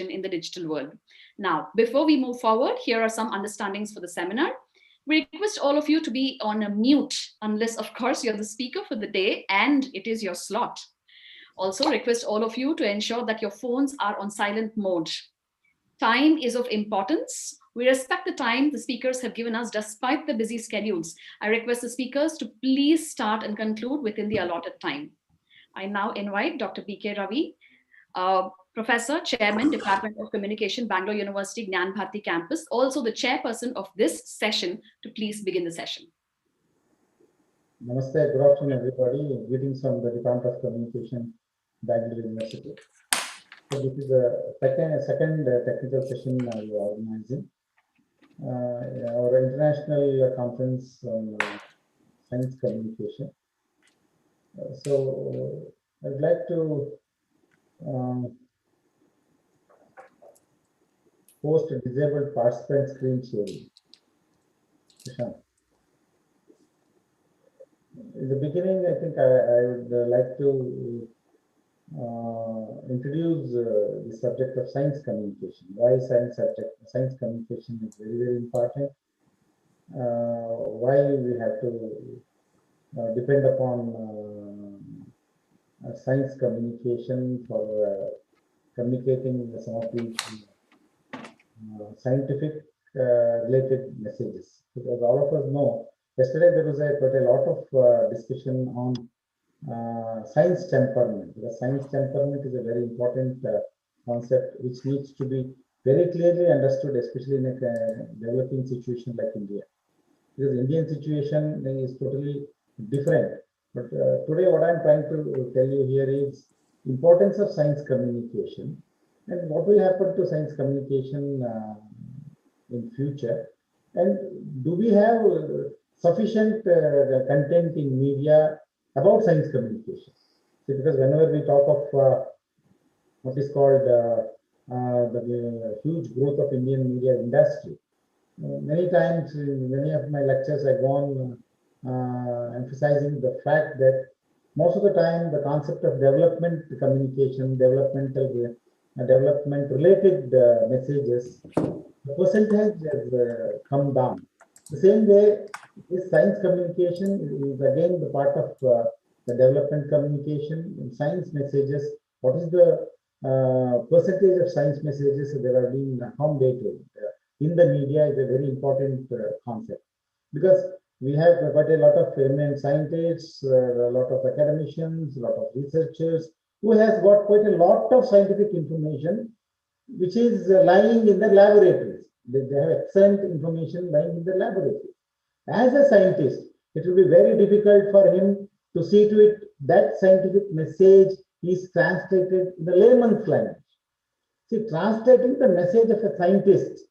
in the digital world. Now, before we move forward, here are some understandings for the seminar. We request all of you to be on a mute, unless, of course, you're the speaker for the day and it is your slot. Also, request all of you to ensure that your phones are on silent mode. Time is of importance. We respect the time the speakers have given us despite the busy schedules. I request the speakers to please start and conclude within the allotted time. I now invite Dr. P.K. Ravi, Professor, Chairman, Department of Communication, Bangalore University, Gnan Bharati Campus, also the chairperson of this session, to please begin the session. Namaste, good afternoon, everybody. Greetings from the Department of Communication, Bangalore University. So this is the second technical session we are organizing. Our international conference on science communication. So I'd like to post a disabled participant screen sharing. In the beginning, I think I would like to introduce the subject of science communication. Why science communication is very, very important. Why we have to depend upon science communication for communicating some of the scientific related messages. Because all of us know, yesterday there was quite a lot of discussion on science temperament. Because science temperament is a very important concept which needs to be very clearly understood, especially in a developing situation like India. Because Indian situation is totally different. But today what I'm trying to tell you here is importance of science communication and what will happen to science communication in future. And do we have sufficient content in media about science communication? See, because whenever we talk of what is called the huge growth of Indian media industry, many times in many of my lectures I go on emphasizing the fact that most of the time the concept of development communication, development related messages, the percentage has come down. The same way, this science communication is again the part of the development communication. In science messages, what is the percentage of science messages that are being accommodated in the media is a very important concept, because we have quite a lot of eminent scientists, a lot of academicians, a lot of researchers who has got quite a lot of scientific information which is lying in the laboratories. They have excellent information lying in the laboratory. As a scientist, it will be very difficult for him to see to it that scientific message is translated in the layman's language. See, translating the message of a scientist,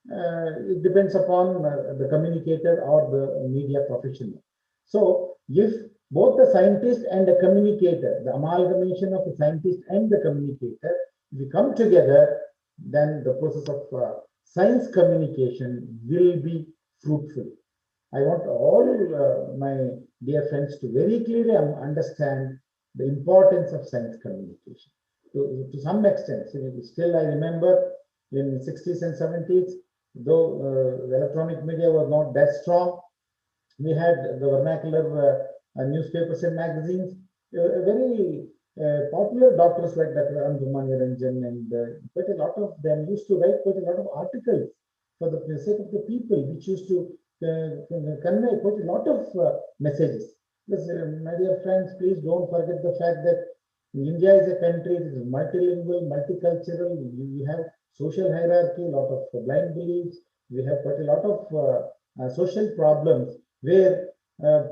it depends upon the communicator or the media professional. So, if both the scientist and the communicator, the amalgamation of the scientist and the communicator, if we come together, then the process of science communication will be fruitful. I want all my dear friends to very clearly understand the importance of science communication. To some extent, still I remember in 60s and 70s, though the electronic media was not that strong, we had the vernacular newspapers and magazines. Very popular doctors like Dr. Anandumani Ranjan and quite a lot of them used to write quite a lot of articles for the sake of the people, which used to convey quite a lot of messages. Because, my dear friends, please don't forget the fact that India is a country that is multilingual, multicultural. We have social hierarchy, a lot of blind beliefs. We have quite a lot of social problems where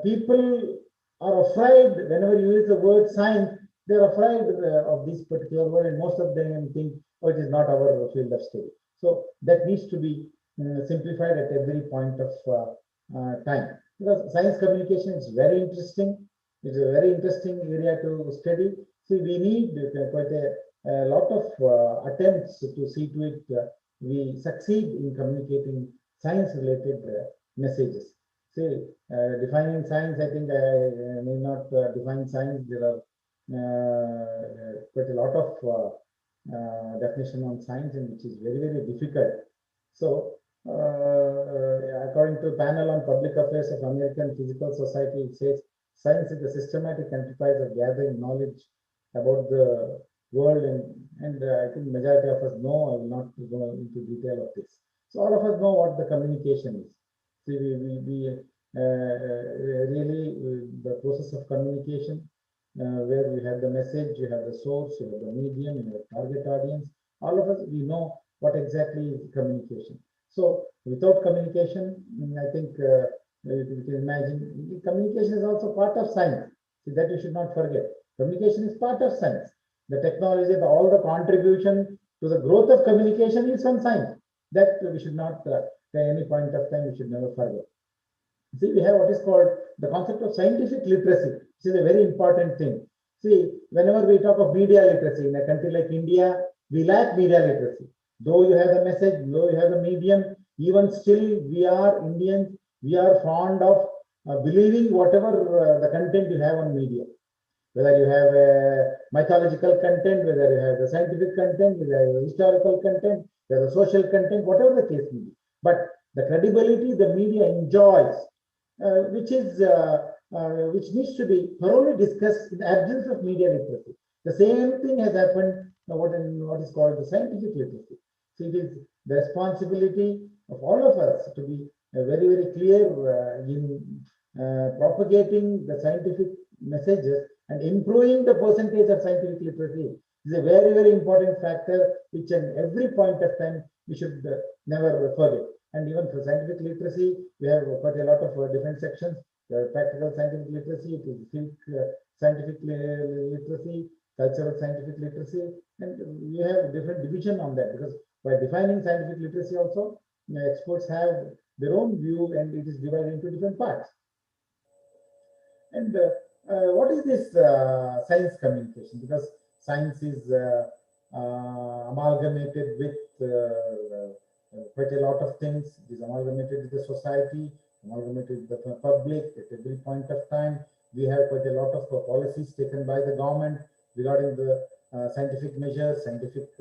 people are afraid whenever you use the word science, they're afraid of this particular word, and most of them think, oh, it is not our field of study. So that needs to be simplified at every point of time. Because science communication is very interesting. It's a very interesting area to study. See, we need quite a lot of attempts to see to it we succeed in communicating science-related messages. See, defining science, I think I may not define science. There are quite a lot of definition on science, and which is very, very difficult. So, according to a panel on public affairs of American Physical Society, it says science is the systematic enterprise of gathering knowledge about the world, and I think majority of us know. I will not go into detail of this. So all of us know what the communication is. See, really the process of communication, where we have the message, you have the source, you have the medium, you have target audience. All of us, we know what exactly is communication. So without communication, I think you can imagine communication is also part of science. See, that you should not forget. Communication is part of science. The technology, all the contribution to the growth of communication is from science. That we should not, at any point of time, we should never forget. See, we have what is called the concept of scientific literacy. This is a very important thing. See, whenever we talk of media literacy in a country like India, we lack media literacy. Though you have the message, though you have the medium, even still we are Indians, we are fond of believing whatever the content you have on media. Whether you have a mythological content, whether you have the scientific content, whether you have historical content, whether social content, whatever the case may be. But the credibility the media enjoys, which needs to be thoroughly discussed in the absence of media literacy. The same thing has happened what is called the scientific literacy. So it is the responsibility of all of us to be very, very clear in propagating the scientific messages and improving the percentage of scientific literacy is a very, very important factor, which at every point of time we should never forget. And even for scientific literacy, we have quite a lot of different sections. Practical scientific literacy, it is civic scientific literacy, cultural scientific literacy, and we have different division on that, because by defining scientific literacy also, experts have their own view, and it is divided into different parts. And what is this science communication? Because science is amalgamated with quite a lot of things. It is amalgamated with the society, amalgamated with the public at every point of time. We have quite a lot of policies taken by the government regarding the scientific measures, scientific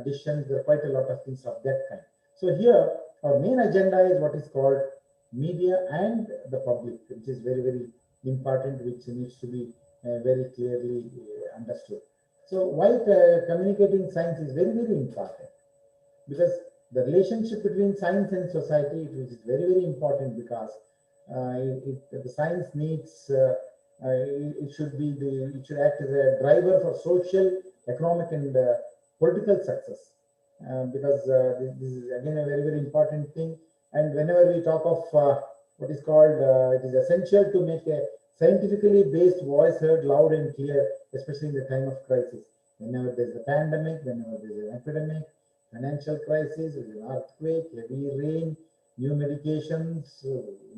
decisions. There are quite a lot of things of that kind. So here, our main agenda is what is called media and the public, which is very, very important, which needs to be very clearly understood. So why communicating science is very, very important, because the relationship between science and society, which is very, very important, because the science needs it should act as a driver for social, economic, and political success, because this is again a very, very important thing. And whenever we talk of what is called, it is essential to make a scientifically based voice heard loud and clear, especially in the time of crisis. Whenever there's a pandemic, whenever there's an epidemic, financial crisis, there's an earthquake, heavy rain, new medications,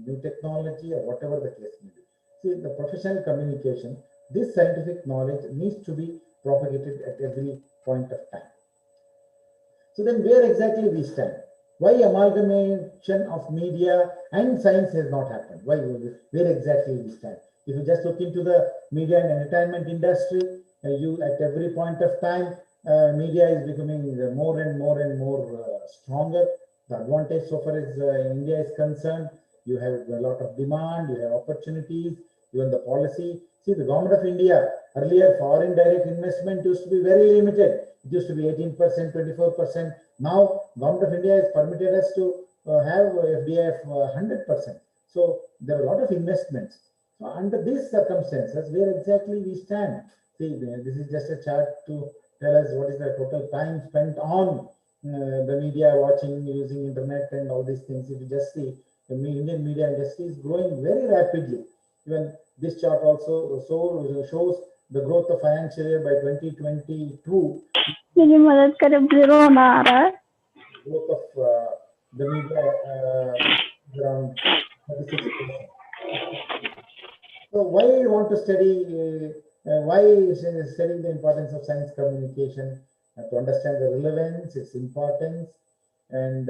new technology, or whatever the case may be. See, the professional communication, this scientific knowledge needs to be propagated at every point of time. So then where exactly we stand? Why amalgamation of media and science has not happened? Where exactly we stand? If you just look into the media and entertainment industry, you at every point of time, media is becoming more and more and more stronger. The advantage so far as India is concerned, you have a lot of demand, you have opportunities, even the policy. See, the government of India, earlier foreign direct investment used to be very limited. It used to be 18%, 24%. Now, government of India has permitted us to have FDI of 100%. So there are a lot of investments. So under these circumstances, where exactly we stand? See, this is just a chart to tell us what is the total time spent on the media, watching, using internet, and all these things. If you just see, the Indian media industry is growing very rapidly. Even this chart also shows the growth of financial year by 2022. मेरी मदद करे zero ना आ रहा है Growth of the media around 36%. So why you want to why studying the importance of science communication? To understand the relevance, its importance, and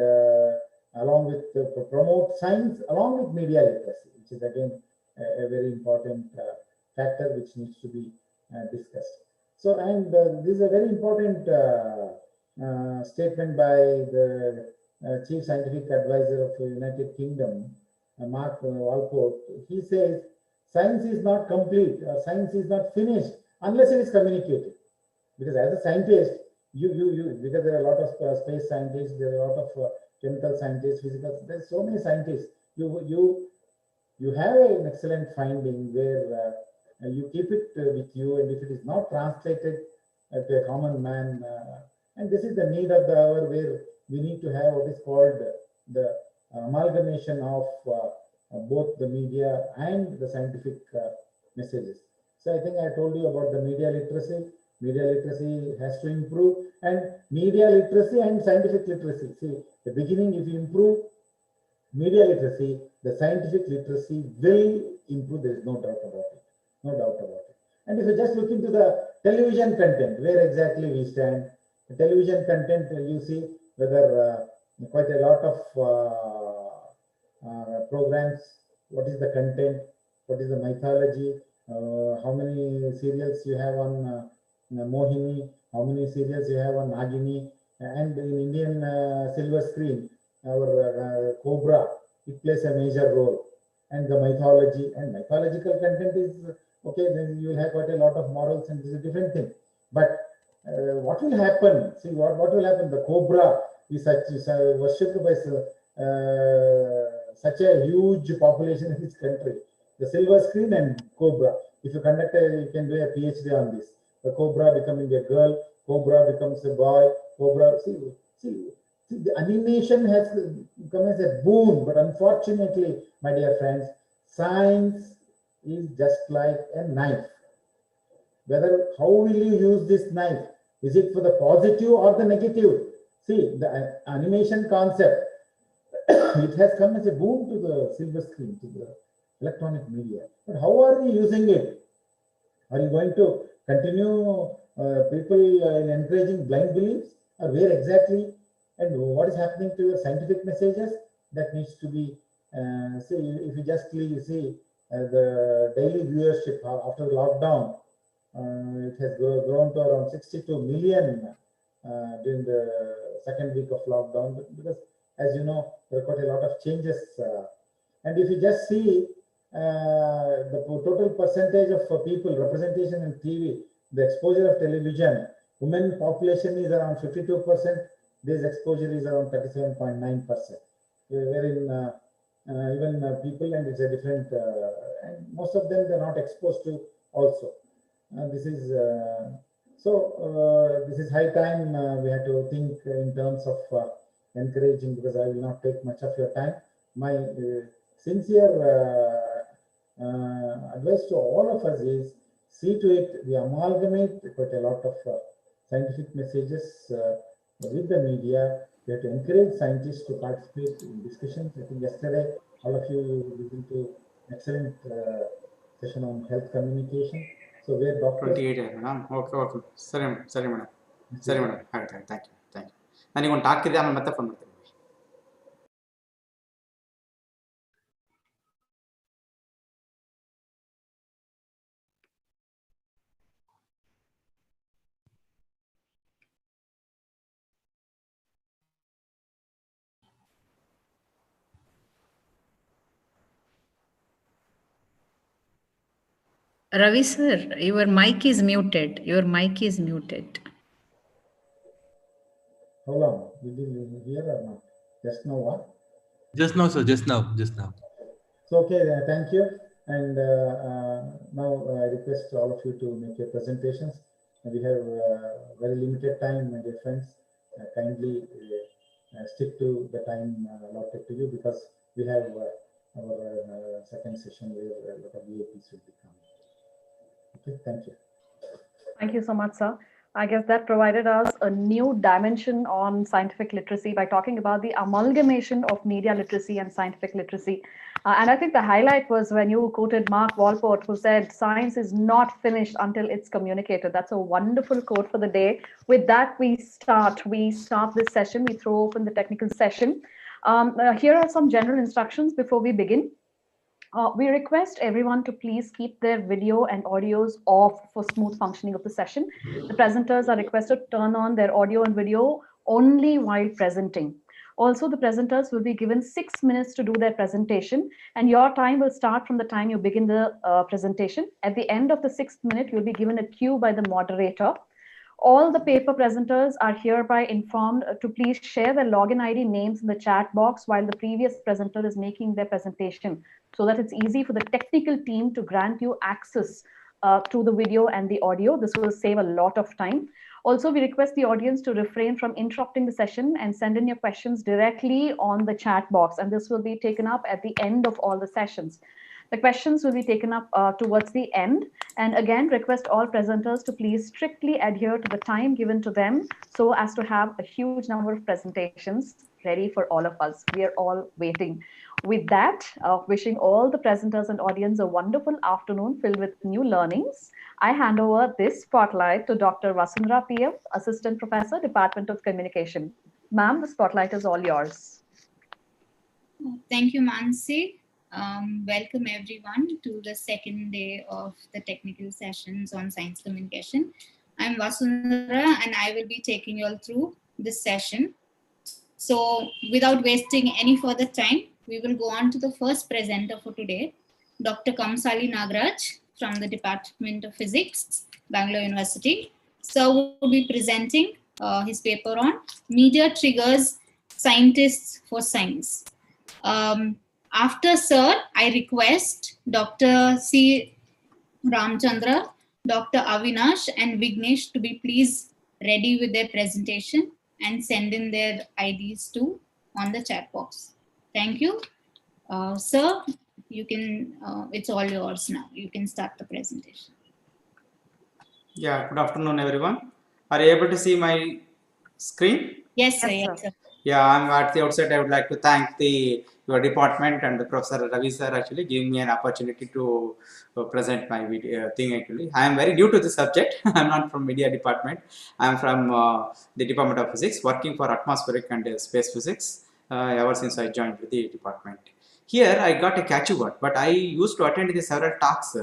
along with promote science along with media literacy, which is again a very important factor which needs to be discussed. So, and this is a very important statement by the Chief Scientific Advisor of the United Kingdom, Mark Walport. He says, science is not complete, or science is not finished unless it is communicated. Because as a scientist, because there are a lot of space scientists, there are a lot of chemical scientists, physical, there's so many scientists. You have an excellent finding where you keep it with you, and if it is not translated to a common man, and this is the need of the hour, where we need to have what is called the amalgamation of both the media and the scientific messages. So I think I told you about the media literacy. Media literacy has to improve, and media literacy and scientific literacy. See, the beginning, if you improve media literacy, the scientific literacy will improve. There is no doubt about it. No doubt about it. And if you just look into the television content, where exactly we stand, the television content, you see whether quite a lot of programs, what is the content, what is the mythology, how many serials you have on Mohini, how many serials you have on Nagini, and in Indian silver screen, our Cobra, it plays a major role. And the mythology and mythological content is okay, then you will have quite a lot of morals, and this is a different thing. But what will happen? See, what will happen? The Cobra is worshipped by such a huge population in this country. The silver screen and Cobra. If you you can do a PhD on this. The Cobra becoming a girl, Cobra becomes a boy, Cobra. See, the animation has come as a boon, but unfortunately, my dear friends, science is just like a knife. Whether how will you use this knife? Is it for the positive or the negative? See, the animation concept, it has come as a boon to the silver screen, to the electronic media. But how are we using it? Are you going to continue people in encouraging blind beliefs, or where exactly? And what is happening to your scientific messages? That needs to be, see, if you just see the daily viewership after the lockdown, it has grown to around 62 million during the second week of lockdown, because as you know, there are quite a lot of changes. And if you just see the total percentage of people representation in TV, the exposure of television, women population is around 52%. This exposure is around 37.9%. Wherein even people, and it's a different, and most of them they're not exposed to also. This is this is high time we have to think in terms of encouraging, because I will not take much of your time. My sincere advice to all of us is, see to it we amalgamate quite a lot of scientific messages with the media. We have to encourage scientists to participate in discussions. I think yesterday all of you listened to excellent session on health communication. So where doctors 28 madam okay ಸರಿ madam ಆಗುತ್ತೆ thank you ನನಗೆ ಒಂದು talk ಇದೆ, ಆಮೇಲೆ ಮತ್ತೆ phone ಮಾಡ್ತೀನಿ. Ravi sir, your mic is muted. Your mic is muted. How long? Did you hear or not? Just now, what? Just now, sir. Just now. So, okay, thank you. And now I request all of you to make your presentations. We have very limited time, my dear friends. Kindly stick to the time allotted to you, because we have our second session where a lot of VIPs will be coming. Okay, thank you. Thank you so much, sir. I guess that provided us a new dimension on scientific literacy by talking about the amalgamation of media literacy and scientific literacy. And I think the highlight was when you quoted Mark Walport, who said, science is not finished until it's communicated. That's a wonderful quote for the day. With that, we start this session. We throw open the technical session. Here are some general instructions before we begin. We request everyone to please keep their video and audios off for smooth functioning of the session. The presenters are requested to turn on their audio and video only while presenting. Also, the presenters will be given 6 minutes to do their presentation, and your time will start from the time you begin the presentation. At the end of the 6th minute, you'll be given a cue by the moderator. All the paper presenters are hereby informed to please share their login ID names in the chat box while the previous presenter is making their presentation, so that it's easy for the technical team to grant you access to the video and the audio. This will save a lot of time. Also, we request the audience to refrain from interrupting the session and send in your questions directly on the chat box, and this will be taken up at the end of all the sessions. The questions will be taken up towards the end. And again, request all presenters to please strictly adhere to the time given to them so as to have a huge number of presentations ready for all of us. We are all waiting. With that, wishing all the presenters and audience a wonderful afternoon filled with new learnings. I hand over this spotlight to Dr. Vasundhara PF, Assistant Professor, Department of Communication. Ma'am, the spotlight is all yours. Thank you, Mansi. Welcome everyone to the second day of the technical sessions on science communication. I'm Vasundhara and I will be taking you all through this session. So without wasting any further time, we will go on to the first presenter for today, Dr. Kamsali Nagraj from the Department of Physics, Bangalore University. So will be presenting his paper on Media Triggers Scientists for Science. After Sir, I request Dr. C. Ramchandra, Dr. Avinash and Vignesh to be please ready with their presentation and send in their IDs too on the chat box. Thank you. Sir, you can, it's all yours now. You can start the presentation. Yeah, good afternoon, everyone. Are you able to see my screen? Yes, sir. Yes, Yes, sir. Yeah, I'm at the outset. I would like to thank your department and the Professor Ravi sir actually giving me an opportunity to present my video thing. Actually, I am very new to this subject. I'm not from media department. I'm from the Department of Physics, working for atmospheric and space physics ever since I joined the department. Here I got a catchy word, but I used to attend the several talks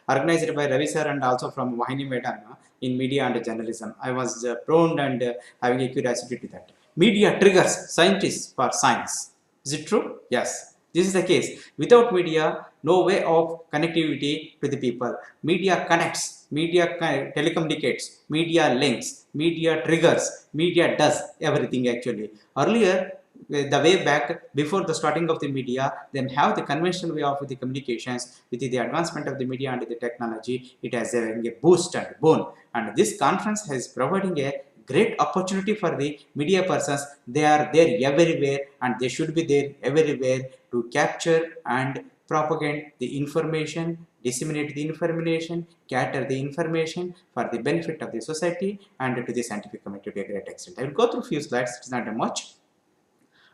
organized by Ravi sir and also from Vahini Madam in media and journalism. I was prone and having a curiosity to that. Media triggers scientists for science. Is it true? Yes. This is the case. Without media, no way of connectivity to the people. Media connects, media telecommunicates, media links, media triggers, media does everything actually. Earlier, the way back before the starting of the media, then have the conventional way of the communications. With the advancement of the media and the technology, it has a boost and boon. And this conference has providing a great opportunity for the media persons. They are there everywhere and they should be there everywhere to capture and propagate the information, disseminate the information, cater the information for the benefit of the society and to the scientific community to a great extent. I will go through a few slides, it's not much.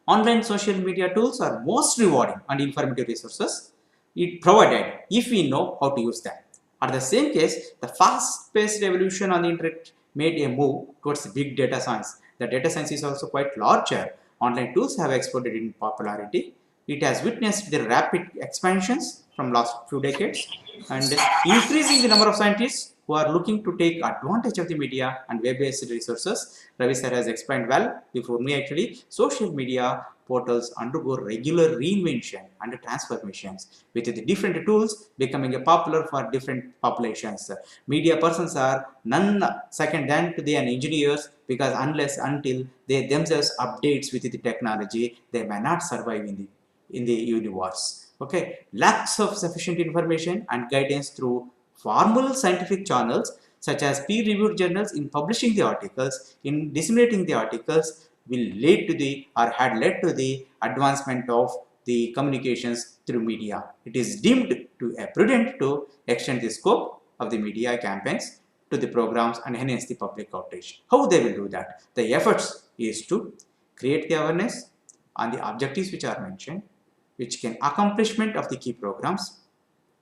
Online social media tools are most rewarding and informative resources it provided if we know how to use them. At the same case, the fast-paced evolution on the internet made a move towards big data science. The data science is also quite larger. Online tools have exploded in popularity. It has witnessed the rapid expansions from last few decades and increasing the number of scientists who are looking to take advantage of the media and web-based resources. Ravi sir has explained well before me actually. Social media portals undergo regular reinvention and transformations with the different tools becoming popular for different populations. Media persons are none second than to the engineers because unless until they themselves updates with the technology, they may not survive in the universe. Okay, lacks of sufficient information and guidance through formal scientific channels such as peer-reviewed journals in publishing the articles, in disseminating the articles will lead to the or had led to the advancement of the communications through media. It is deemed to prudent to extend the scope of the media campaigns to the programs and enhance the public outreach. How they will do that? The efforts is to create the awareness on the objectives which are mentioned, which can accomplishment of the key programs,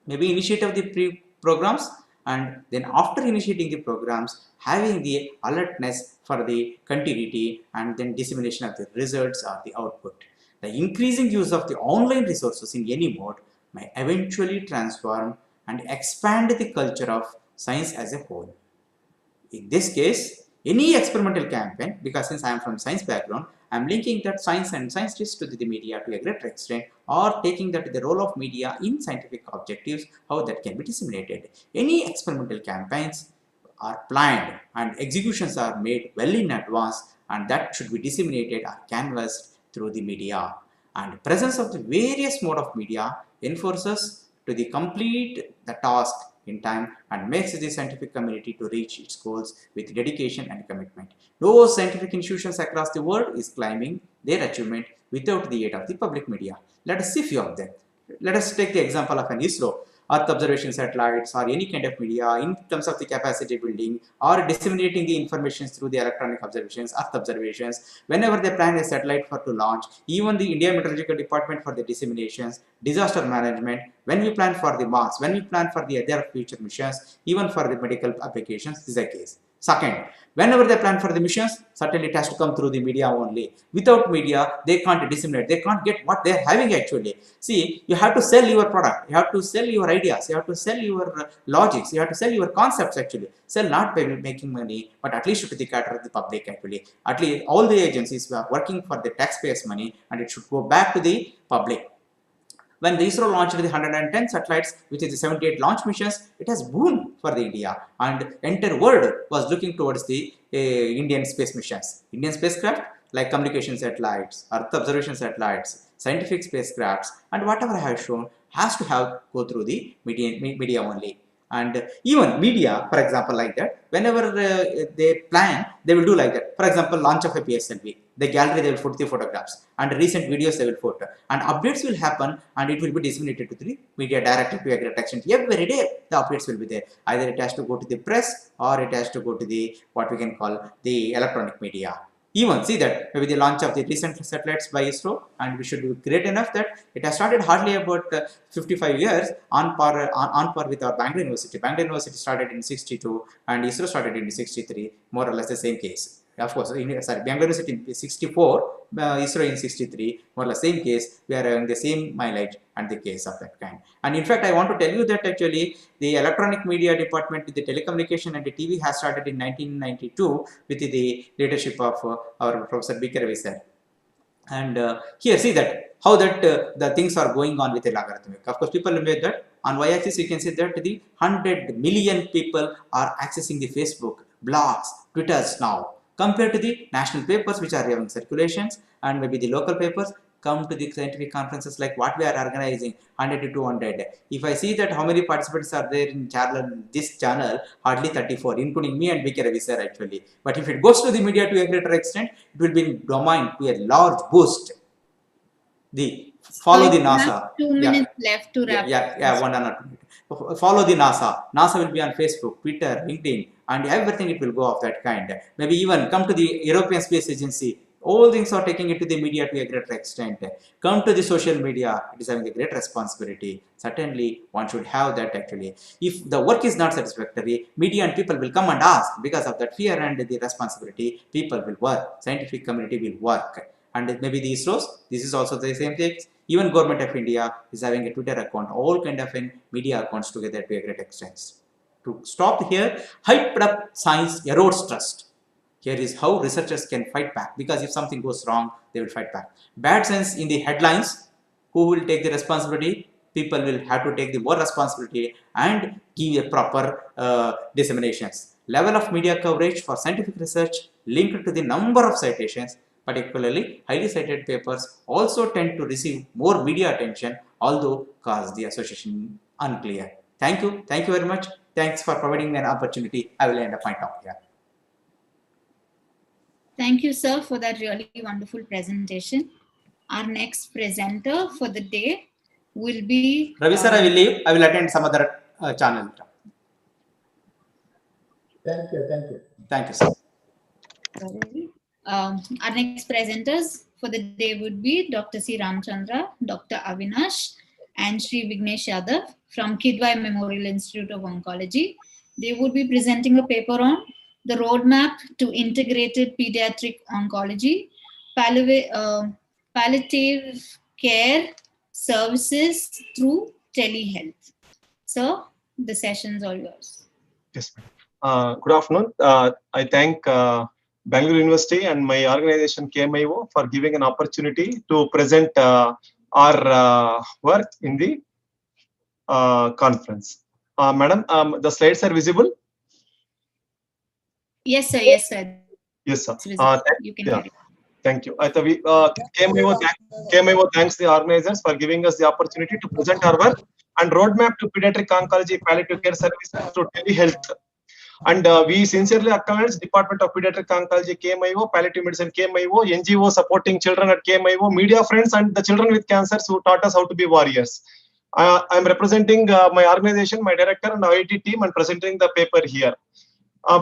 maybe initiate of the programs, and then after initiating the programs, having the alertness for the continuity and then dissemination of the results or the output. The increasing use of the online resources in any mode may eventually transform and expand the culture of science as a whole. In this case, any experimental campaign, because since I am from science background, I am linking that science and scientists to the media to a greater extent, or taking that the role of media in scientific objectives, how that can be disseminated. Any experimental campaigns are planned and executions are made well in advance, and that should be disseminated or canvassed through the media. And presence of the various mode of media enforces to the complete the task in time and makes the scientific community to reach its goals with dedication and commitment. No scientific institutions across the world is claiming their achievement without the aid of the public media. Let us see few of them. Let us take the example of an ISRO, Earth observation satellites, or any kind of media in terms of the capacity building or disseminating the information through the electronic observations, Earth observations. Whenever they plan a satellite for to launch, even the India Meteorological Department for the disseminations, disaster management, when we plan for the Mars, when we plan for the other future missions, even for the medical applications, this is the case. Second, whenever they plan for the missions, certainly it has to come through the media only. Without media, they can't disseminate, they can't get what they're having actually. See, you have to sell your product, you have to sell your ideas, you have to sell your logics, you have to sell your concepts actually. Sell not by making money, but at least to the cater of the public actually. At least all the agencies are working for the taxpayers' money, and it should go back to the public. When the ISRO launched the 110 satellites, which is the 78 launch missions, it has boomed for the India, and entire world was looking towards the Indian space missions. Indian spacecraft like communication satellites, Earth observation satellites, scientific spacecrafts, and whatever I have shown has to have go through the media only. And even media, for example, like that, whenever they plan, they will do like that. For example, launch of a PSLV, the gallery, they will put the photographs, and recent videos they will put, and updates will happen, and it will be disseminated to the media directly to a great extent. Every day the updates will be there. Either it has to go to the press, or it has to go to the what we can call the electronic media. Even see that maybe the launch of the recent satellites by ISRO, and we should be great enough that it has started hardly about 55 years on par with our Bangalore University. Bangalore University started in 62 and ISRO started in 63, more or less the same case. Of course, Bangalore University in 64, ISRO in 63, more or less same case. We are having the same mileage and the case of that kind. And in fact, I want to tell you that actually the electronic media department, the telecommunication and the TV has started in 1992 with the leadership of our Professor B.K. Ravi sir. And here, see that how that the things are going on with the logarithmic. Of course, people remember that on y-axis you can see that the 100 million people are accessing the Facebook, blogs, Twitters now, compared to the national papers which are having circulations, and maybe the local papers come to the scientific conferences like what we are organizing 100 to 200. If I see that how many participants are there in this channel, hardly 34, including me and BK Ravi sir actually. But if it goes to the media to a greater extent, it will be domain to a large boost. The follow the NASA. 2 minutes left to wrap. Yeah, 1 or 2 minutes. Follow the NASA. NASA will be on Facebook, Twitter, LinkedIn, and everything it will go of that kind. Maybe even come to the European Space Agency. All things are taking it to the media to a greater extent. Come to the social media, it is having a great responsibility. Certainly, one should have that actually. If the work is not satisfactory, media and people will come and ask. Because of that fear and the responsibility, people will work. Scientific community will work. And maybe the ISROs, this is also the same thing. Even government of India is having a Twitter account, all kind of media accounts together to a great extent. To stop here, hyped up science erodes trust. Here is how researchers can fight back, because if something goes wrong, they will fight back. Bad sense in the headlines, who will take the responsibility? People will have to take the more responsibility and give a proper disseminations. Level of media coverage for scientific research linked to the number of citations, particularly highly cited papers, also tend to receive more media attention, although cause the association unclear. Thank you very much. Thanks for providing me an opportunity. I will end up my talk here. Thank you, sir, for that really wonderful presentation. Our next presenter for the day will be... Ravi sir, I will leave. I will attend some other channel. Thank you. Thank you, sir. Our next presenters for the day would be Dr. C. Ramchandra, Dr. Avinash, and Sri Vignesh Yadav from Kidwai Memorial Institute of Oncology. They would be presenting a paper on the roadmap to integrated pediatric oncology, palliative care services through telehealth. So the session's all yours. Yes, ma'am. Good afternoon. I thank Bangalore University and my organization KMIO for giving an opportunity to present our work in the conference. Madam, the slides are visible? Yes, sir. Yes, sir. Yes, sir. It's visible. You can carry. Thank you. KMIO thanks the organizers for giving us the opportunity to present our work and roadmap to pediatric oncology palliative care services to telehealth. And we sincerely acknowledge Department of Pediatric Oncology KMIO, Palliative Medicine KMIO, NGO supporting children at KMIO, media friends, and the children with cancers who taught us how to be warriors. I'm representing my organization, my director, and IIT team, and presenting the paper here.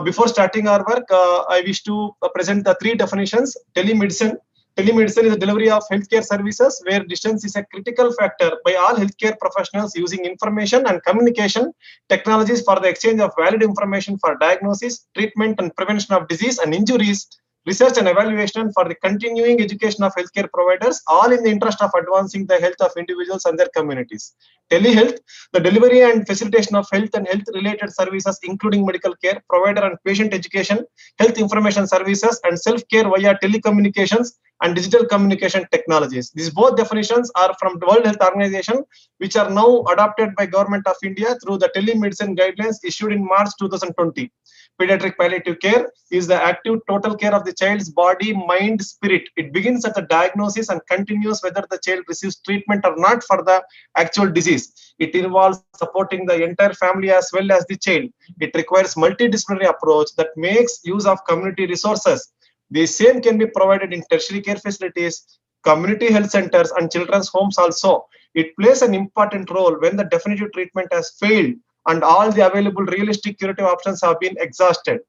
Before starting our work, I wish to present the three definitions. Telemedicine. Telemedicine is the delivery of healthcare services where distance is a critical factor by all healthcare professionals using information and communication technologies for the exchange of valid information for diagnosis, treatment, and prevention of disease and injuries, research and evaluation for the continuing education of healthcare providers, all in the interest of advancing the health of individuals and their communities. Telehealth, the delivery and facilitation of health and health-related services, including medical care, provider and patient education, health information services, and self-care via telecommunications and digital communication technologies. These both definitions are from the World Health Organization, which are now adopted by Government of India through the telemedicine guidelines issued in March 2020. Pediatric palliative care is the active total care of the child's body, mind, spirit. It begins at the diagnosis and continues whether the child receives treatment or not for the actual disease. It involves supporting the entire family as well as the child. It requires multidisciplinary approach that makes use of community resources. The same can be provided in tertiary care facilities, community health centers, and children's homes also. It plays an important role when the definitive treatment has failed and all the available realistic curative options have been exhausted.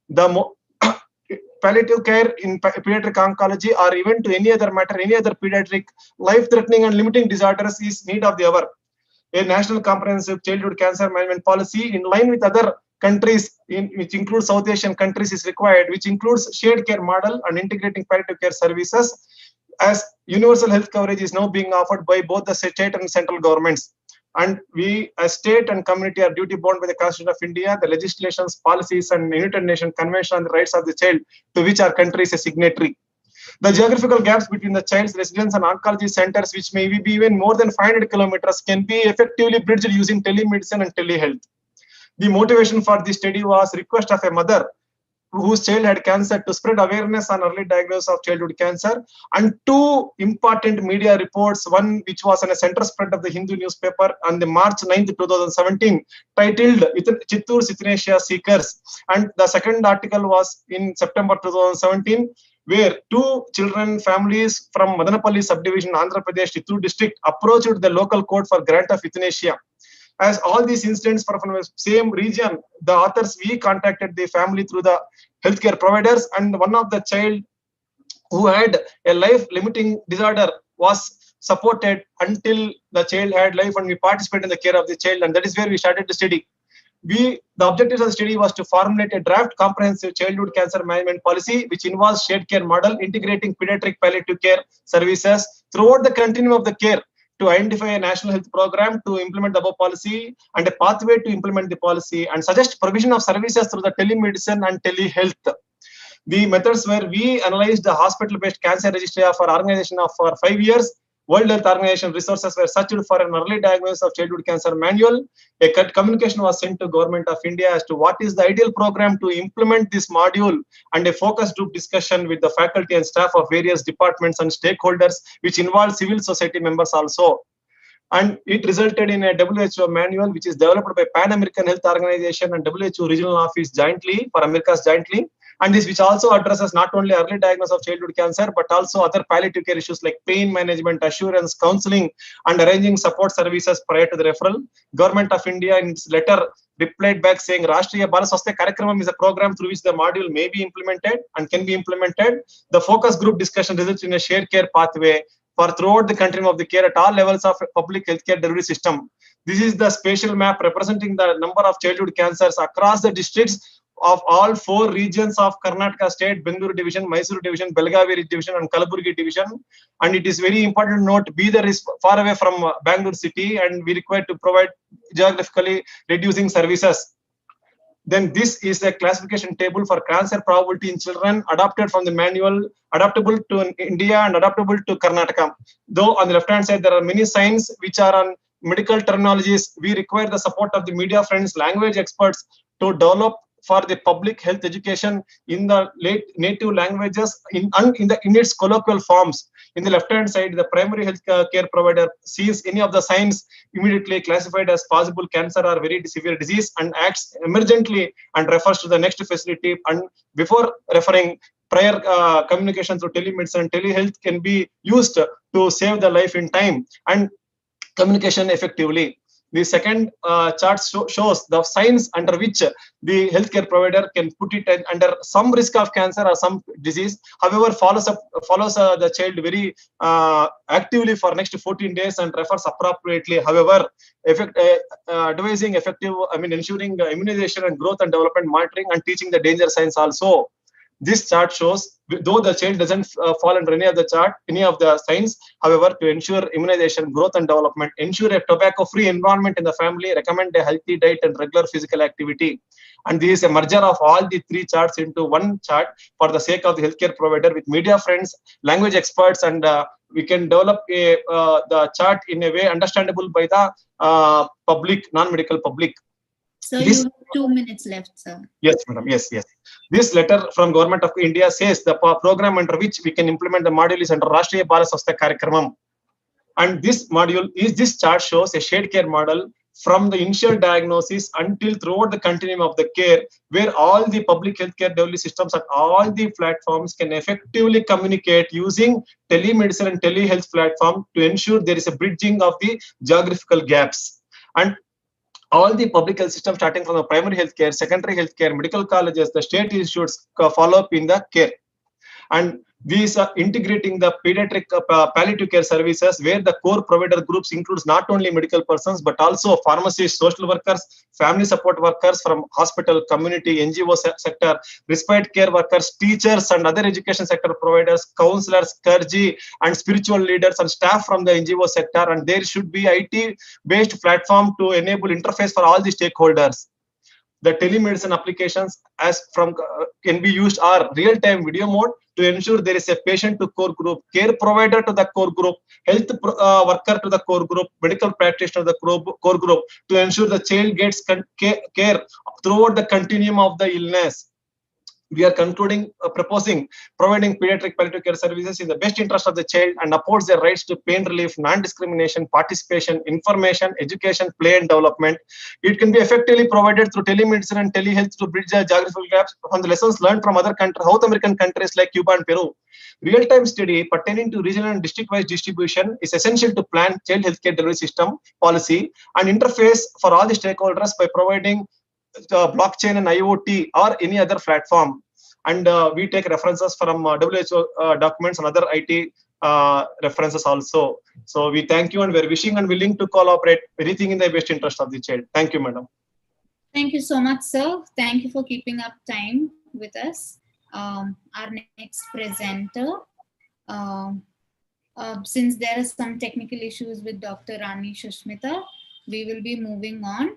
The palliative care in pediatric oncology or even to any other matter, any other pediatric life-threatening and limiting disorders is need of the hour. A national comprehensive childhood cancer management policy in line with other countries, which includes South Asian countries, is required, which includes shared care model and integrating palliative care services, as universal health coverage is now being offered by both the state and central governments. And we, as state and community, are duty bound by the Constitution of India, the legislations, policies, and United Nations Convention on the Rights of the Child, to which our country is a signatory. The geographical gaps between the child's residence and oncology centers, which may be even more than 500 kilometers, can be effectively bridged using telemedicine and telehealth. The motivation for this study was request of a mother whose child had cancer to spread awareness on early diagnosis of childhood cancer, and two important media reports, one which was on a center spread of the Hindu newspaper on the March 9th, 2017, titled Chittoor Cythinasia Seekers, and the second article was in September 2017, where two children families from Madanapalli subdivision, Andhra Pradesh, Chittoor district, approached the local court for grant of euthanasia. As all these incidents were from the same region, the authors, we contacted the family through the healthcare providers, and one of the child who had a life-limiting disorder was supported until the child had life, and we participated in the care of the child, and that is where we started the study. The objectives of the study was to formulate a draft comprehensive childhood cancer management policy, which involves shared care model, integrating pediatric palliative care services throughout the continuum of the care, to identify a national health program to implement the above policy and a pathway to implement the policy, and suggest provision of services through the telemedicine and telehealth. The methods were, we analyzed the hospital-based cancer registry of our organization for 5 years. World Health Organization resources were searched for an early diagnosis of childhood cancer manual. A communication was sent to Government of India as to what is the ideal program to implement this module, and a focus group discussion with the faculty and staff of various departments and stakeholders, which involved civil society members also. And it resulted in a WHO manual, which is developed by Pan American Health Organization and WHO Regional Office jointly, for Americas jointly. And this, which also addresses not only early diagnosis of childhood cancer, but also other palliative care issues like pain management, assurance, counseling, and arranging support services prior to the referral. Government of India in its letter replied back saying, Rashtriya Bala Swasthya Karyakramam is a program through which the module may be implemented and can be implemented. The focus group discussion results in a shared care pathway for throughout the continuum of the care at all levels of public healthcare delivery system. This is the spatial map representing the number of childhood cancers across the districts of all 4 regions of Karnataka state: Bangalore division, Mysore division, Belgavi division, and Kalaburgi division. And it is very important to note, Bidar is far away from Bangalore city, and we require to provide geographically reducing services. Then this is a classification table for cancer probability in children, adapted from the manual, adaptable to India and adaptable to Karnataka. Though on the left hand side there are many signs which are on medical terminologies, we require the support of the media friends, language experts to develop for the public health education in the late native languages in its colloquial forms. In the left hand side, the primary health care provider sees any of the signs immediately classified as possible cancer or very severe disease and acts emergently and refers to the next facility. And before referring, prior communication through telemedicine and telehealth can be used to save the life in time and communication effectively. The second chart shows the signs under which the healthcare provider can put it under some risk of cancer or some disease. However, follows the child very actively for next 14 days and refers appropriately. However, advising effective, ensuring immunization and growth and development monitoring and teaching the danger signs also. This chart shows, though the child doesn't fall under any of the signs, however, to ensure immunization, growth and development, ensure a tobacco-free environment in the family, recommend a healthy diet and regular physical activity. And this is a merger of all the 3 charts into one chart for the sake of the healthcare provider with media friends, language experts, and we can develop the chart in a way understandable by the public, non-medical public. So you have 2 minutes left, sir. Yes, madam. Yes. This letter from Government of India says the program under which we can implement the module is under Rashtriya Bala Swasthya Karyakramam. And this chart shows a shared care model from the initial diagnosis until throughout the continuum of the care, where all the public healthcare delivery systems at all the platforms can effectively communicate using telemedicine and telehealth platform to ensure there is a bridging of the geographical gaps. And all the public health systems, starting from the primary healthcare, secondary healthcare, medical colleges, the state institutes follow up in the care. And these are integrating the pediatric palliative care services, where the core provider groups includes not only medical persons, but also pharmacists, social workers, family support workers from hospital, community, NGO sector, respite care workers, teachers and other education sector providers, counselors, clergy and spiritual leaders and staff from the NGO sector. And there should be IT-based platform to enable interface for all the stakeholders. The telemedicine applications can be used are real-time video mode to ensure there is a patient to core group, care provider to the core group, health worker to the core group, medical practitioner to the core group, to ensure the child gets care throughout the continuum of the illness. We are proposing providing pediatric palliative care services in the best interest of the child and upholds their rights to pain relief, non-discrimination, participation, information, education, play and development. It can be effectively provided through telemedicine and telehealth to bridge the geographical gaps from the lessons learned from other South American countries like Cuba and Peru. Real-time study pertaining to regional and district-wise distribution is essential to plan child healthcare delivery system policy and interface for all the stakeholders by providing blockchain and IoT or any other platform. And we take references from WHO documents and other IT references also. So we thank you and we're wishing and willing to collaborate everything in the best interest of the child. Thank you, madam. Thank you so much, sir. Thank you for keeping up time with us. Our next presenter, since there are some technical issues with Dr. Rani Shushmita, we will be moving on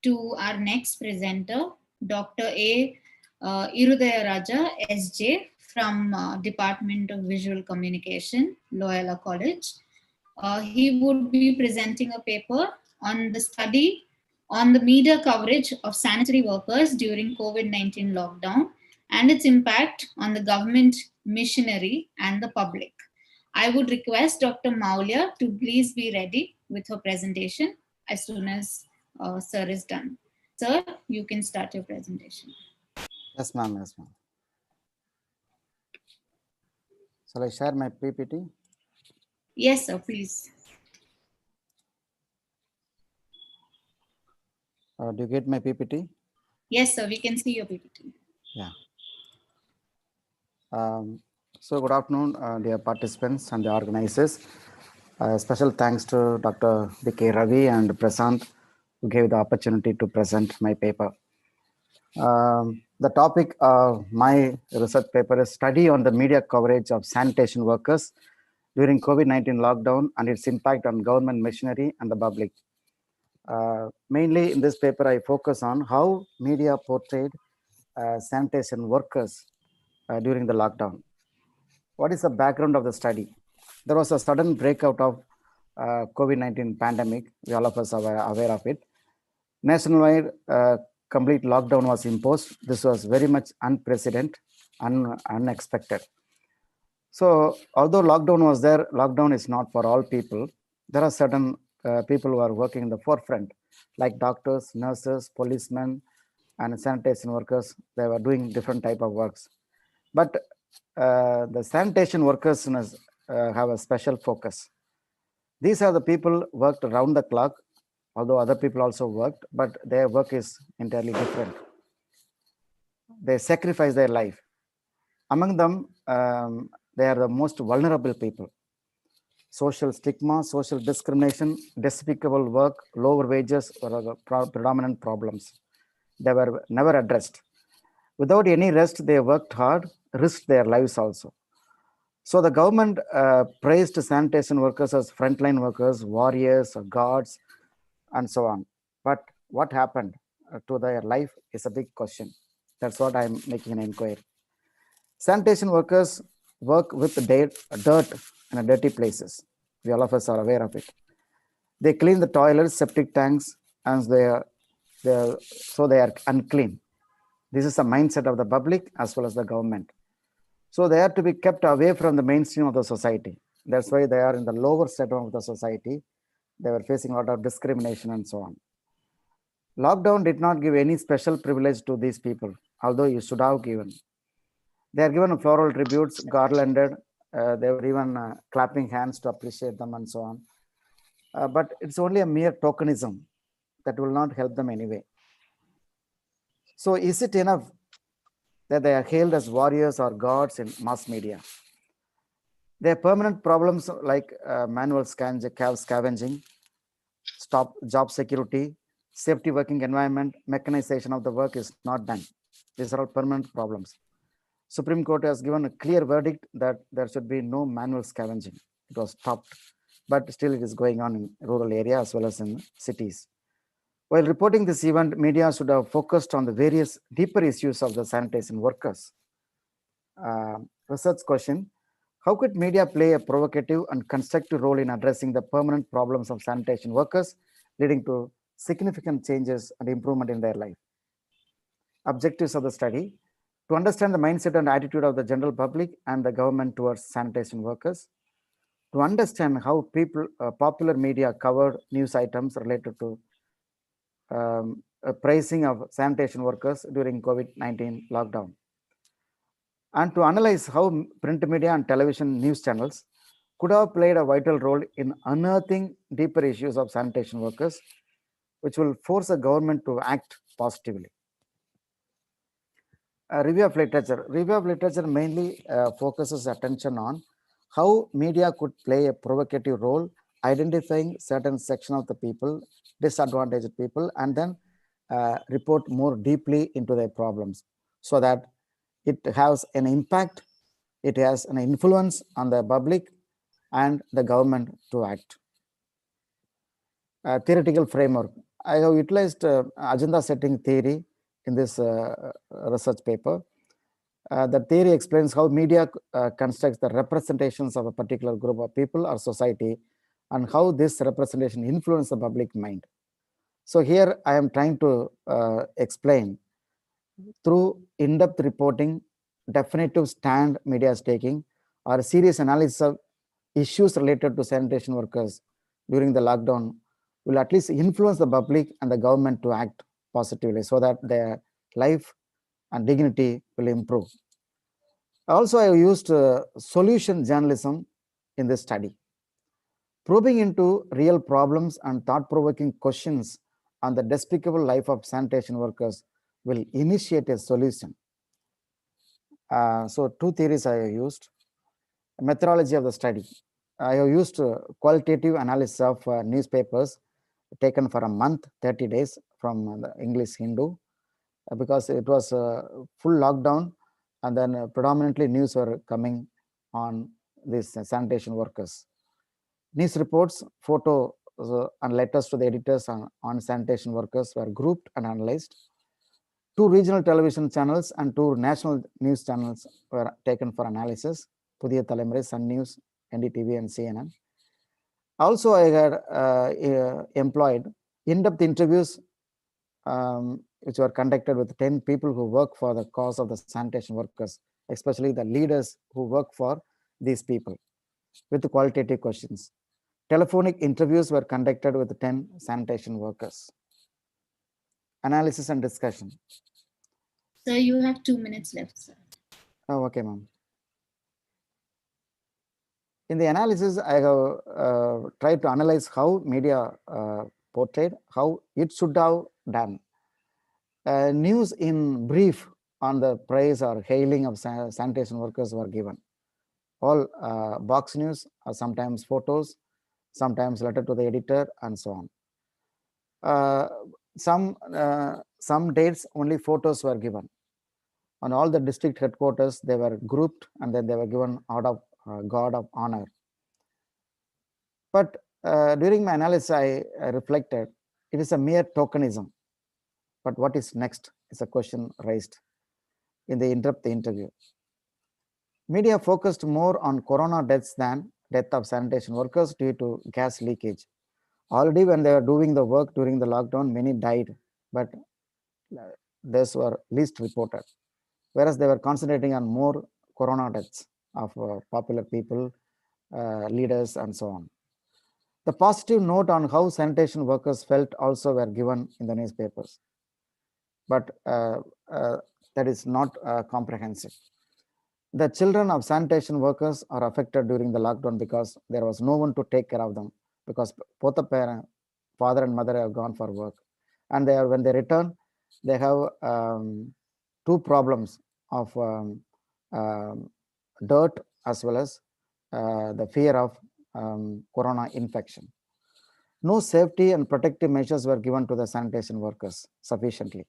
to our next presenter, Dr. A. Irudaya Raja, SJ, from Department of Visual Communication, Loyola College. He would be presenting a paper on the study on the media coverage of sanitary workers during COVID-19 lockdown and its impact on the government machinery and the public. I would request Dr. Maulia to please be ready with her presentation as soon as sir is done. Sir, you can start your presentation. Yes, ma'am. Yes, ma'am. Shall I share my PPT? Yes, sir, please. Do you get my PPT? Yes, sir, we can see your PPT. Yeah. So good afternoon, dear participants and the organizers. Special thanks to Dr. B.K. Ravi and Prasant, who gave the opportunity to present my paper. The topic of my research paper is study on the media coverage of sanitation workers during COVID-19 lockdown and its impact on government machinery and the public. Mainly in this paper, I focus on how media portrayed sanitation workers during the lockdown. What is the background of the study? There was a sudden breakout of COVID-19 pandemic. We all of us are aware of it. Nationwide, complete lockdown was imposed. This was very much unprecedented, unexpected. So, although lockdown was there, lockdown is not for all people. There are certain people who are working in the forefront, like doctors, nurses, policemen, and sanitation workers. They were doing different type of works. But the sanitation workers have a special focus. These are the people worked around the clock, although other people also worked, but their work is entirely different. They sacrifice their life. Among them, they are the most vulnerable people. Social stigma, social discrimination, despicable work, lower wages were the predominant problems. They were never addressed. Without any rest, they worked hard, risked their lives also. So the government praised sanitation workers as frontline workers, warriors, guards, and so on. But what happened to their life is a big question. That's what I'm making an inquiry. Sanitation workers work with dirt and dirty places. We all of us are aware of it. They clean the toilets, septic tanks, and so they are unclean. This is the mindset of the public as well as the government. So they are to be kept away from the mainstream of the society. That's why they are in the lower segment of the society. They were facing a lot of discrimination and so on. Lockdown did not give any special privilege to these people, although you should have given. They are given floral tributes, garlanded. They were even clapping hands to appreciate them and so on. But it's only a mere tokenism that will not help them anyway. So is it enough that they are hailed as warriors or gods in mass media? Their permanent problems like manual scavenging, stop job security, safety working environment, mechanization of the work is not done. These are all permanent problems. Supreme Court has given a clear verdict that there should be no manual scavenging. It was stopped, but still it is going on in rural areas as well as in cities. While reporting this event, media should have focused on the various deeper issues of the sanitation workers. Research question: how could media play a provocative and constructive role in addressing the permanent problems of sanitation workers, leading to significant changes and improvement in their life? Objectives of the study: to understand the mindset and attitude of the general public and the government towards sanitation workers, to understand how popular media covered news items related to pricing of sanitation workers during COVID-19 lockdown, and to analyze how print media and television news channels could have played a vital role in unearthing deeper issues of sanitation workers, which will force the government to act positively. Review of literature. Review of literature mainly focuses attention on how media could play a provocative role, identifying certain section of the people, disadvantaged people, and then report more deeply into their problems so that it has an impact, it has an influence on the public and the government to act. Theoretical framework. I have utilized agenda setting theory in this research paper. The theory explains how media constructs the representations of a particular group of people or society and how this representation influences the public mind. So here I am trying to explain through in-depth reporting, definitive stand media is taking, or a serious analysis of issues related to sanitation workers during the lockdown will at least influence the public and the government to act positively so that their life and dignity will improve. Also, I have used solution journalism in this study, probing into real problems and thought-provoking questions on the despicable life of sanitation workers will initiate a solution. So two theories I have used. Methodology of the study. I have used qualitative analysis of newspapers taken for a month, 30 days from the English Hindu. because it was a full lockdown, and then predominantly news were coming on these sanitation workers. News reports, photos, and letters to the editors on sanitation workers were grouped and analyzed. 2 regional television channels and 2 national news channels were taken for analysis: Pudhiya Thalaimurai, Sun News, NDTV, and CNN. Also, I had employed in-depth interviews which were conducted with 10 people who work for the cause of the sanitation workers, especially the leaders who work for these people, with qualitative questions. Telephonic interviews were conducted with 10 sanitation workers. Analysis and discussion. Sir, you have 2 minutes left, sir. Oh, okay, ma'am. In the analysis, I have tried to analyze how media portrayed, how it should have done. News in brief on the praise or hailing of sanitation workers were given. All box news, sometimes photos, sometimes letter to the editor, and so on. Some dates only photos were given. On all the district headquarters, they were grouped and then they were given out of guard of honor. But during my analysis, I reflected it is a mere tokenism. But what is next is a question raised in the in-depth interview. Media focused more on corona deaths than death of sanitation workers due to gas leakage. Already when they were doing the work during the lockdown, many died, but those were least reported. Whereas they were concentrating on more corona deaths of popular people, leaders, and so on. The positive note on how sanitation workers felt also were given in the newspapers, but that is not comprehensive. The children of sanitation workers are affected during the lockdown because there was no one to take care of them, because both the parent, father and mother have gone for work, and when they return, they have 2 problems of dirt as well as the fear of corona infection. No safety and protective measures were given to the sanitation workers sufficiently.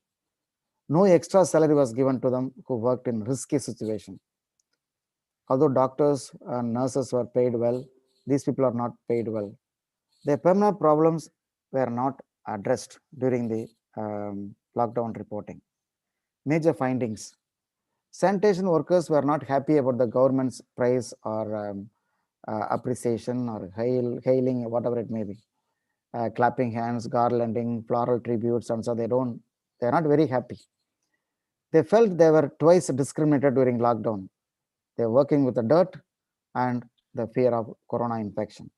No extra salary was given to them who worked in risky situation. Although doctors and nurses were paid well, these people are not paid well. Their permanent problems were not addressed during the lockdown reporting. Major findings. Sanitation workers were not happy about the government's praise or appreciation or hailing, whatever it may be. Clapping hands, garlanding, floral tributes, and so they're not very happy. They felt they were twice discriminated during lockdown. They're working with the dirt and the fear of corona infection.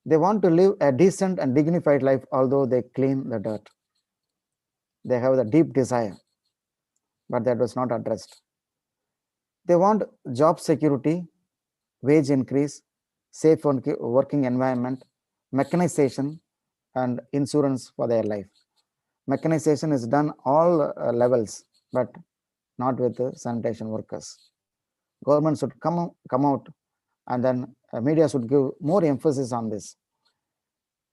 They want to live a decent and dignified life, although they clean the dirt. They have the deep desire, but that was not addressed. They want job security, wage increase, safe working environment, mechanization, and insurance for their life. Mechanization is done all levels, but not with the sanitation workers. Government should come out, and then media should give more emphasis on this.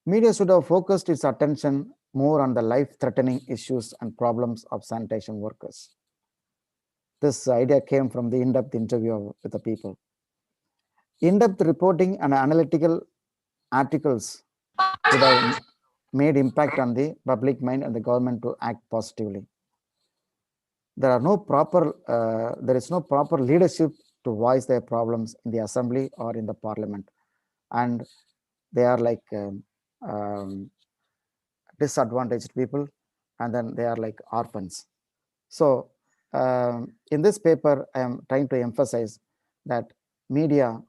Media should have focused its attention more on the life-threatening issues and problems of sanitation workers. This idea came from the in-depth interview with the people. In-depth reporting and analytical articles would have made impact on the public mind and the government to act positively. There is no proper leadership to voice their problems in the assembly or in the parliament, and they are like disadvantaged people, and then they are like orphans. So in this paper, I am trying to emphasize that media,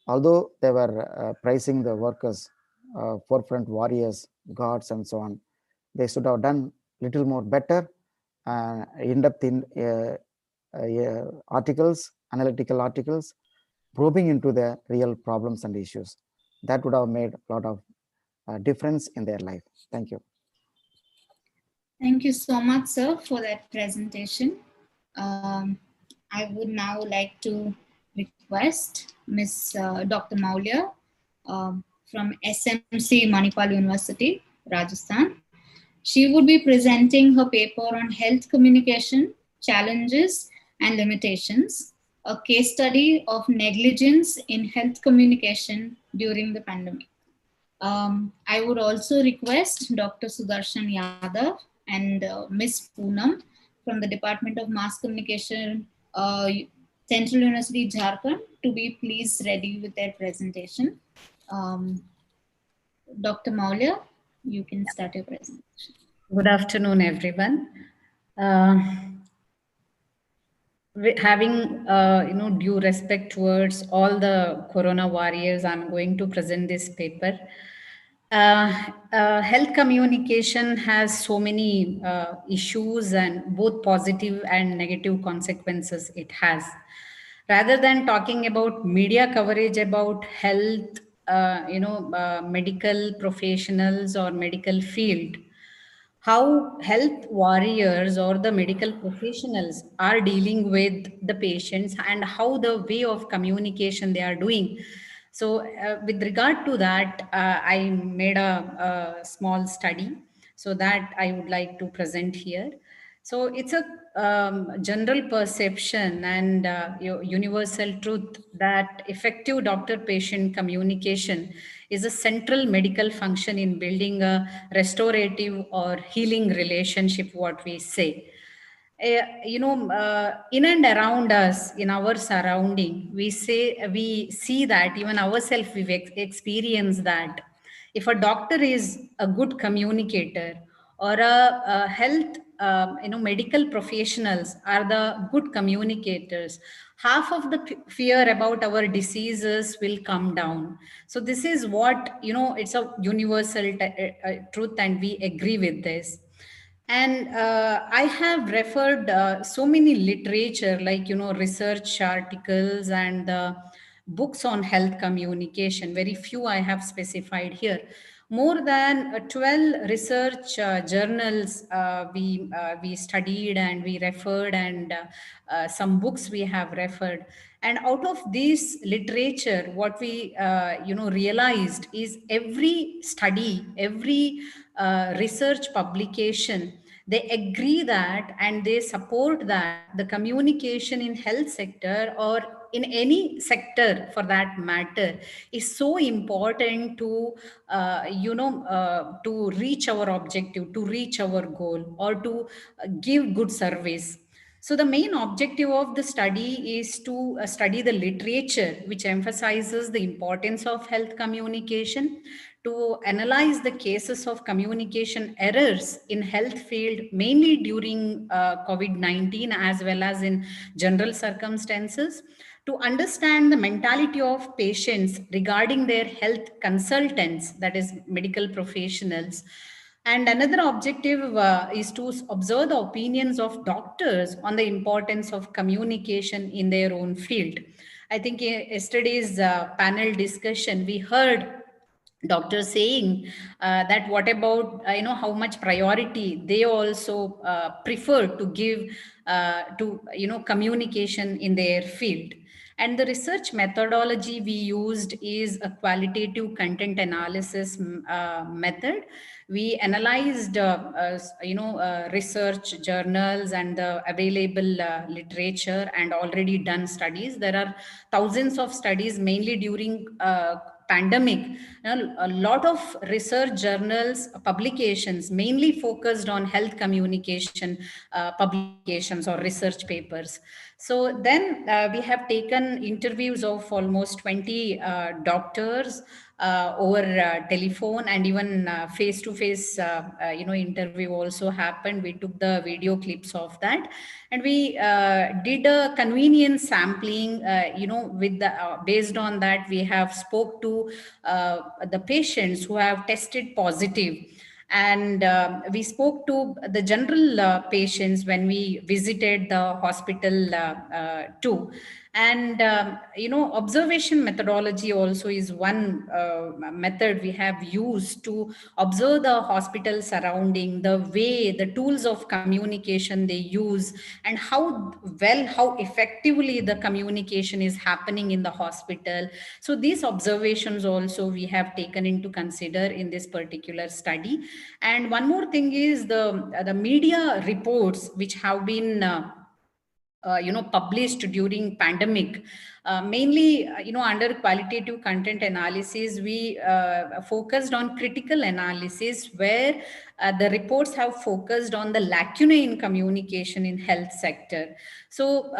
although they were praising the workers, forefront warriors, gods, and so on, they should have done little more better, in-depth articles, analytical articles, probing into the real problems and issues. That would have made a lot of difference in their life. Thank you. Thank you so much, sir, for that presentation. I would now like to request Ms. Dr. Maulia from SMC Manipal University, Rajasthan, She would be presenting her paper on health communication, challenges and limitations, a case study of negligence in health communication during the pandemic. I would also request Dr. Sudarshan Yadav and Miss Poonam from the Department of Mass Communication, Central University, Jharkhand, to be please ready with their presentation. Dr. Maulya, you can start your presentation. Good afternoon, everyone. Having due respect towards all the corona warriors, I'm going to present this paper. Health communication has so many issues and both positive and negative consequences it has. Rather than talking about media coverage about health, medical professionals or medical field, how health warriors or the medical professionals are dealing with the patients and how the way of communication they are doing. So with regard to that, I made a small study so that I would like to present here. So it's a general perception and universal truth that effective doctor-patient communication is a central medical function in building a restorative or healing relationship, what we say. In and around us, in our surrounding, we see that even ourselves, we've experienced that if a doctor is a good communicator or a health medical professionals are the good communicators, half of the fear about our diseases will come down. So this is what, it's a universal truth, and we agree with this. And I have referred so many literature, like, research articles and books on health communication. Very few I have specified here. More than 12 research journals we studied and we referred, and some books we have referred. And out of this literature, what we realized is every study, every research publication, they agree that and they support that the communication in health sector or in any sector for that matter is so important to to reach our objective, to reach our goal, or to give good service. So the main objective of the study is to study the literature which emphasizes the importance of health communication, to analyze the cases of communication errors in health field, mainly during COVID-19 as well as in general circumstances, to understand the mentality of patients regarding their health consultants, that is medical professionals. And another objective is to observe the opinions of doctors on the importance of communication in their own field. I think yesterday's panel discussion, we heard doctors saying that what about how much priority they also prefer to give to communication in their field. And the research methodology we used is a qualitative content analysis method. We analyzed research journals and the available literature and already done studies. There are thousands of studies, mainly during pandemic. A lot of research journals publications mainly focused on health communication publications or research papers. So then we have taken interviews of almost 20 doctors over telephone, and even face-to-face interview also happened. We took the video clips of that, and we did a convenience sampling, with the based on that we have spoke to the patients who have tested positive. And we spoke to the general patients when we visited the hospital too. And observation methodology also is one method we have used to observe the hospital surrounding, the way, the tools of communication they use, and how effectively the communication is happening in the hospital. So these observations also we have taken into consider in this particular study. And one more thing is the media reports which have been published during pandemic, mainly under qualitative content analysis. We focused on critical analysis, where the reports have focused on the lacunae in communication in health sector. So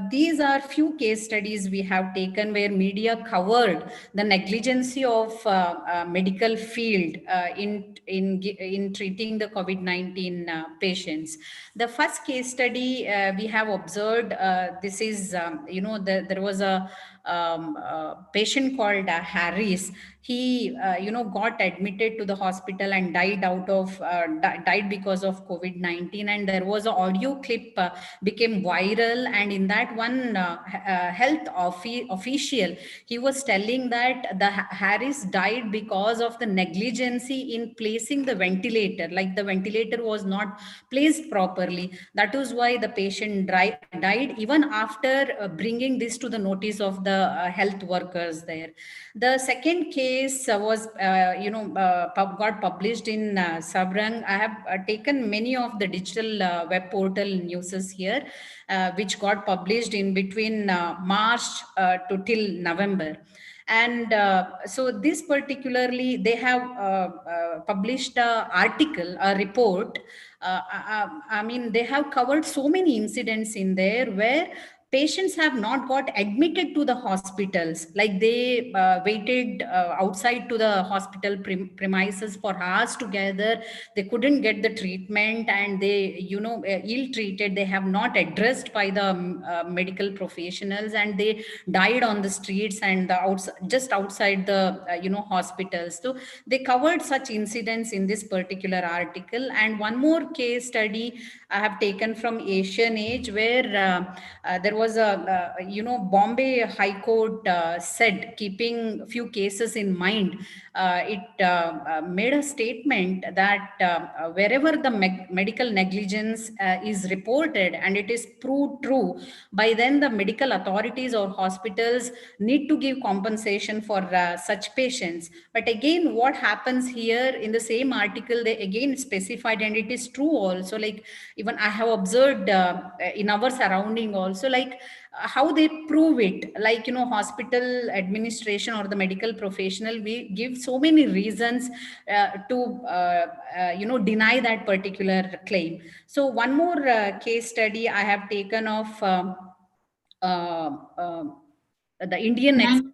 these are few case studies we have taken where media covered the negligency of medical field in treating the COVID-19 patients. The first case study we have observed, this is, there was a patient called Harris. He, got admitted to the hospital and died because of COVID-19. And there was an audio clip became viral. And in that one health official, he was telling that the Harris died because of the negligency in placing the ventilator, like the ventilator was not placed properly. That is why the patient died, even after bringing this to the notice of the health workers there. The second case was, got published in Sabrang. I have taken many of the digital web portal newses here, which got published in between March to till November. And so this particularly, they have published an article, a report. I mean, they have covered so many incidents in there where patients have not got admitted to the hospitals. Like they waited outside to the hospital premises for hours together. They couldn't get the treatment, and they, ill treated. They have not addressed by the medical professionals, and they died on the streets and just outside the, hospitals. So they covered such incidents in this particular article. And one more case study I have taken from Asian Age, where there was a, Bombay High Court said, keeping few cases in mind, it made a statement that wherever the medical negligence is reported and it is proved true, by then the medical authorities or hospitals need to give compensation for such patients. But again, what happens here in the same article, they again specified, and it is true also, like even I have observed in our surrounding also, like how they prove it, like, hospital administration or the medical professional, we give so many reasons to deny that particular claim. So one more case study I have taken of uh, uh, the Indian Ma'am,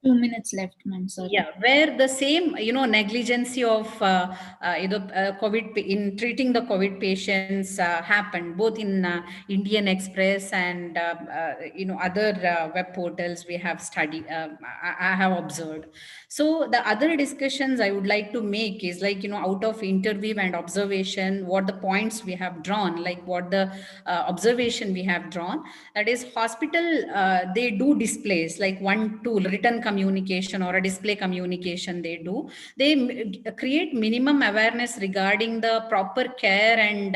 2 minutes left, ma'am. Sorry. Yeah, where the same, negligency of COVID in treating the COVID patients happened, both in Indian Express and other web portals we have studied. I have observed. So the other discussions I would like to make is, like, out of interview and observation, what the points we have drawn, like what the observation we have drawn. That is, hospital they do displays, like one tool, written communication or a display communication they do. They create minimum awareness regarding the proper care, and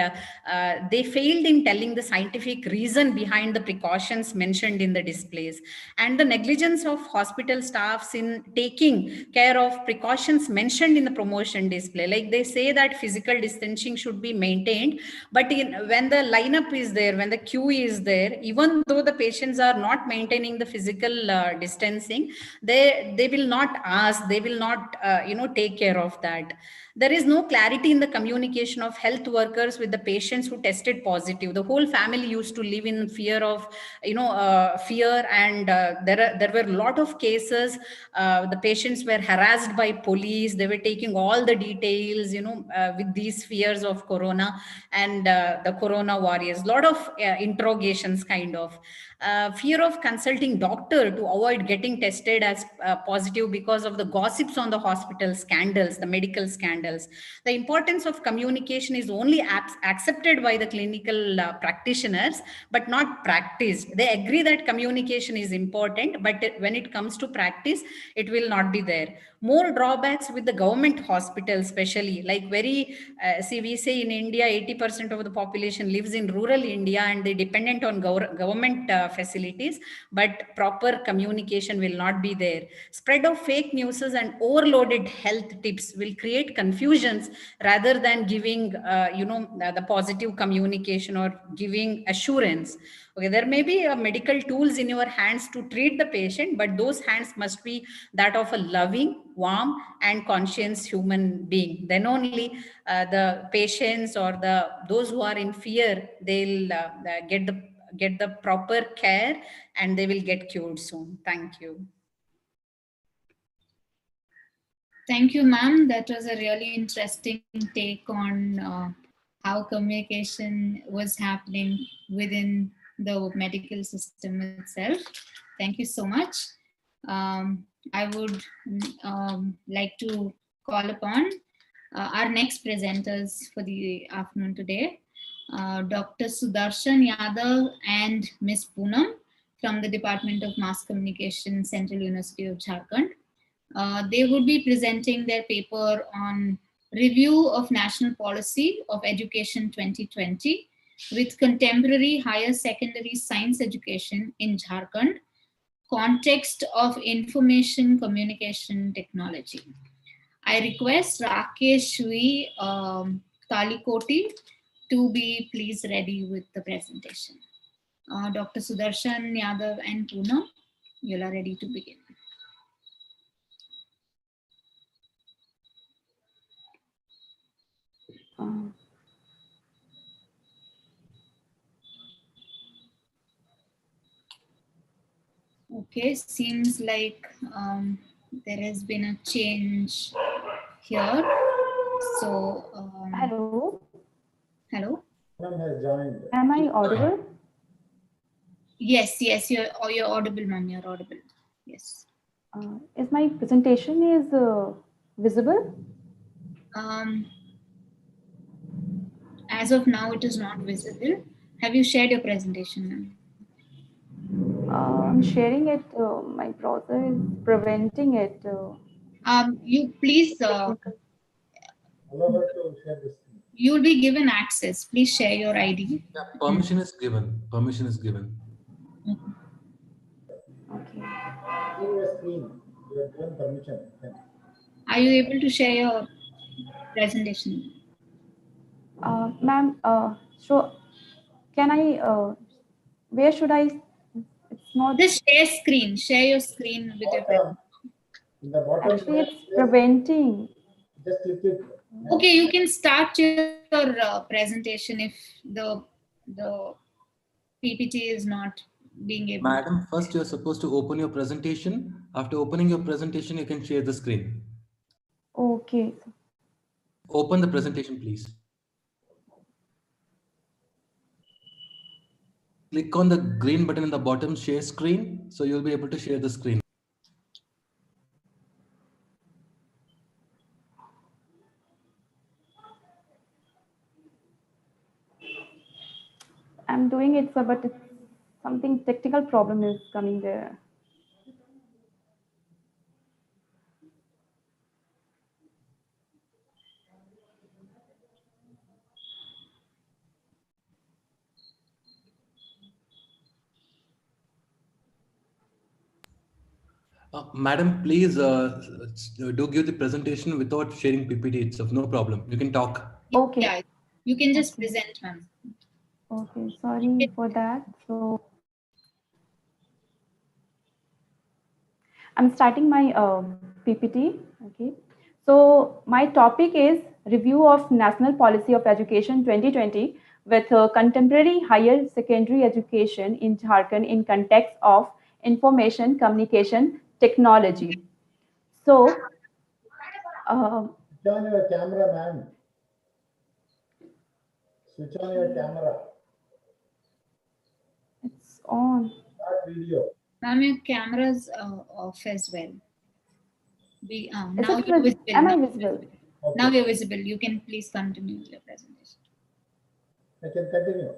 they failed in telling the scientific reason behind the precautions mentioned in the displays. And the negligence of hospital staffs in taking care of precautions mentioned in the promotion display. Like they say that physical distancing should be maintained, but when the lineup is there, when the queue is there, even though the patients are not maintaining the physical distancing, they will not ask, they will not take care of that. There is no clarity in the communication of health workers with the patients who tested positive. The whole family used to live in fear of fear, and there were a lot of cases. The patients were harassed by police. They were taking all the details, with these fears of corona and the corona warriors, lot of interrogations kind of. fear of consulting doctor to avoid getting tested as positive because of the gossips on the hospital scandals, the medical scandals. The importance of communication is only accepted by the clinical practitioners, but not practiced. They agree that communication is important, but when it comes to practice, it will not be there. More drawbacks with the government hospitals, especially like see, we say in India, 80% of the population lives in rural India and they dependent on government facilities, but proper communication will not be there. Spread of fake news and overloaded health tips will create confusions rather than giving, the positive communication or giving assurance. Okay, there may be medical tools in your hands to treat the patient, but those hands must be that of a loving, warm, and conscious human being. Then only the patients or those who are in fear, they'll get the proper care and they will get cured soon. Thank you. Thank you, ma'am. That was a really interesting take on how communication was happening within the medical system itself. Thank you so much. I would like to call upon our next presenters for the afternoon today, Dr. Sudarshan Yadav and Ms. Poonam from the Department of Mass Communication, Central University of Jharkhand. They would be presenting their paper on Review of National Policy of Education 2020 with Contemporary Higher Secondary Science Education in Jharkhand, Context of Information Communication Technology. I request Rakesh V. Talikoti to be please ready with the presentation. Dr. Sudarshan Yadav and Poonam, you are ready to begin. Okay, seems like there has been a change here. So, hello. Hello. Has joined. Am I audible? Yes, you're audible, ma'am. You're audible. Yes. Is my presentation is visible? As of now, it is not visible. Have you shared your presentation, ma'am? I'm sharing it. My browser is preventing it. You please. Allow her to share the screen. You'll be given access. Please share your ID. Yeah, permission is given. Permission is given. Okay. Share your screen. You are given permission. Are you able to share your presentation? Ma'am, so can I? Where should I? It's not. Just share screen. Share your screen with your presentation. In the bottom. Actually, it's preventing. Just click it. Okay, you can start your presentation if the PPT is not being able. Madam, first you're supposed to open your presentation. After opening your presentation, you can share the screen. Okay. Open the presentation, please. Click on the green button in the bottom, share screen. So you'll be able to share the screen. I'm doing it, sir, but it's something technical problem is coming there. Madam, please do give the presentation without sharing PPT itself. No problem. You can talk. Okay. Yeah, you can just present, ma'am. Okay, sorry for that. So I'm starting my PPT. Okay. So my topic is Review of National Policy of Education 2020 with contemporary higher secondary education in Jharkhand in context of information communication technology. So, Switch on your camera, ma'am. Switch on your camera. It's on. Start video. Ma'am, your camera's off as well. Is Now it you're visible. am Now I you're visible? visible. Okay. Now you're visible. You can please continue your presentation. I can continue.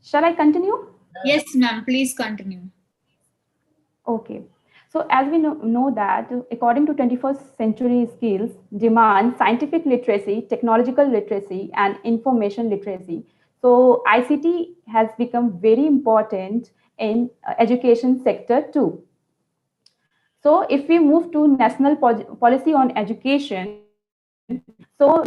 Shall I continue? Yes, ma'am. Please continue. Okay. So as we know that according to 21st century skills demand scientific literacy, technological literacy, and information literacy. So ICT has become very important in education sector too. So if we move to national policy on education, so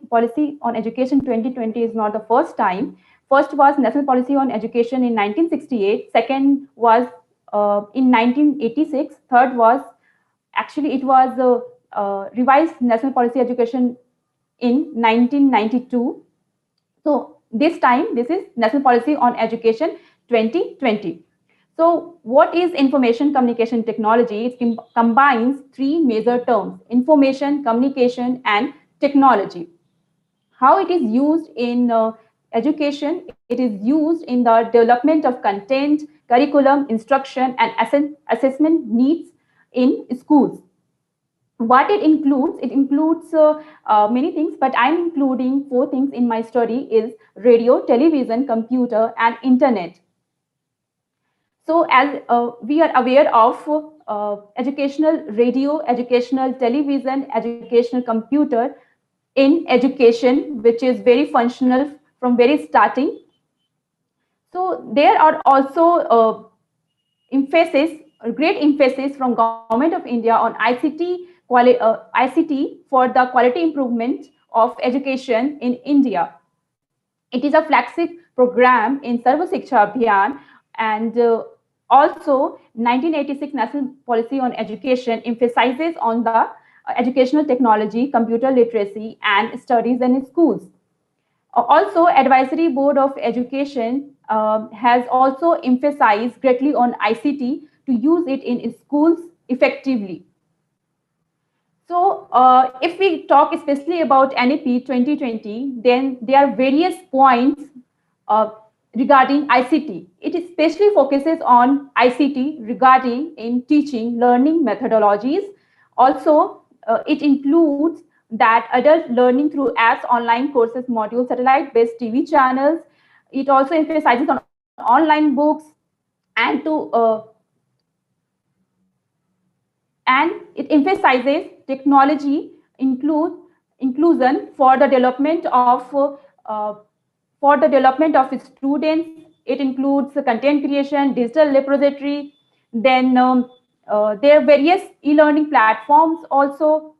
policy on education 2020 is not the first time. First was national policy on education in 1968. Second was in 1986. Third was actually it was revised national policy education in 1992. So this time, this is National Policy on Education 2020. So what is information communication technology? It combines three major terms: information, communication, and technology. How it is used in education? It is used in the development of content, curriculum, instruction, and assessment needs in schools. What it includes many things, but I'm including four things in my study: is radio, television, computer, and internet. So as we are aware of educational radio, educational television, educational computer in education, which is very functional from very starting. So there are also emphasis, a great emphasis from Government of India on ICT for the quality improvement of education in India. It is a flagship program in Sarva Shiksha Abhiyan, and also 1986 National Policy on Education emphasizes on the educational technology, computer literacy, and studies in schools. Also, Advisory Board of Education has also emphasized greatly on ICT to use it in schools effectively. So if we talk especially about NEP 2020, then there are various points uh, regarding ICT. It especially focuses on ICT regarding in teaching, learning methodologies. Also, it includes that adult learning through apps, online courses, modules, satellite-based TV channels. It also emphasizes on online books and to and it emphasizes technology inclusion for the development of students. It includes content creation, digital repository. Then there are various e-learning platforms. Also,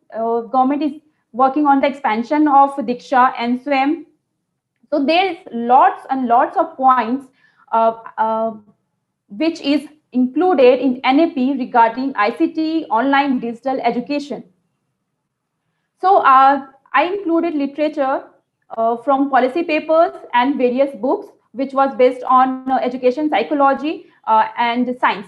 government is working on the expansion of Diksha and Swam. So there is lots and lots of points uh, uh, which is included in NAP regarding ICT, online digital education. So I included literature from policy papers and various books, which was based on education, psychology, and science.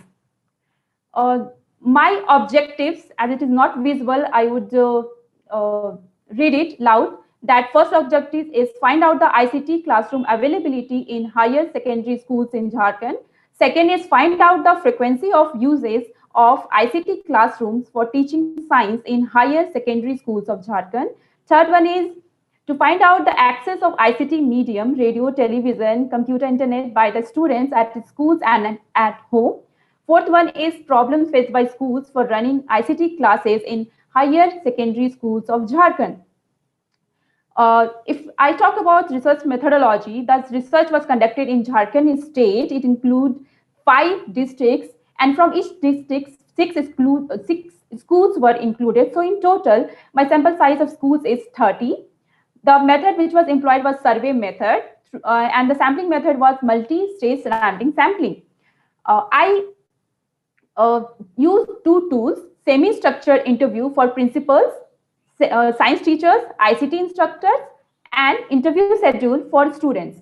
My objectives, as it is not visible, I would read it loud. That first objective is find out the ICT classroom availability in higher secondary schools in Jharkhand. Second is find out the frequency of uses of ICT classrooms for teaching science in higher secondary schools of Jharkhand. Third one is to find out the access of ICT medium, radio, television, computer, internet by the students at schools and at home. Fourth one is problems faced by schools for running ICT classes in higher secondary schools of Jharkhand. If I talk about research methodology, that research was conducted in Jharkhand state. It includes 5 districts, and from each district, six schools were included. So in total, my sample size of schools is 30. The method which was employed was survey method, and the sampling method was multi-stage random sampling. I use two tools: semi-structured interview for principals, science teachers, ICT instructors, and interview schedule for students.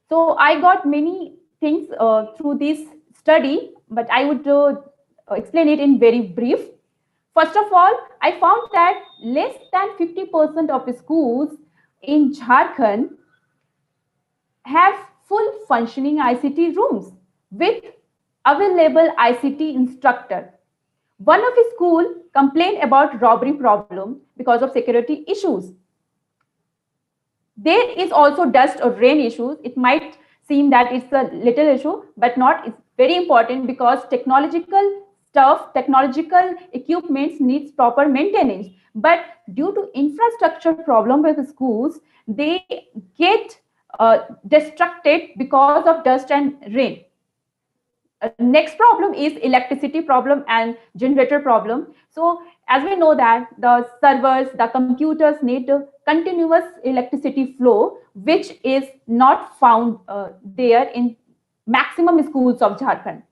So I got many things through this study, but I would explain it in very brief. First of all, I found that less than 50% of schools in Jharkhand have full functioning ICT rooms with available ICT instructor. One of his school complained about robbery problem because of security issues. There is also dust or rain issues. It might seem that it's a little issue, but not. It's very important because technological stuff, technological equipments needs proper maintenance. But due to infrastructure problem with the schools, they get destructed because of dust and rain. Next problem is electricity problem and generator problem. So as we know that the servers, the computers need a continuous electricity flow, which is not found there in maximum schools of Jharkhand.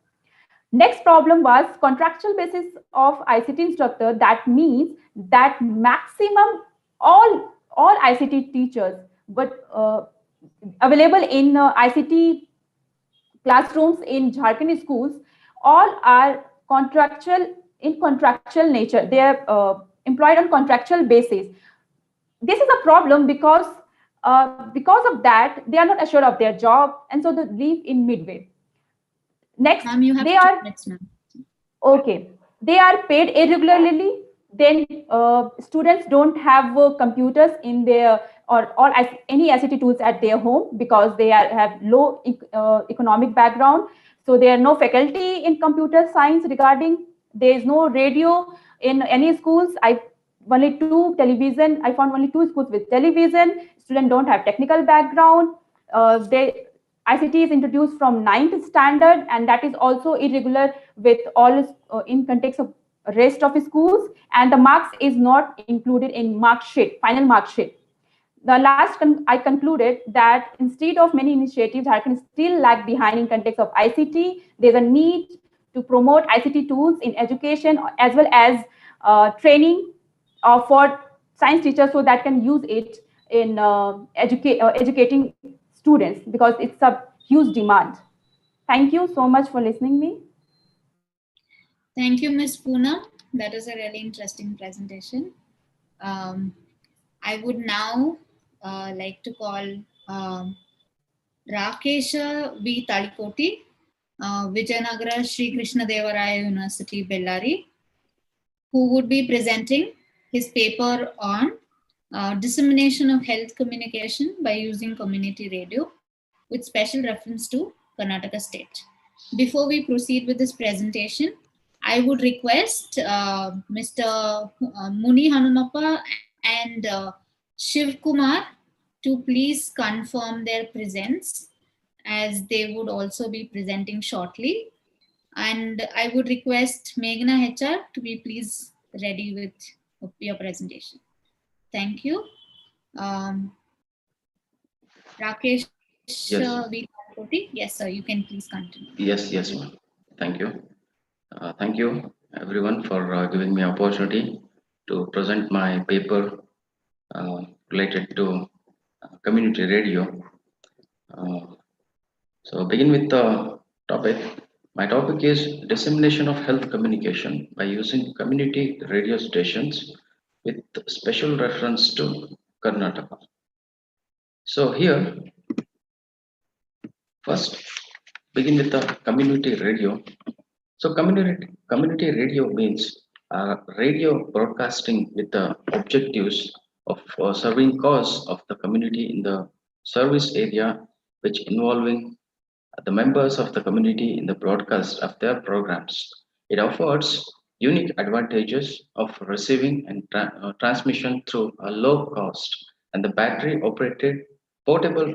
Next problem was contractual basis of ICT instructor. That means that maximum all ICT teachers, but available in ICT classrooms in Jharkhand schools, all are contractual in contractual nature. They are employed on contractual basis. This is a problem because of that they are not assured of their job, and so they leave in midway. Next, You have they 2 are minutes, ma'am. okay. They are paid irregularly. Then students don't have computers in their or any ICT tools at their home because they have low economic background. So there are no faculty in computer science regarding. There is no radio in any schools. I found only 2 schools with television. Students don't have technical background. They ICT is introduced from 9th standard, and that is also irregular with all in context of rest of schools, and the marks is not included in mark sheet, final mark sheet. The last I concluded that instead of many initiatives, Jharkhand still lag behind in context of ICT. There's a need to promote ICT tools in education as well as training for science teachers so that can use it in educating students because it's a huge demand. Thank you so much for listening me. Thank you, Ms. Poonam. That is a really interesting presentation. I would now like to call Rakesha V. Talikoti, Vijayanagara Sri Krishna Devaraya University, Bellary, who would be presenting his paper on dissemination of health communication by using community radio with special reference to Karnataka state. Before we proceed with this presentation, I would request Mr. Muni Hanumappa and Shiv Kumar to please confirm their presence as they would also be presenting shortly. And I would request Meghna HR to be please ready with your presentation. Thank you. Rakesh yes, sir, you can please continue. Yes, ma'am. Thank you. Thank you everyone for giving me opportunity to present my paper related to community radio. So begin with the topic. My topic is dissemination of health communication by using community radio stations with special reference to Karnataka. So here, first begin with the community radio. So community radio means radio broadcasting with the objectives of serving cause of the community in the service area, which involving the members of the community in the broadcast of their programs. It offers unique advantages of receiving and transmission through a low cost and the battery operated portable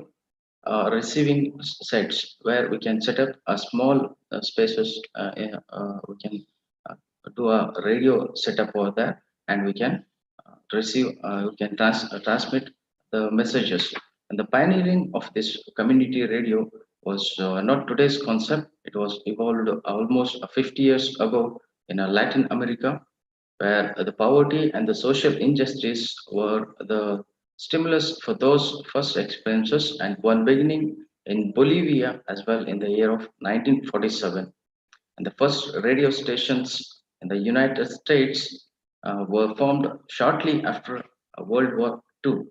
receiving sets where we can set up a small spaces. We can do a radio setup over there, and we can we can transmit the messages. And the pioneering of this community radio was not today's concept. It was evolved almost 50 years ago in Latin America, where the poverty and the social injustice were the stimulus for those first experiences, and one beginning in Bolivia as well in the year of 1947. And the first radio stations in the United States were formed shortly after World War II.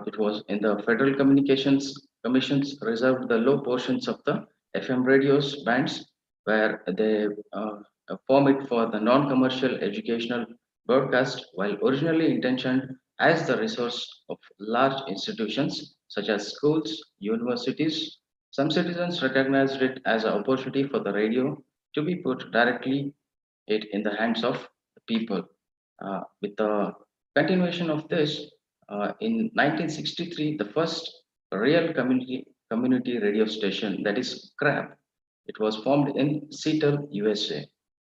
It was in the Federal Communications commissions reserved the low portions of the FM radios bands where they form it for the non-commercial educational broadcast, while originally intentioned as the resource of large institutions such as schools, universities. Some citizens recognized it as an opportunity for the radio to be put directly it in the hands of the people. With the continuation of this, in 1963, the first real community radio station, that is CRAB, it was formed in Seattle, USA.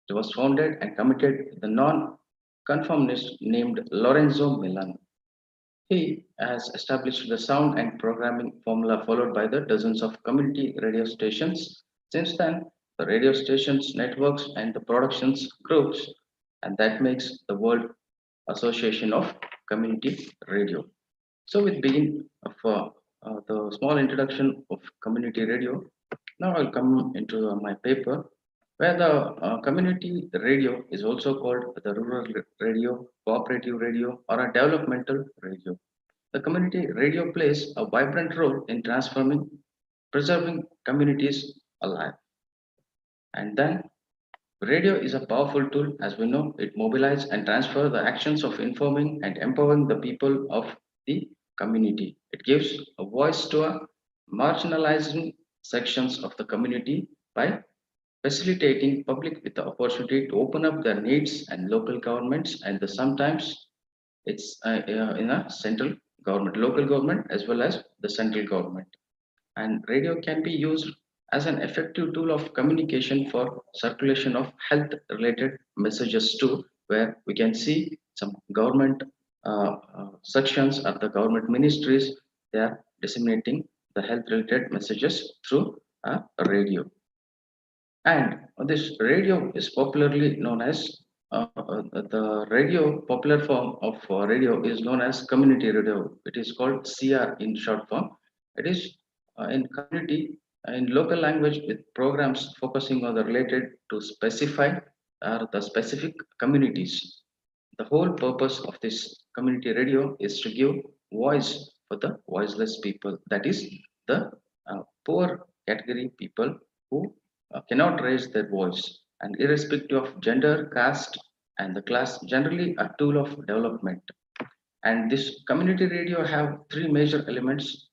It was founded and committed the non-conformist named Lorenzo Milan. He has established the sound and programming formula followed by the dozens of community radio stations. Since then, the radio stations, networks, and the productions groups, and that makes the World Association of Community Radio. So, with begin of the small introduction of community radio, now I'll come into my paper where the community radio is also called the rural radio, cooperative radio, or a developmental radio. The community radio plays a vibrant role in transforming, preserving communities alive. And then radio is a powerful tool, as we know. It mobilizes and transfers the actions of informing and empowering the people of the community. It gives a voice to a marginalized sections of the community by facilitating public with the opportunity to open up their needs and local governments and the sometimes it's in a central government, local government as well as the central government. And radio can be used as an effective tool of communication for circulation of health related messages too, where we can see some government sections of the government ministries, they are disseminating the health related messages through a radio. And this radio is popularly known as the radio popular form of radio is known as community radio. It is called CR in short form. It is in community in local language with programs focusing on the related to specify or the specific communities. The whole purpose of this community radio is to give voice for the voiceless people, that is, the poor category people who cannot raise their voice, and irrespective of gender, caste, and the class, generally a tool of development. And this community radio have three major elements.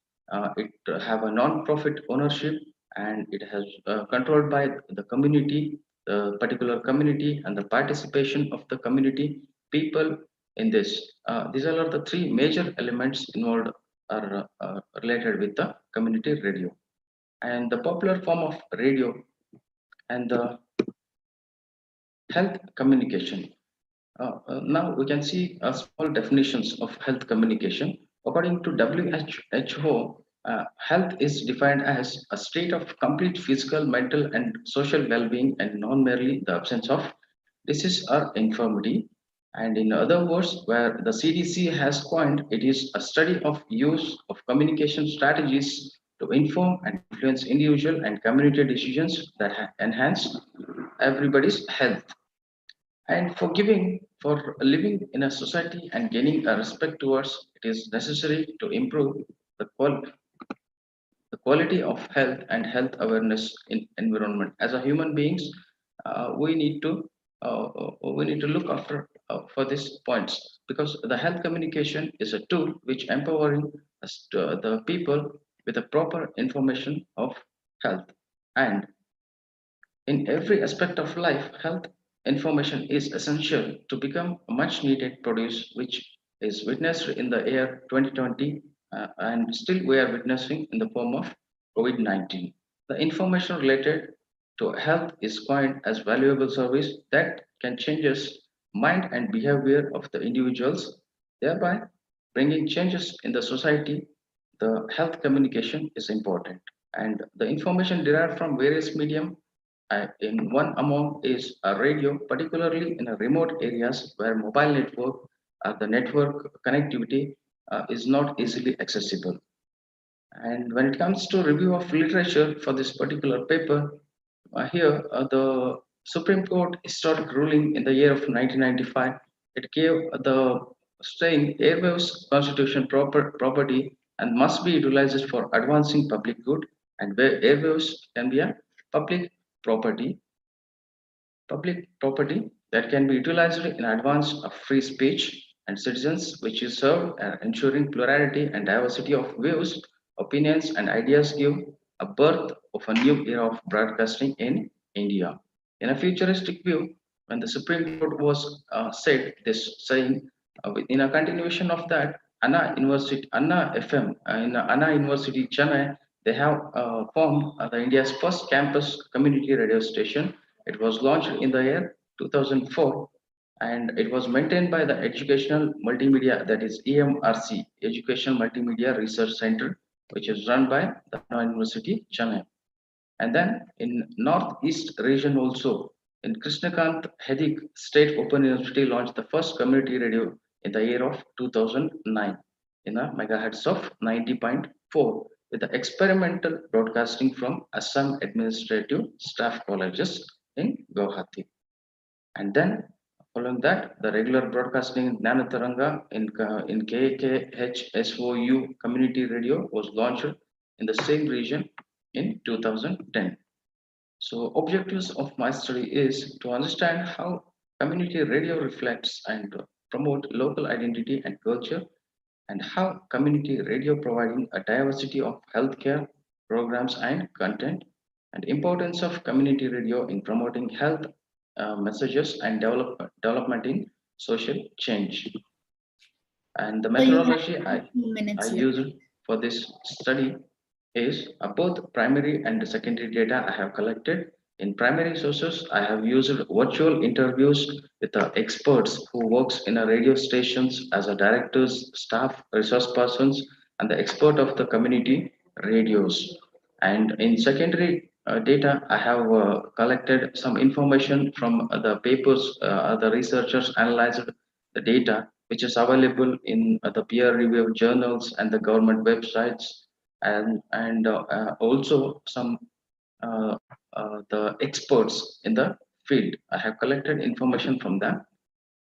It have a non-profit ownership, and it has controlled by the community, the particular community, and the participation of the community people in this. These are the three major elements involved are related with the community radio. And the popular form of radio and the health communication. Now we can see small definitions of health communication. According to WHO, health is defined as a state of complete physical, mental, and social well-being, and not merely the absence of disease or infirmity. And in other words, where the CDC has coined, it is a study of use of communication strategies to inform and influence individual and community decisions that enhance everybody's health. And for giving, for living in a society and gaining a respect towards, it is necessary to improve the, the quality of health and health awareness in environment. As a human beings, we need to look after for these points because the health communication is a tool which empowering us the people with the proper information of health. And in every aspect of life, health information is essential to become a much needed produce, which is witnessed in the year 2020, and still we are witnessing in the form of COVID-19. The information related to health is coined as valuable service that can changes mind and behavior of the individuals, thereby bringing changes in the society. The health communication is important, and the information derived from various medium in one among is a radio, particularly in a remote areas where mobile network, the network connectivity is not easily accessible. And when it comes to review of literature for this particular paper, here the Supreme Court historic ruling in the year of 1995, it gave the saying airwaves constitution property and must be utilized for advancing public good, and where airwaves can be a public property public property that can be utilized in advance of free speech and citizens, which is served ensuring plurality and diversity of views, opinions, and ideas give a birth of a new era of broadcasting in India. In a futuristic view, when the Supreme Court was said this saying, in a continuation of that, Anna FM, in Anna University, Chennai, they have formed the India's first campus community radio station. It was launched in the year 2004 and it was maintained by the Educational Multimedia, that is EMRC, Educational Multimedia Research Center, which is run by the Anna University, Chennai. And then in Northeast region also, in Krishnakant Hedik State Open University launched the first community radio in the year of 2009 in a megahertz of 90.4 with the experimental broadcasting from Assam Administrative Staff Colleges in Guwahati. And then following that, the regular broadcasting in Gnanataranga in KKHSOU community radio was launched in the same region in 2010. So objectives of my study is to understand how community radio reflects and promote local identity and culture, and how community radio providing a diversity of healthcare programs and content, and importance of community radio in promoting health messages and development in social change. And the So you have methodology I 2 minutes left. used for this study is both primary and secondary data I have collected. In primary sources, I have used virtual interviews with the experts who works in a radio stations as a directors, staff, resource persons, and the expert of the community radios. And in secondary data, I have collected some information from the papers, the researchers analyzed the data which is available in the peer-reviewed journals and the government websites, and also some uh, the experts in the field. I have collected information from them.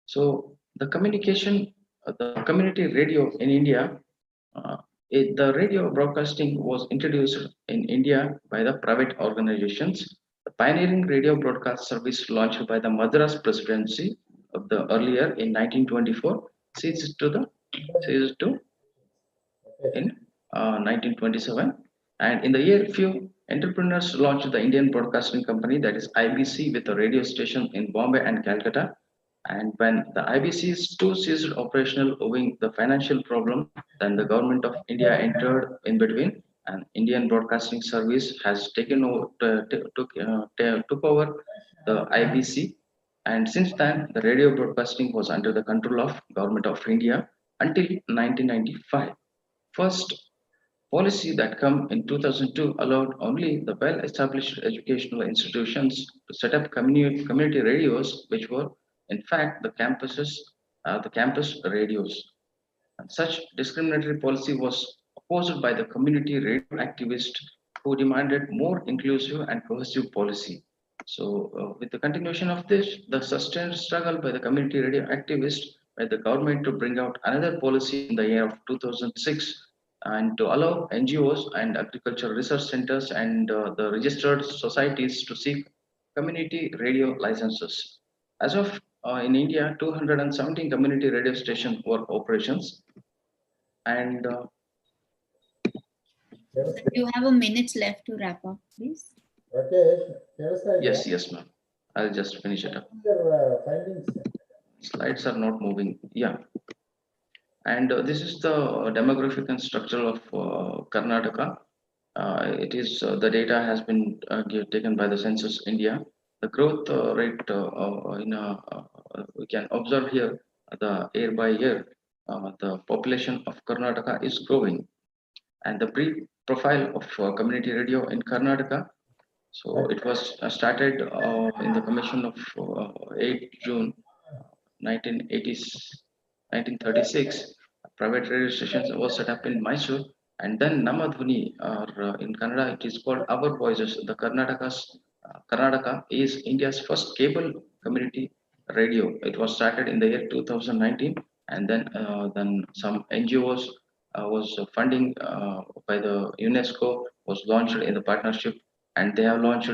So the communication, the community radio in India, uh, the radio broadcasting was introduced in India by the private organizations. The pioneering radio broadcast service launched by the Madras Presidency of the earlier in 1924 ceased to in 1927. And in the year few entrepreneurs launched the Indian Broadcasting Company, that is IBC, with a radio station in Bombay and Calcutta. And when the IBC's two ceased operational owing the financial problem, then the government of India entered in between, and Indian Broadcasting Service has taken over, took over the IBC. And since then, the radio broadcasting was under the control of government of India until 1995. First policy that come in 2002 allowed only the well-established educational institutions to set up community radios, which were in fact the campus radios. And such discriminatory policy was opposed by the community radio activists who demanded more inclusive and cohesive policy. So, with the continuation of this, the sustained struggle by the community radio activists by the government to bring out another policy in the year of 2006 and to allow NGOs and agricultural research centers and the registered societies to seek community radio licenses. As of in India, 217 community radio stations were operations, and You have a minute left to wrap up, please. Rakesh, Vyavasaya, yes, ma'am. I'll just finish it up. your findings. Slides are not moving. Yeah, and this is the demographic and structure of Karnataka. It is the data has been taken by the Census India. The growth rate we can observe here the year by year. The population of Karnataka is growing, and the brief profile of community radio in Karnataka. So it was started in the commission of 8 June 1980s, 1936. Private radio stations was set up in Mysore, and then Namadhuni, or in Kannada it is called Our Voices. The Karnataka is India's first cable community radio. It was started in the year 2019, and then some NGOs was funding by the UNESCO, was launched in the partnership, and they have launched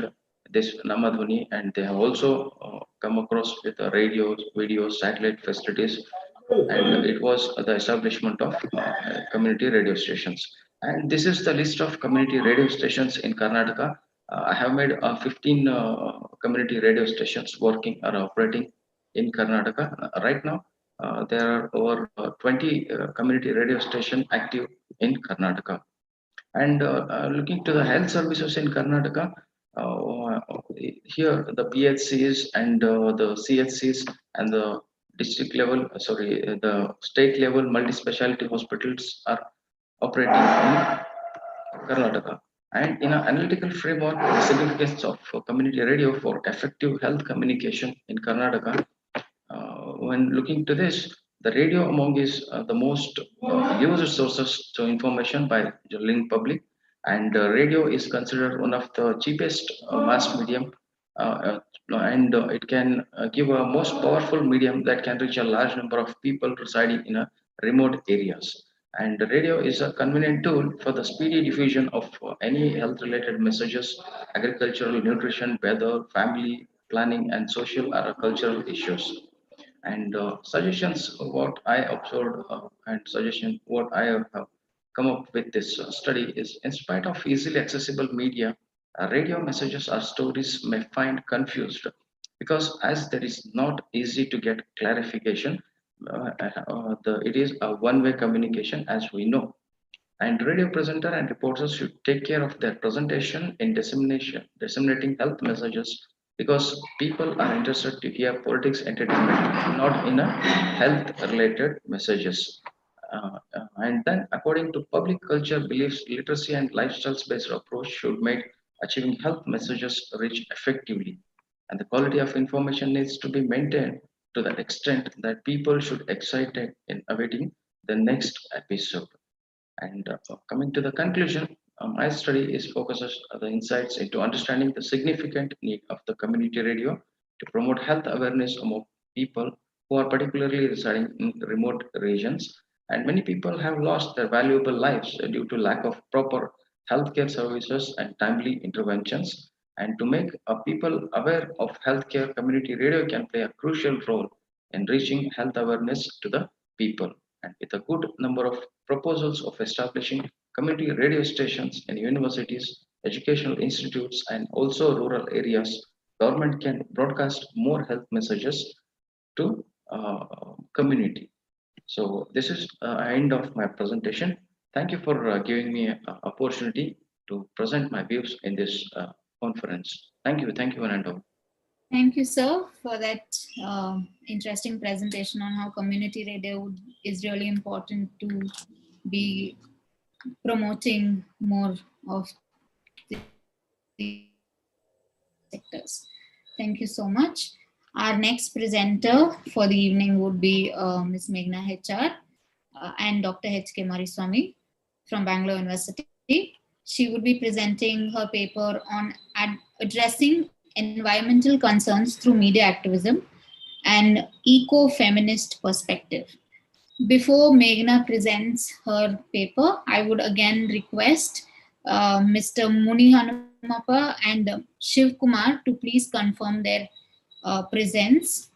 this Namadhuni, and they have also come across with the radios, videos, satellite facilities, and it was the establishment of community radio stations. And this is the list of community radio stations in Karnataka. I have made 15 community radio stations working or operating in Karnataka. Right now, there are over 20 community radio stations active in Karnataka. And looking to the health services in Karnataka, here the PHCs and the CHCs and the district level, the state level multi-specialty hospitals are operating in Karnataka. And in an analytical framework, the significance of community radio for effective health communication in Karnataka, when looking to this, the radio among is the most used sources to information by the general public, and radio is considered one of the cheapest mass medium, and it can give a most powerful medium that can reach a large number of people residing in a remote areas. And the radio is a convenient tool for the speedy diffusion of any health-related messages, agricultural, nutrition, weather, family planning, and social or cultural issues. And suggestions what I observed and suggestion what I have come up with this study is, in spite of easily accessible media, radio messages or stories may find confused because as there is not easy to get clarification, it is a one-way communication as we know, and radio presenter and reporters should take care of their presentation in disseminating health messages because people are interested to hear politics entertainment, not in a health related messages. And then, according to public culture beliefs, literacy and lifestyles based approach should make achieving health messages reach effectively. And the quality of information needs to be maintained to the extent that people should excited in awaiting the next episode. And coming to the conclusion, my study is focuses the insights into understanding the significant need of the community radio to promote health awareness among people who are particularly residing in remote regions. And many people have lost their valuable lives due to lack of proper healthcare services and timely interventions. And to make people aware of healthcare, community radio can play a crucial role in reaching health awareness to the people. And with a good number of proposals of establishing community radio stations in universities, educational institutes, and also rural areas, government can broadcast more health messages to community. So this is end of my presentation. Thank you for giving me an opportunity to present my views in this conference. Thank you, Anando. Thank you, sir, for that interesting presentation on how community radio is really important to be promoting more of the sectors. Thank you so much. Our next presenter for the evening would be Ms. Meghna HR and Dr. H.K. Mariswamy from Bangalore University. She would be presenting her paper on addressing environmental concerns through media activism and eco-feminist perspective. Before Meghna presents her paper, I would again request Mr. Muni Hanumappa and Shiv Kumar to please confirm their presence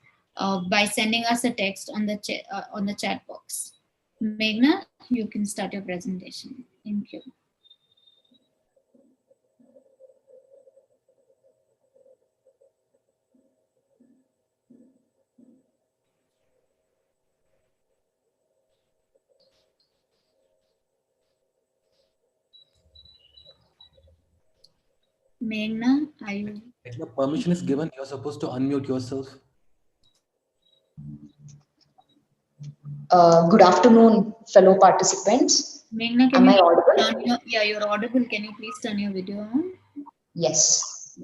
by sending us a text on the chat box. Meghna, you can start your presentation. Thank you. Meghna, are you? If the permission is given, you're supposed to unmute yourself. Good afternoon, fellow participants. Meghna, am I audible? Yeah, you're audible. Can you please turn your video on? Yes.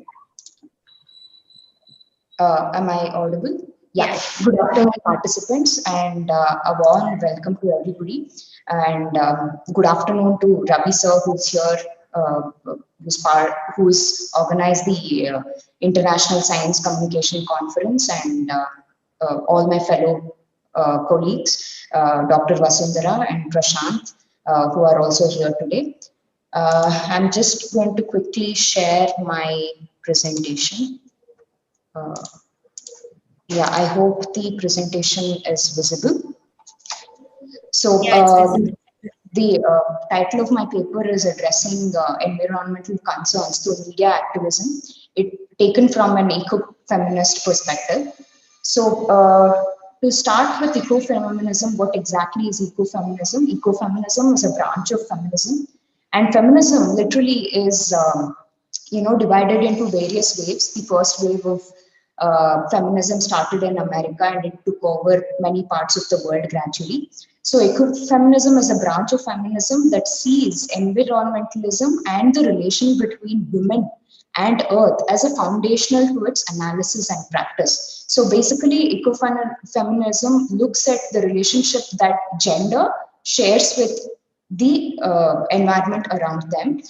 Am I audible? Yeah. Good afternoon, participants, and a warm welcome to everybody. And good afternoon to Ravi sir, who's here, who's organized the International Science Communication Conference, and all my fellow colleagues, Dr. Vasundhara and Prashant, who are also here today. I'm just going to quickly share my presentation. Yeah, I hope the presentation is visible. So the title of my paper is addressing environmental concerns through media activism. It taken from an ecofeminist perspective. So to start with ecofeminism, what exactly is ecofeminism? Ecofeminism is a branch of feminism, and feminism literally is divided into various waves. The first wave of feminism started in America and it took over many parts of the world gradually. So ecofeminism is a branch of feminism that sees environmentalism and the relation between women and earth as a foundational to its analysis and practice. So basically ecofeminism looks at the relationship that gender shares with the environment around them.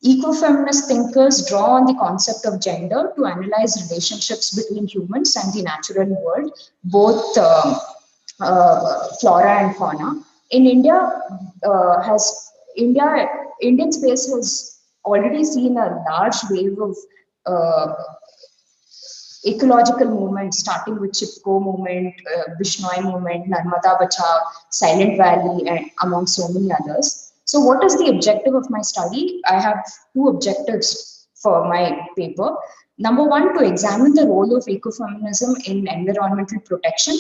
Ecofeminist thinkers draw on the concept of gender to analyze relationships between humans and the natural world, both flora and fauna. In India, Indian space has already seen a large wave of ecological movements, starting with Chipko movement, Bishnoi movement, Narmada Bachao, Silent Valley, and among so many others. So what is the objective of my study? I have two objectives for my paper. Number one, to examine the role of ecofeminism in environmental protection,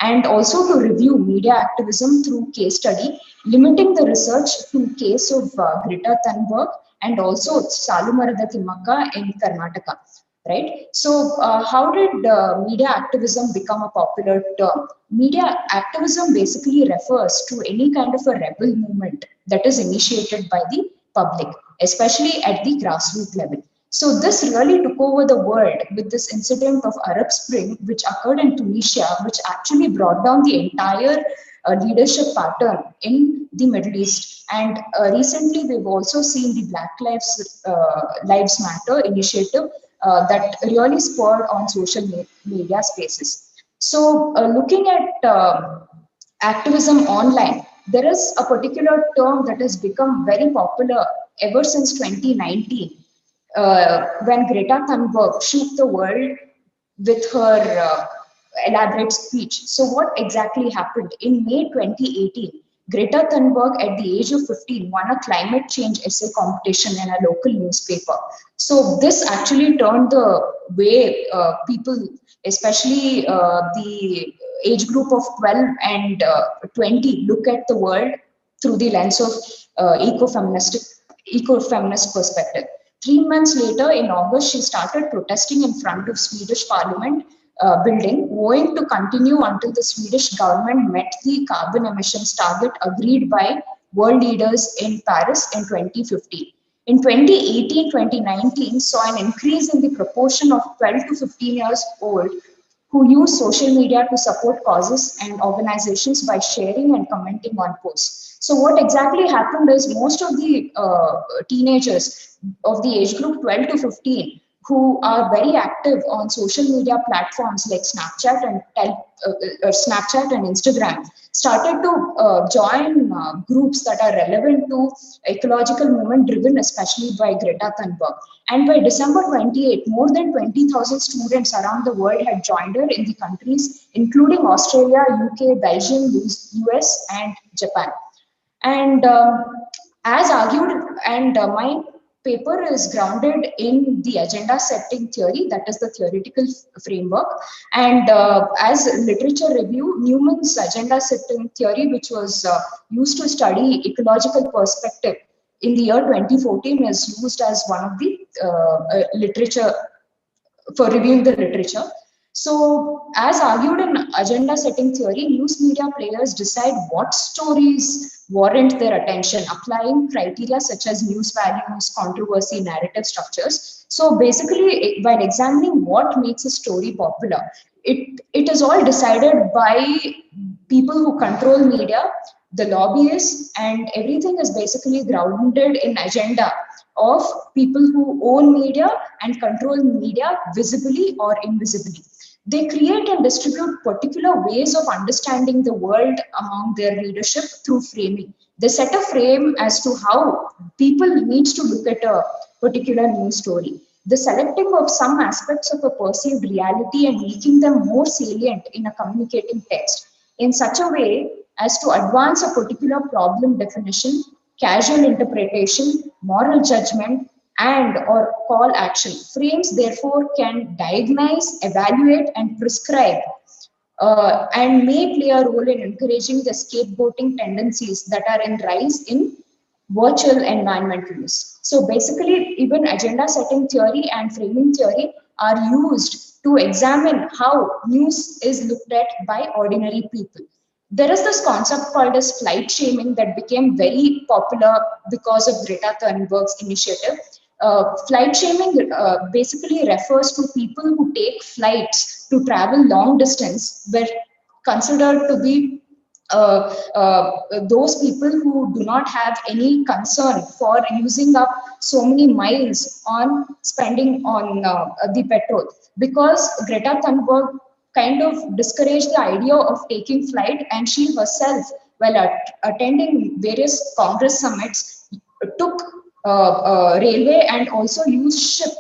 and also to review media activism through case study, limiting the research to case of Greta Thunberg and also Salumarada Timmaka in Karnataka. Right. So how did media activism become a popular term? Media activism basically refers to any kind of a rebel movement that is initiated by the public, especially at the grassroots level. So this really took over the world with this incident of Arab Spring, which occurred in Tunisia, which actually brought down the entire leadership pattern in the Middle East. And recently, we've also seen the Black Lives Matter initiative that really spurred on social media spaces. So looking at activism online, there is a particular term that has become very popular ever since 2019, when Greta Thunberg shook the world with her elaborate speech. So what exactly happened? In May 2018, Greta Thunberg, at the age of 15, won a climate change essay competition in a local newspaper. So this actually turned the way people, especially the age group of 12 and 20, look at the world through the lens of ecofeminist perspective. 3 months later, in August, she started protesting in front of Swedish Parliament building, going to continue until the Swedish government met the carbon emissions target agreed by world leaders in Paris in 2015. In 2018-2019, saw an increase in the proportion of 12 to 15 years old who use social media to support causes and organizations by sharing and commenting on posts. So what exactly happened is most of the teenagers of the age group 12 to 15 who are very active on social media platforms like Snapchat and Instagram started to join groups that are relevant to ecological movement driven especially by Greta Thunberg. And by December 28, more than 20,000 students around the world had joined her in the countries including Australia, UK, Belgium, US, and Japan. And as argued, and my paper is grounded in the agenda setting theory, that is the theoretical framework. And as literature review, Newman's agenda setting theory, which was used to study ecological perspective in the year 2014, is used as one of the literature for reviewing the literature. So, as argued in agenda setting theory, news media players decide what stories warrant their attention, applying criteria such as news values, controversy, narrative structures. So, basically, while examining what makes a story popular, it is all decided by people who control media, the lobbyists, and everything is basically grounded in agenda of people who own media and control media visibly or invisibly. They create and distribute particular ways of understanding the world among their readership through framing. They set a frame as to how people needs to look at a particular news story. The selecting of some aspects of a perceived reality and making them more salient in a communicating text in such a way as to advance a particular problem definition, casual interpretation, moral judgment, and or call action. Frames therefore can diagnose, evaluate, and prescribe and may play a role in encouraging the scapegoating tendencies that are in rise in virtual environmentalists. So basically, even agenda setting theory and framing theory are used to examine how news is looked at by ordinary people. There is this concept called as flight shaming that became very popular because of Greta Thunberg's initiative. Flight shaming basically refers to people who take flights to travel long distance, were considered to be those people who do not have any concern for using up so many miles on spending on the petrol, because Greta Thunberg kind of discouraged the idea of taking flight, and she herself, while attending various Congress summits, took railway and also used ship.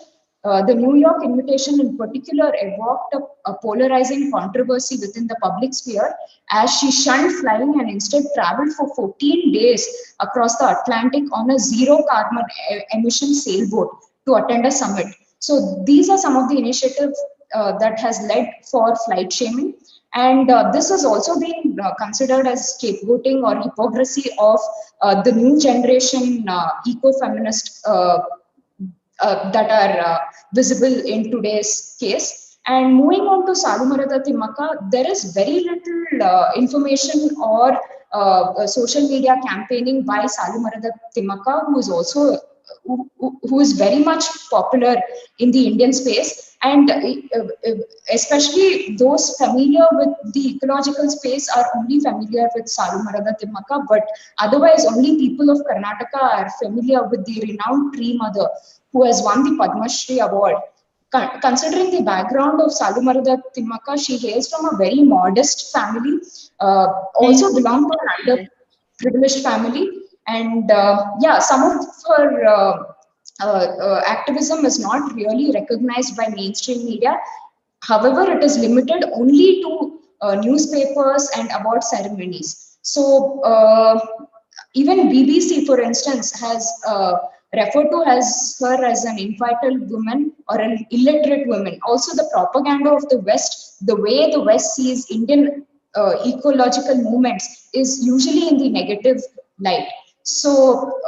The New York invitation in particular evoked a polarizing controversy within the public sphere as she shunned flying and instead traveled for 14 days across the Atlantic on a zero carbon emission sailboat to attend a summit. So these are some of the initiatives that has led for flight shaming. And this has also been considered as scapegoating or hypocrisy of the new generation eco-feminist that are visible in today's case. And moving on to Salumarada Timmaka, there is very little information or social media campaigning by Salumarada Timmaka, who is also who is very much popular in the Indian space, and especially those familiar with the ecological space are only familiar with Salumarada Timmaka, but otherwise only people of Karnataka are familiar with the renowned tree mother who has won the Padma Shri award. Considering the background of Salumarada Timmaka, she hails from a very modest family, also belonged to an underprivileged family, and yeah, some of her activism is not really recognized by mainstream media. However, it is limited only to newspapers and award ceremonies. So even BBC, for instance, has referred to as her as an entitled woman or an illiterate woman. Also, the propaganda of the West, the way the West sees Indian ecological movements, is usually in the negative light. So,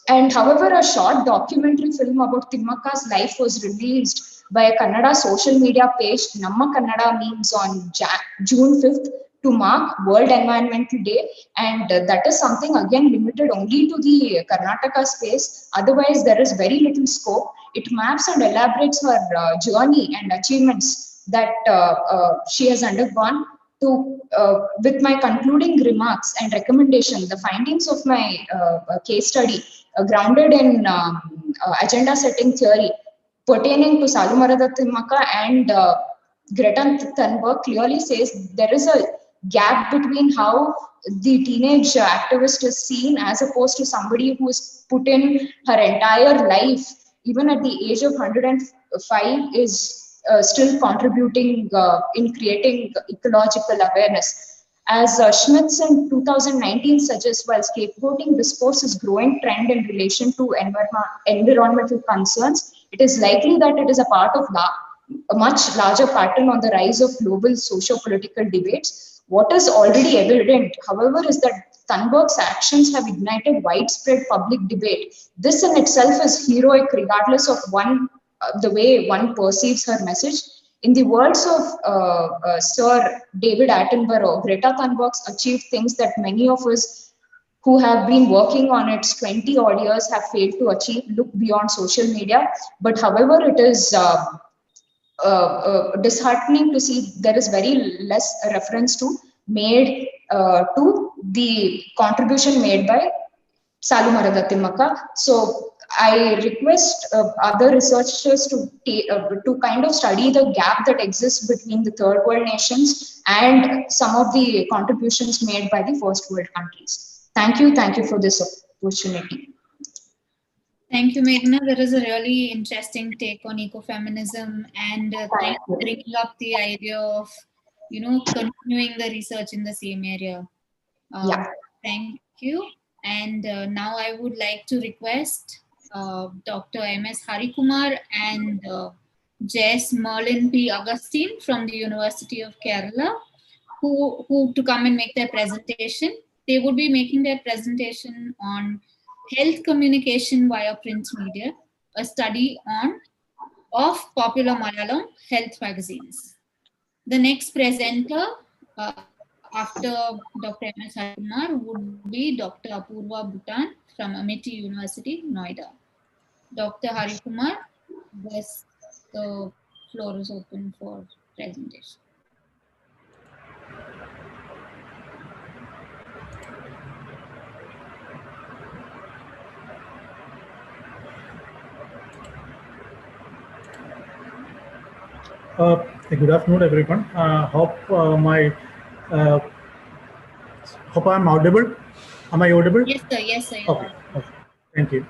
and however, a short documentary film about Timmaka's life was released by a Kannada social media page, Namma Kannada Memes, on June 5th to mark World Environmental Day. And that is something again limited only to the Karnataka space. Otherwise, there is very little scope. It maps and elaborates her journey and achievements that she has undergone. To, with my concluding remarks and recommendation, the findings of my case study grounded in agenda setting theory pertaining to Salumarada Timmaka and Greta Thunberg clearly says there is a gap between how the teenage activist is seen as opposed to somebody who has put in her entire life, even at the age of 105, is still contributing in creating ecological awareness. As Schmitz in 2019 suggests, while scapegoating discourse is growing trend in relation to environmental concerns, it is likely that it is a part of a much larger pattern on the rise of global socio-political debates. What is already evident, however, is that Thunberg's actions have ignited widespread public debate. This in itself is heroic, regardless of the way one perceives her message. In the words of Sir David Attenborough, Greta Thunberg's achieved things that many of us who have been working on it 20 odd years have failed to achieve. Look beyond social media. But however, it is disheartening to see there is very less reference to made to the contribution made by Salumarada Timmaka. So I request other researchers to kind of study the gap that exists between the third world nations and some of the contributions made by the first world countries. Thank you for this opportunity. Thank you, Meghna. That is a really interesting take on ecofeminism, and Thank thanks for you. bringing up the idea of, continuing the research in the same area. Yeah. Thank you. And now I would like to request Dr. M.S. Harikumar and Jess Merlin P. Augustine from the University of Kerala, who to come and make their presentation. They would be making their presentation on health communication via print media, a study of popular Malayalam health magazines. The next presenter after Dr. M.S. Harikumar would be Dr. Apurva Bhutan from Amity University, Noida. Dr. Harikumar, this, the floor is open for presentation. Good afternoon, everyone. Uh, hope I'm audible. Am I audible? Yes, sir. Yes, sir. Okay. Okay. Thank you.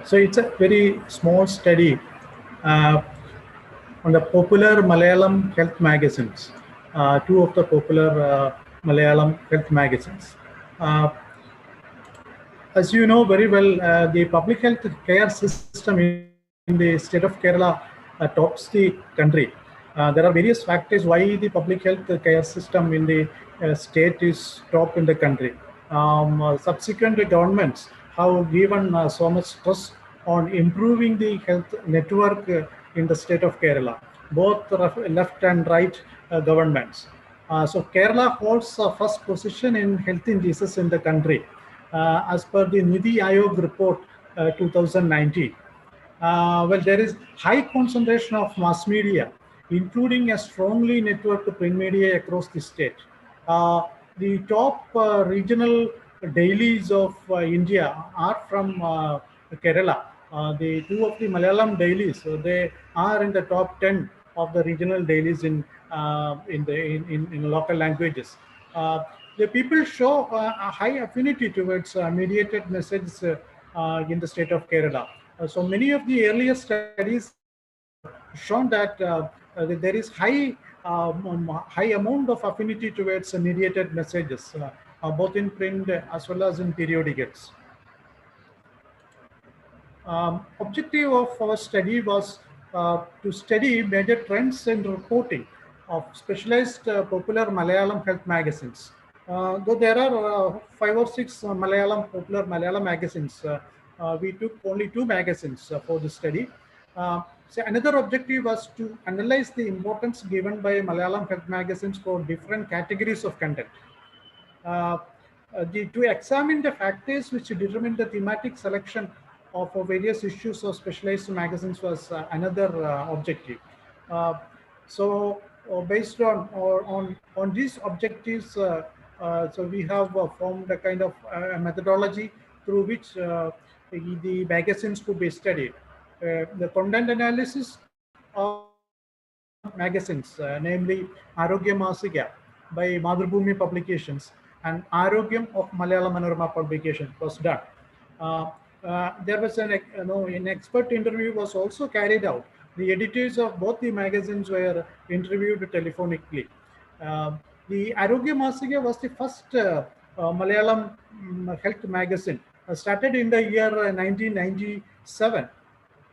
So it's a very small study uh, on the popular Malayalam health magazines. Two of the popular Malayalam health magazines. As you know very well, the public health care system in the state of Kerala tops the country. There are various factors why the public health care system in the state is top in the country. Subsequent governments have given so much stress on improving the health network in the state of Kerala, both left and right governments. So Kerala holds first position in health indices in the country, as per the Niti Aayog report 2019. Well, there is high concentration of mass media, including a strongly networked print media across the state. The top regional dailies of India are from Kerala. The two of the Malayalam dailies, so they are in the top 10 of the regional dailies in local languages. The people show a high affinity towards mediated messages in the state of Kerala. So many of the earlier studies have shown that there is high amount of affinity towards mediated messages, both in print as well as in periodicals. Objective of our study was to study major trends in reporting of specialized popular Malayalam health magazines. Though there are 5 or 6 popular Malayalam magazines, we took only 2 magazines for the study. So another objective was to analyze the importance given by Malayalam health magazines for different categories of content. To examine the factors which determine the thematic selection of various issues of specialized magazines was another objective. Based on these objectives, so we have formed a kind of methodology through which the magazines could be studied. The content analysis of magazines, namely Arogya Masika by Madhubhumi Publications and Arogyam of Malayalam Manorama Publication was done. There was an expert interview was also carried out. The editors of both the magazines were interviewed telephonically. The Arogya Masika was the first Malayalam health magazine, started in the year 1997.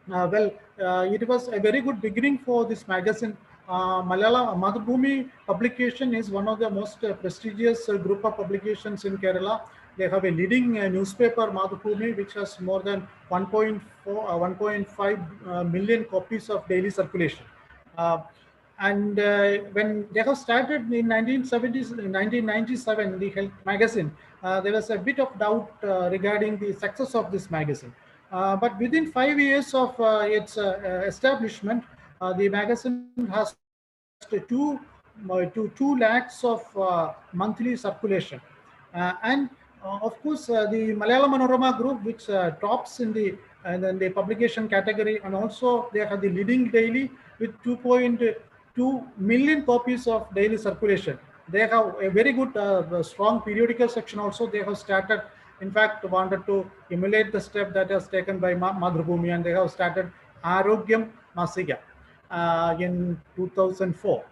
It was a very good beginning for this magazine. Malayalam Madhubhumi publication is one of the most prestigious group of publications in Kerala. They have a leading newspaper, Madhubhumi, which has more than 1.5 million copies of daily circulation. And when they have started in 1970s, 1997, the health magazine, there was a bit of doubt regarding the success of this magazine. But within 5 years of its establishment, the magazine has crossed 2 lakhs of monthly circulation. And Of course, the Malayalam Manorama group, which tops in the publication category, and also they have the leading daily with 2.2 million copies of daily circulation. They have a very good, strong periodical section. Also, they have started. In fact, wanted to emulate the step that was taken by Madhubhumi, and they have started Arogyam Masika in 2004.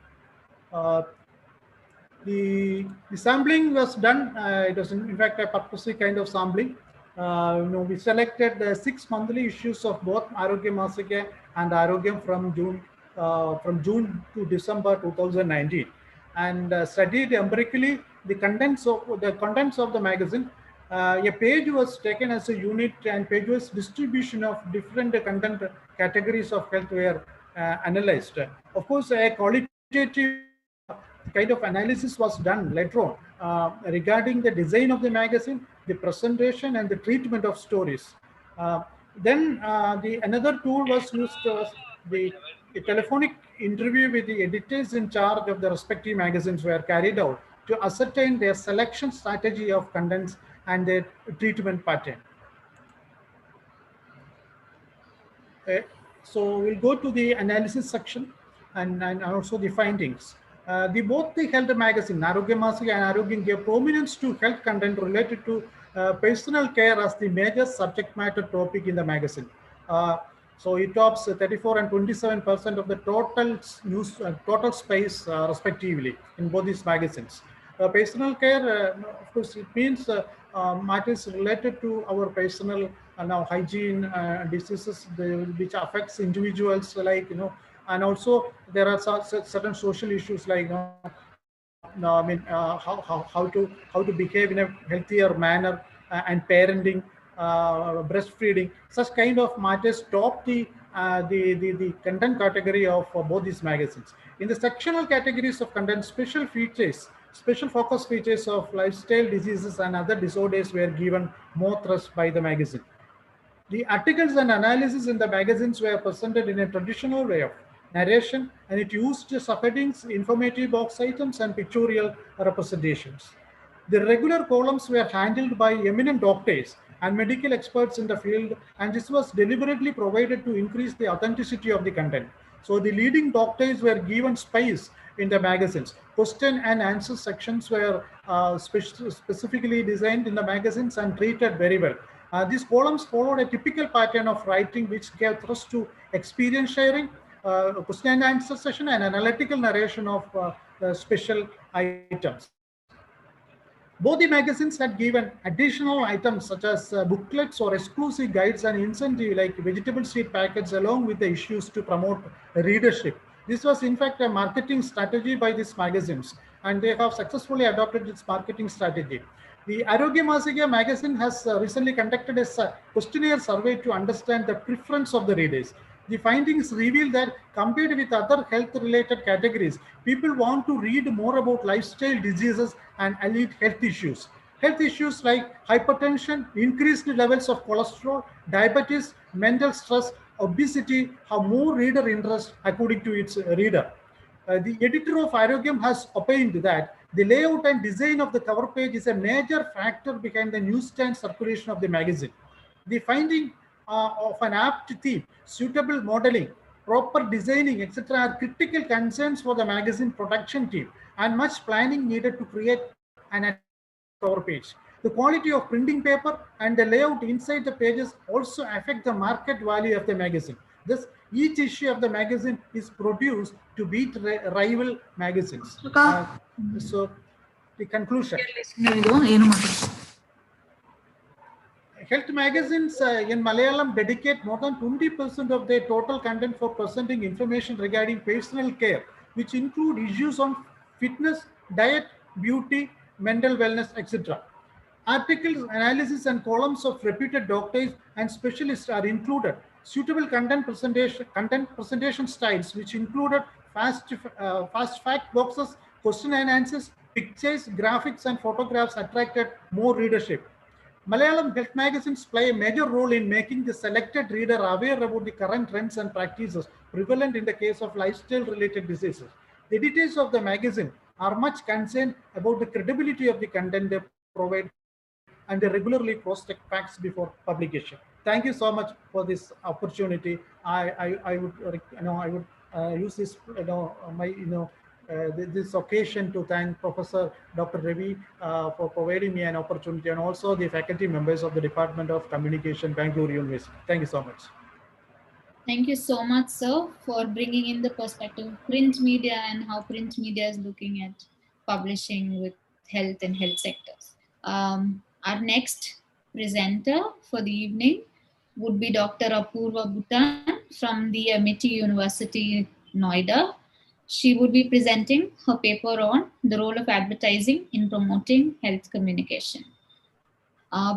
The sampling was done. It was in fact a purposely kind of sampling. We selected 6 monthly issues of both Arogyam Masika and Arogyam from June to December 2019, and studied empirically the contents of the magazine. A page was taken as a unit, and page-wise distribution of different content categories of health were analyzed. Of course, a qualitative kind of analysis was done later on regarding the design of the magazine, the presentation, and the treatment of stories. Then the another tool was used was the telephonic interview with the editors in charge of the respective magazines were carried out to ascertain their selection strategy of contents and their treatment pattern. So we'll go to the analysis section and also the findings. Both the health magazine, Arogya Masika and Arogyam, gave prominence to health content related to personal care as the major subject matter topic in the magazine. So it tops 34 and 27% of the total news, total space respectively in both these magazines. Personal care, of course, it means matters related to our personal now hygiene diseases which affects individuals, like and also there are certain social issues like how to behave in a healthier manner, and parenting, breastfeeding, such kind of matters top the content category of both these magazines. In the sectional categories of content, special focus features of lifestyle diseases and other disorders were given more thrust by the magazine. The articles and analysis in the magazines were presented in a traditional way of narration, and it used subheadings, informative box items, and pictorial representations. The regular columns were handled by eminent doctors and medical experts in the field, and this was deliberately provided to increase the authenticity of the content. So the leading doctors were given space in the magazines. Question and answer sections were specifically designed in the magazines and treated very well. These columns followed a typical pattern of writing which gave thrust to experience sharing, question and answer session, and analytical narration of special items. Both the magazines had given additional items such as booklets or exclusive guides and incentive like vegetable seed packets along with the issues to promote readership. This was in fact a marketing strategy by these magazines, and they have successfully adopted its marketing strategy. The Arogya Masika magazine has recently conducted a questionnaire survey to understand the preference of the readers. The findings reveal that compared with other health-related categories, people want to read more about lifestyle diseases and allied health issues. Health issues like hypertension, increased levels of cholesterol, diabetes, mental stress, obesity have more reader interest according to its reader. The editor of Arogyam has opined that the layout and design of the cover page is a major factor behind the newsstand circulation of the magazine. The finding of an apt theme, suitable modeling, proper designing, etc. are critical concerns for the magazine production team, and much planning needed to create an attractive cover page. The quality of printing paper and the layout inside the pages also affect the market value of the magazine. Thus, each issue of the magazine is produced to beat rival magazines. So, the conclusion. Health magazines in Malayalam dedicate more than 20% of their total content for presenting information regarding personal care, which include issues on fitness, diet, beauty, mental wellness, etc. Articles, analysis, and columns of reputed doctors and specialists are included. Suitable content presentation styles, which included fast fact boxes, question and answers, pictures, graphics, and photographs, attracted more readership. Malayalam health magazines play a major role in making the selected reader aware about the current trends and practices prevalent in the case of lifestyle-related diseases. The editors of the magazine are much concerned about the credibility of the content they provide and the and they regularly cross-check facts before publication. Thank you so much for this opportunity. I would I would use this my this occasion to thank Professor Dr. Ravi for providing me an opportunity, and also the faculty members of the Department of Communication, Bangalore University. Thank you so much. Thank you so much, sir, for bringing in the perspective of print media and how print media is looking at publishing with health and health sectors. Our next presenter for the evening would be Dr. Apurva Bhutan from the Amity University, Noida. She would be presenting her paper on the role of advertising in promoting health communication.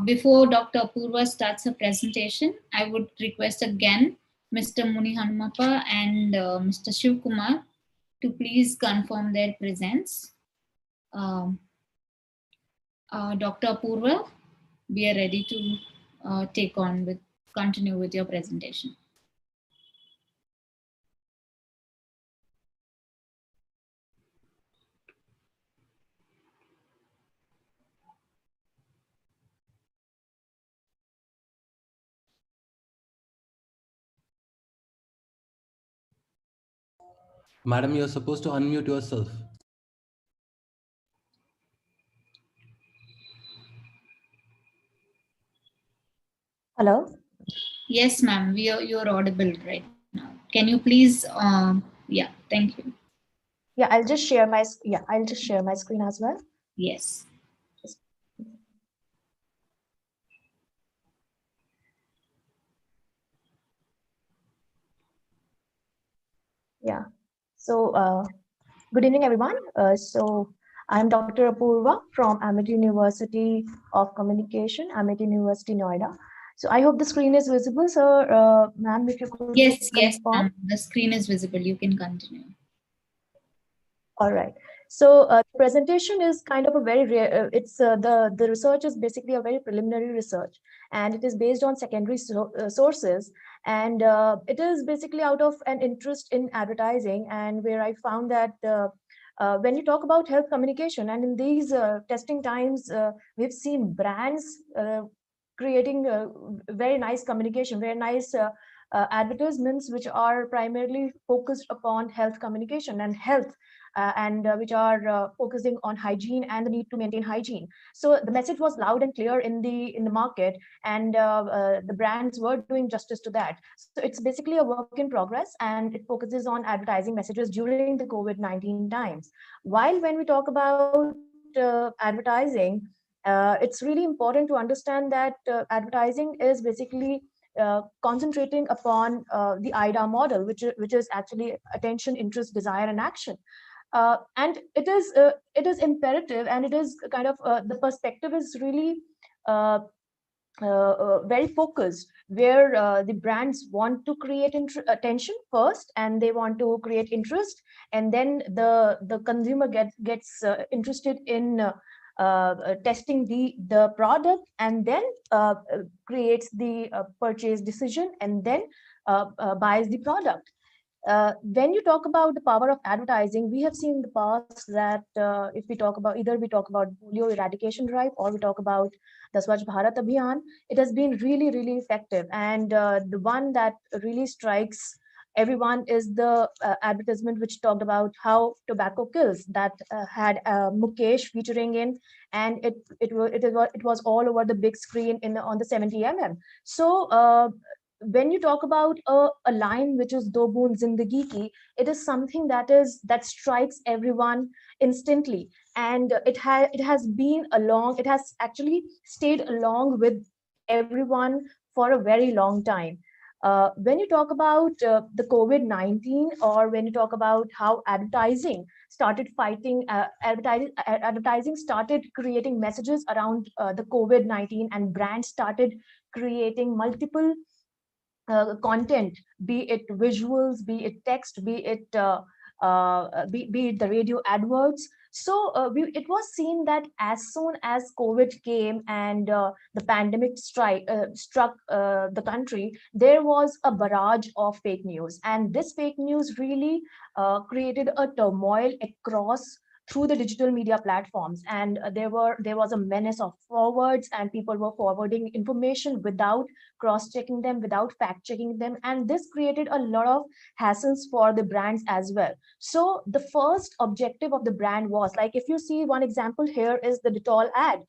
Before Dr. Apurva starts her presentation, I would request again Mr. Muni Hanumappa and Mr. Shiv Kumar to please confirm their presence. Dr. Apurva, we are ready to continue with your presentation. Madam, you're supposed to unmute yourself. Hello? Yes, ma'am, you're audible right now. Can you please, yeah, thank you. Yeah, I'll just share my screen as well. Yes. Yeah. So good evening, everyone. So I'm Dr. Apurva from Amity University of Communication, Amity University, Noida. So I hope the screen is visible, sir. Ma'am, if you could Yes, confirm. the screen is visible. You can continue. All right. So the presentation is kind of a very rare, the research is basically a very preliminary research, and it is based on secondary sources, and it is basically out of an interest in advertising, and where I found that when you talk about health communication, and in these testing times, we've seen brands creating very nice communication, very nice advertisements, which are primarily focused upon health communication and health, and which are focusing on hygiene and the need to maintain hygiene. So the message was loud and clear in the market, and the brands were doing justice to that. So it's basically a work in progress, and it focuses on advertising messages during the COVID-19 times. While when we talk about advertising, it's really important to understand that advertising is basically concentrating upon the IDA model, which is actually attention, interest, desire, and action. And it is imperative, and it is kind of the perspective is really very focused, where the brands want to create attention first, and they want to create interest, and then the consumer gets interested in testing the product, and then creates the purchase decision, and then buys the product. When you talk about the power of advertising, we have seen in the past that if we talk about, either we talk about polio eradication drive, or we talk about the Swachh Bharat Abhiyan, it has been really, really effective. And the one that really strikes everyone is the advertisement which talked about how tobacco kills, that had Mukesh featuring in, and it was all over the big screen on the 70 mm. So when you talk about a line which is do boon zindagi ki, it is something that strikes everyone instantly, and it has actually stayed along with everyone for a very long time. When you talk about the COVID-19, or when you talk about how advertising started fighting, advertising started creating messages around the COVID-19, and brands started creating multiple content, be it visuals, be it text, be it the radio adverts. So it was seen that as soon as COVID came, and the pandemic struck the country, there was a barrage of fake news, and this fake news really created a turmoil across through the digital media platforms, and there was a menace of forwards, and people were forwarding information without cross checking them, without fact checking them, and this created a lot of hassles for the brands as well. So the first objective of the brand was, like, if you see one example here is the Dettol ad,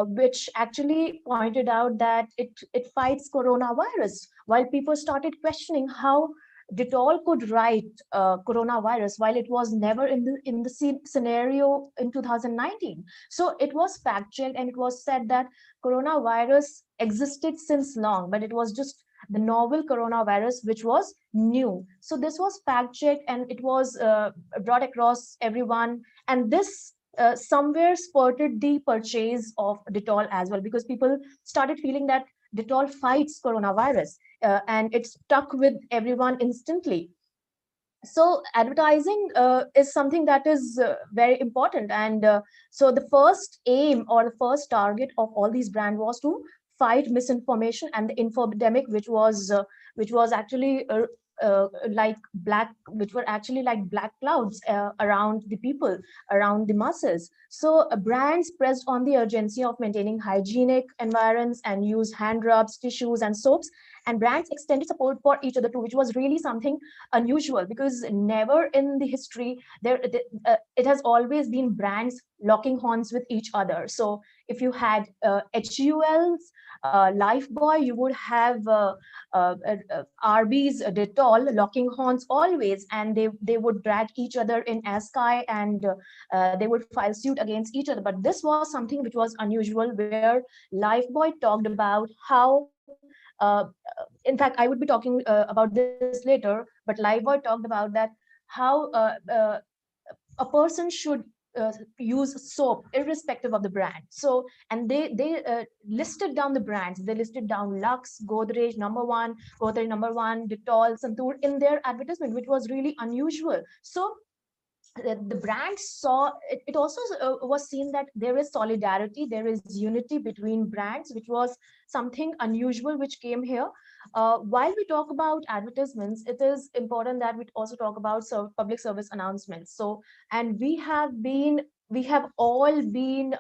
which actually pointed out that it fights coronavirus, while people started questioning how Dettol could write coronavirus while it was never in the scenario in 2019. So it was fact checked, and it was said that coronavirus existed since long, but it was just the novel coronavirus which was new. So this was fact checked, and it was brought across everyone, and this somewhere spurred the purchase of Dettol as well, because people started feeling that Dettol fights coronavirus, and it stuck with everyone instantly. So advertising is something that is very important, and so the first aim or the first target of all these brands was to fight misinformation and the infodemic, which was actually like black, which were actually like black clouds around the people, around the masses. So brands pressed on the urgency of maintaining hygienic environments and use hand rubs, tissues, and soaps, and brands extended support for each other too, which was really something unusual, because never in the history it has always been brands locking horns with each other. So if you had HUL's Lifebuoy, you would have RB's Dettol locking horns always, and they would drag each other in ASCII, and they would file suit against each other. But this was something which was unusual, where Lifebuoy talked about how in fact, I would be talking about this later, but Lifebuoy talked about that how a person should use soap irrespective of the brand. So, and they listed down the brands. They listed down Lux, Godrej number one, Dettol, Santoor in their advertisement, which was really unusual. So the brand saw it, it also was seen that there is solidarity, there is unity between brands, which was something unusual which came here. While we talk about advertisements, it is important that we also talk about public service announcements. So, and we have all been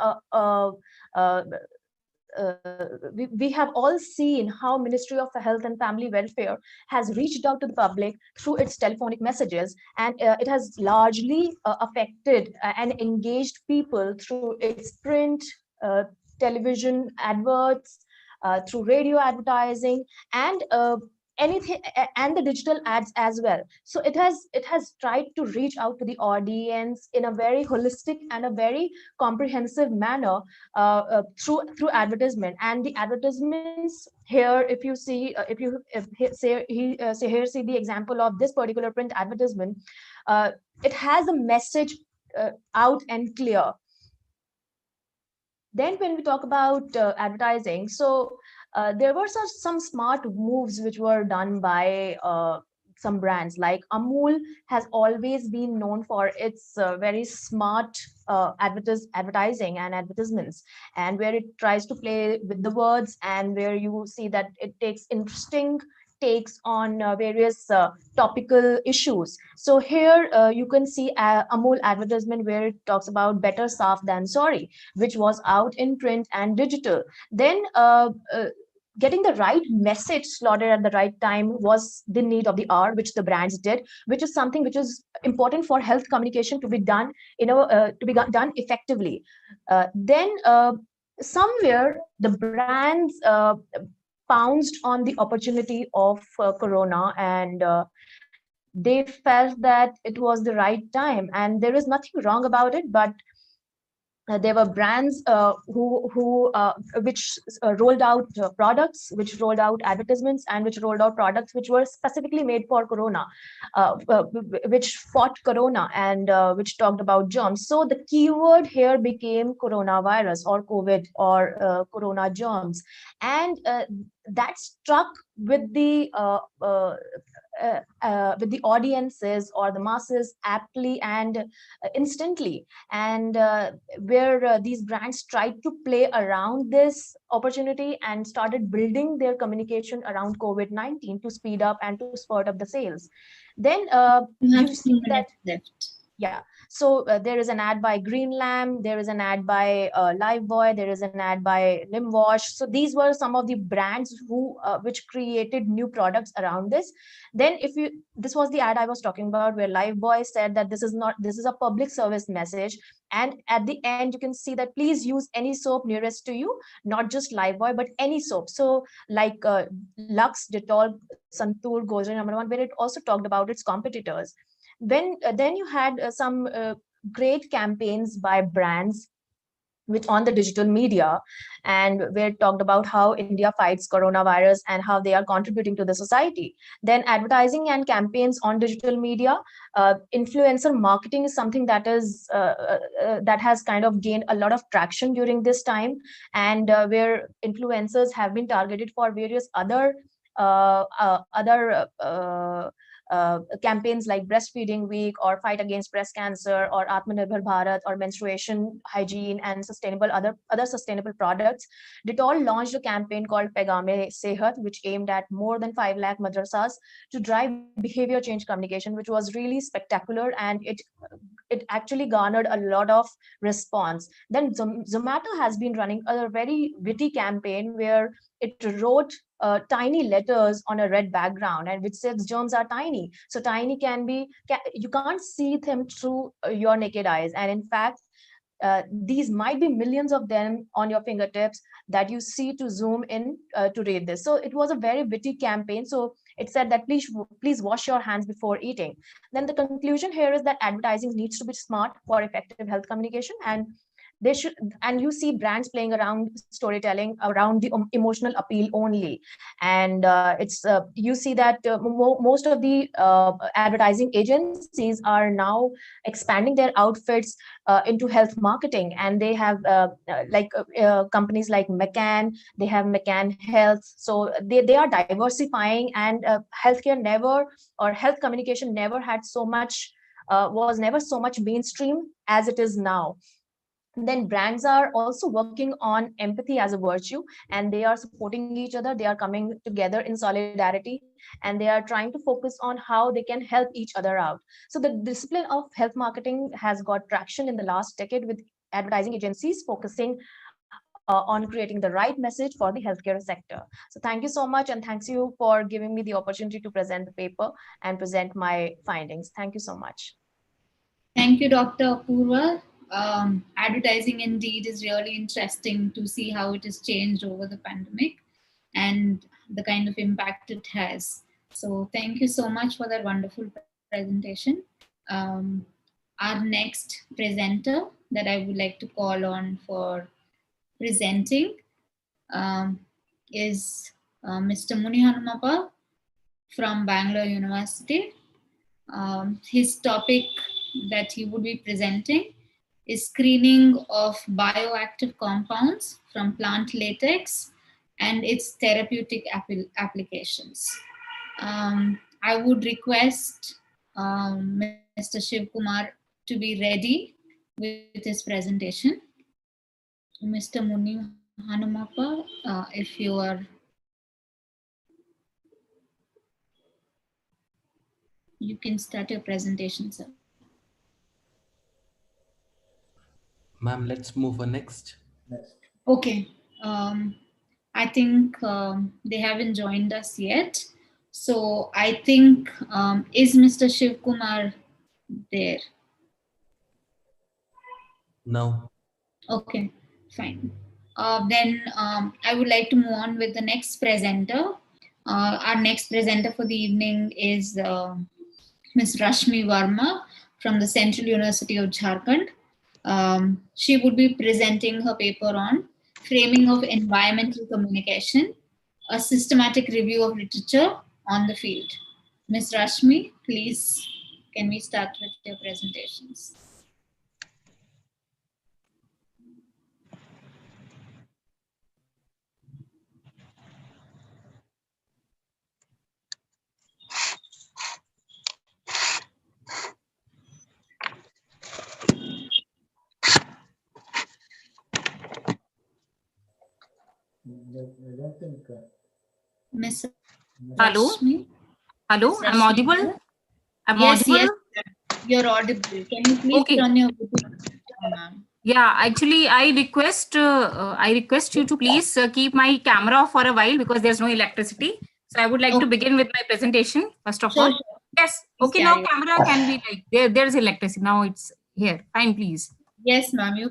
we have all seen how Ministry of Health and Family Welfare has reached out to the public through its telephonic messages, and it has largely affected and engaged people through its print, television adverts, through radio advertising, and anything, and the digital ads as well. So it has tried to reach out to the audience in a very holistic and a very comprehensive manner, through advertisement. And the advertisements here, if you see say here, see the example of this particular print advertisement, it has a message out and clear. Then when we talk about advertising, so there were some smart moves which were done by some brands. Like Amul has always been known for its very smart advertising and advertisements, and where it tries to play with the words, and where you see that it takes interesting takes on various topical issues. So here you can see Amul advertisement where it talks about better saaf than sorry, which was out in print and digital. Then getting the right message slotted at the right time was the need of the hour, which the brands did, which is something which is important for health communication to be done, done effectively. Then somewhere the brands pounced on the opportunity of corona, and they felt that it was the right time, and there is nothing wrong about it. But there were brands who which rolled out products, which rolled out advertisements, and which rolled out products which were specifically made for corona, which fought corona, and which talked about germs. So the keyword here became coronavirus or COVID or corona germs, and that struck with the audiences or the masses aptly and instantly. And where these brands tried to play around this opportunity and started building their communication around COVID-19 to speed up and to spurt up the sales. Then You have you see 2 that, minutes left. yeah, So there is an ad by Green Lamb, there is an ad by Lifebuoy, there is an ad by Limwash. So these were some of the brands who which created new products around this. Then this was the ad I was talking about, where Lifebuoy said that this is a public service message, and at the end you can see that please use any soap nearest to you, not just Lifebuoy but any soap. So like Lux, Dettol, Santoor, Godrej No. 1, where it also talked about its competitors. Then you had some great campaigns by brands which on the digital media, and where it talked about how India fights coronavirus and how they are contributing to the society. Then advertising and campaigns on digital media, influencer marketing is something that has kind of gained a lot of traction during this time, and where influencers have been targeted for various campaigns like Breastfeeding Week or Fight Against Breast Cancer or Atmanirbhar Bharat or menstruation hygiene and other sustainable products. Dettol launched a campaign called Paigame Sehat, which aimed at more than 5 lakh madrasas to drive behavior change communication, which was really spectacular, and it actually garnered a lot of response. Then Zomato has been running a very witty campaign where it wrote tiny letters on a red background, and which says germs are tiny. So tiny you can't see them through your naked eyes, and in fact these might be millions of them on your fingertips that you see to zoom in to read this. So it was a very witty campaign. So it said that please wash your hands before eating. Then the conclusion here is that advertising needs to be smart for effective health communication, and they should, and you see brands playing around storytelling around the emotional appeal only. And you see that most of the advertising agencies are now expanding their outfits into health marketing, and they have companies like McCann, they have McCann Health. So they are diversifying, and healthcare never, or health communication never had so much was never so much mainstream as it is now. Then brands are also working on empathy as a virtue, and they are supporting each other, they are coming together in solidarity, and they are trying to focus on how they can help each other out. So the discipline of health marketing has got traction in the last decade, with advertising agencies focusing on creating the right message for the healthcare sector. So thank you so much, and thanks you for giving me the opportunity to present the paper and present my findings. Thank you so much. Thank you, Dr. Apurva. Advertising indeed is really interesting to see how it has changed over the pandemic and the kind of impact it has. So thank you so much for that wonderful presentation. Our next presenter that I would like to call on for presenting is Mr. Muni Hanumappa from Bangalore University. His topic that he would be presenting is screening of bioactive compounds from plant latex and its therapeutic applications. I would request Mr. Shiv Kumar to be ready with his presentation. Mr. Muni Hanumappa, if you are, you can start your presentation, sir. Ma'am, let's move on next. Okay. I think they haven't joined us yet. So I think, is Mr. Shiv Kumar there? No. Okay, fine. Then I would like to move on with the next presenter. Our next presenter for the evening is Ms. Rashmi Verma from the Central University of Jharkhand. She would be presenting her paper on framing of environmental communication, a systematic review of literature on the field. Ms. Rashmi, please, can we start with your presentations? I don't think. Ms. Hello? Rashmi? Hello, Ms. I'm Rashmi audible? here? I'm Yes, audible? yes. You're audible. Can you please turn your video on, ma'am? Yeah, actually, I request you to please keep my camera off for a while because there's no electricity. So I would like to begin with my presentation first of all. Sure. Yes. Please Okay. Now carry on. camera can be like there's electricity. Now it's here. Fine, please. Yes, ma'am. You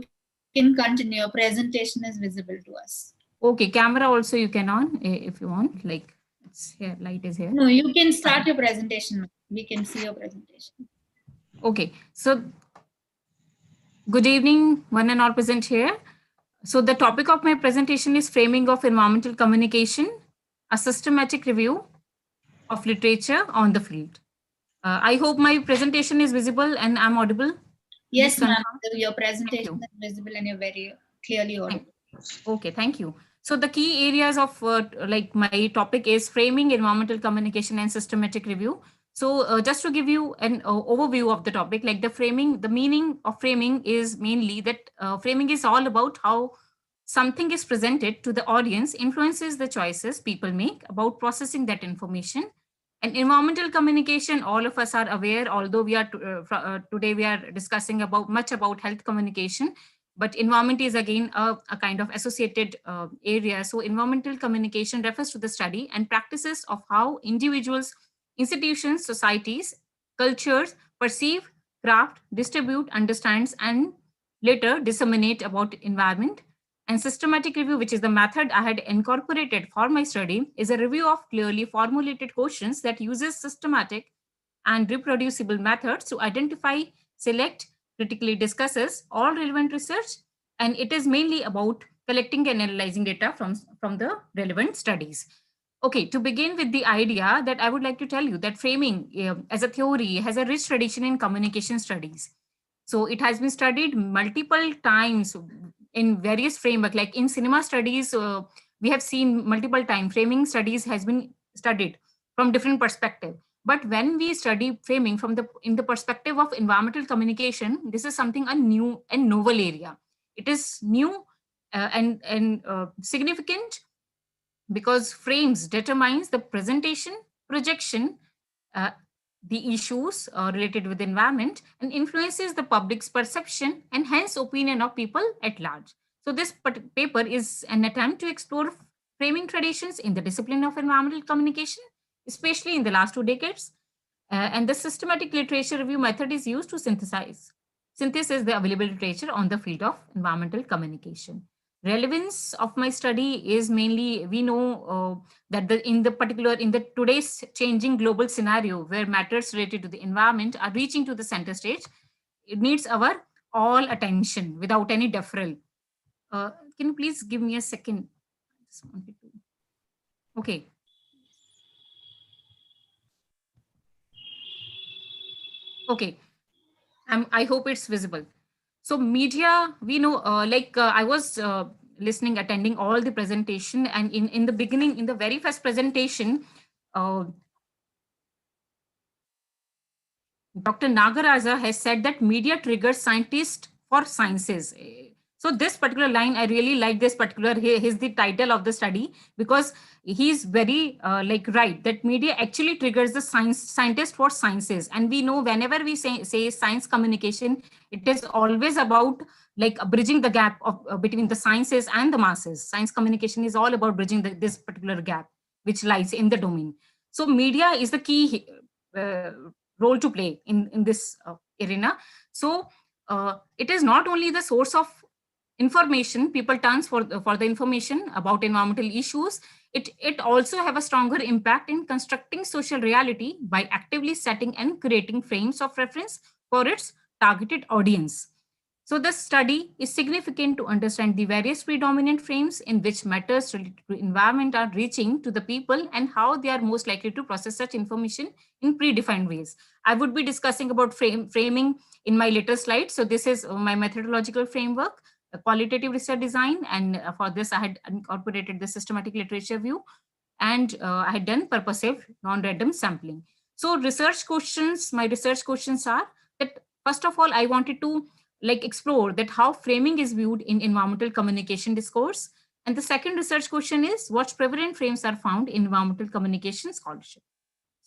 can continue. Your presentation is visible to us. Okay. Camera also you can on if you want. Like it's here. Light is here. No, you can start your presentation, ma'am. We can see your presentation. Okay. So good evening, one and all present here. So the topic of my presentation is framing of environmental communication, a systematic review of literature on the field. I hope my presentation is visible and I'm audible. Yes, ma'am. Your presentation is visible and you're very clearly audible. Okay, thank you. So the key areas of like my topic is framing, environmental communication, and systematic review. So just to give you an overview of the topic, like the framing, the meaning of framing is mainly that framing is all about how something is presented to the audience influences the choices people make about processing that information. And environmental communication, all of us are aware, although we are today we are discussing about much about health communication, but environment is again a kind of associated area. So environmental communication refers to the study and practices of how individuals, institutions, societies, cultures perceive, craft, distribute, understands, and later disseminate about environment. And systematic review, which is the method I had incorporated for my study, is a review of clearly formulated questions that uses systematic and reproducible methods to identify, select, critically discusses all relevant research, and it is mainly about collecting and analyzing data from the relevant studies. Okay, to begin with the idea that I would like to tell you that framing as a theory has a rich tradition in communication studies. So it has been studied multiple times in various framework, like in cinema studies, we have seen multiple time framing studies has been studied from different perspective. But when we study framing from the perspective of environmental communication, this is something a new and novel area. It is new and significant because frames determines the presentation, projection, uh, the issues related with the environment and influences the public's perception and hence opinion of people at large. So this paper is an attempt to explore framing traditions in the discipline of environmental communication, especially in the last 2 decades. And the systematic literature review method is used to synthesize the available literature on the field of environmental communication. Relevance of my study is mainly we know that in the today's changing global scenario where matters related to the environment are reaching to the center stage, it needs our all attention without any deferral. Can you please give me a second? Okay. Okay. I hope it's visible. So media, we know, I was listening, attending all the presentation, and in the beginning, in the very first presentation, Dr. Nagaraja has said that media triggers scientists for sciences. So this particular line, I really like this particular, here's the title of the study, because he's very right, that media actually triggers the scientist for sciences. And we know whenever we say science communication, it is always about like bridging the gap of between the sciences and the masses. Science communication is all about bridging this particular gap, which lies in the domain. So media is the key role to play in this arena. So it is not only the source of information people turns for the information about environmental issues, it also have a stronger impact in constructing social reality by actively setting and creating frames of reference for its targeted audience. So the study is significant to understand the various predominant frames in which matters related to environment are reaching to the people and how they are most likely to process such information in predefined ways. I would be discussing about framing in my later slides. So this is my methodological framework, a qualitative research design. And for this, I had incorporated the systematic literature view, and I had done purposive non-random sampling. So my research questions are that, first of all, I wanted to explore that how framing is viewed in environmental communication discourse. And the second research question is what prevalent frames are found in environmental communication scholarship.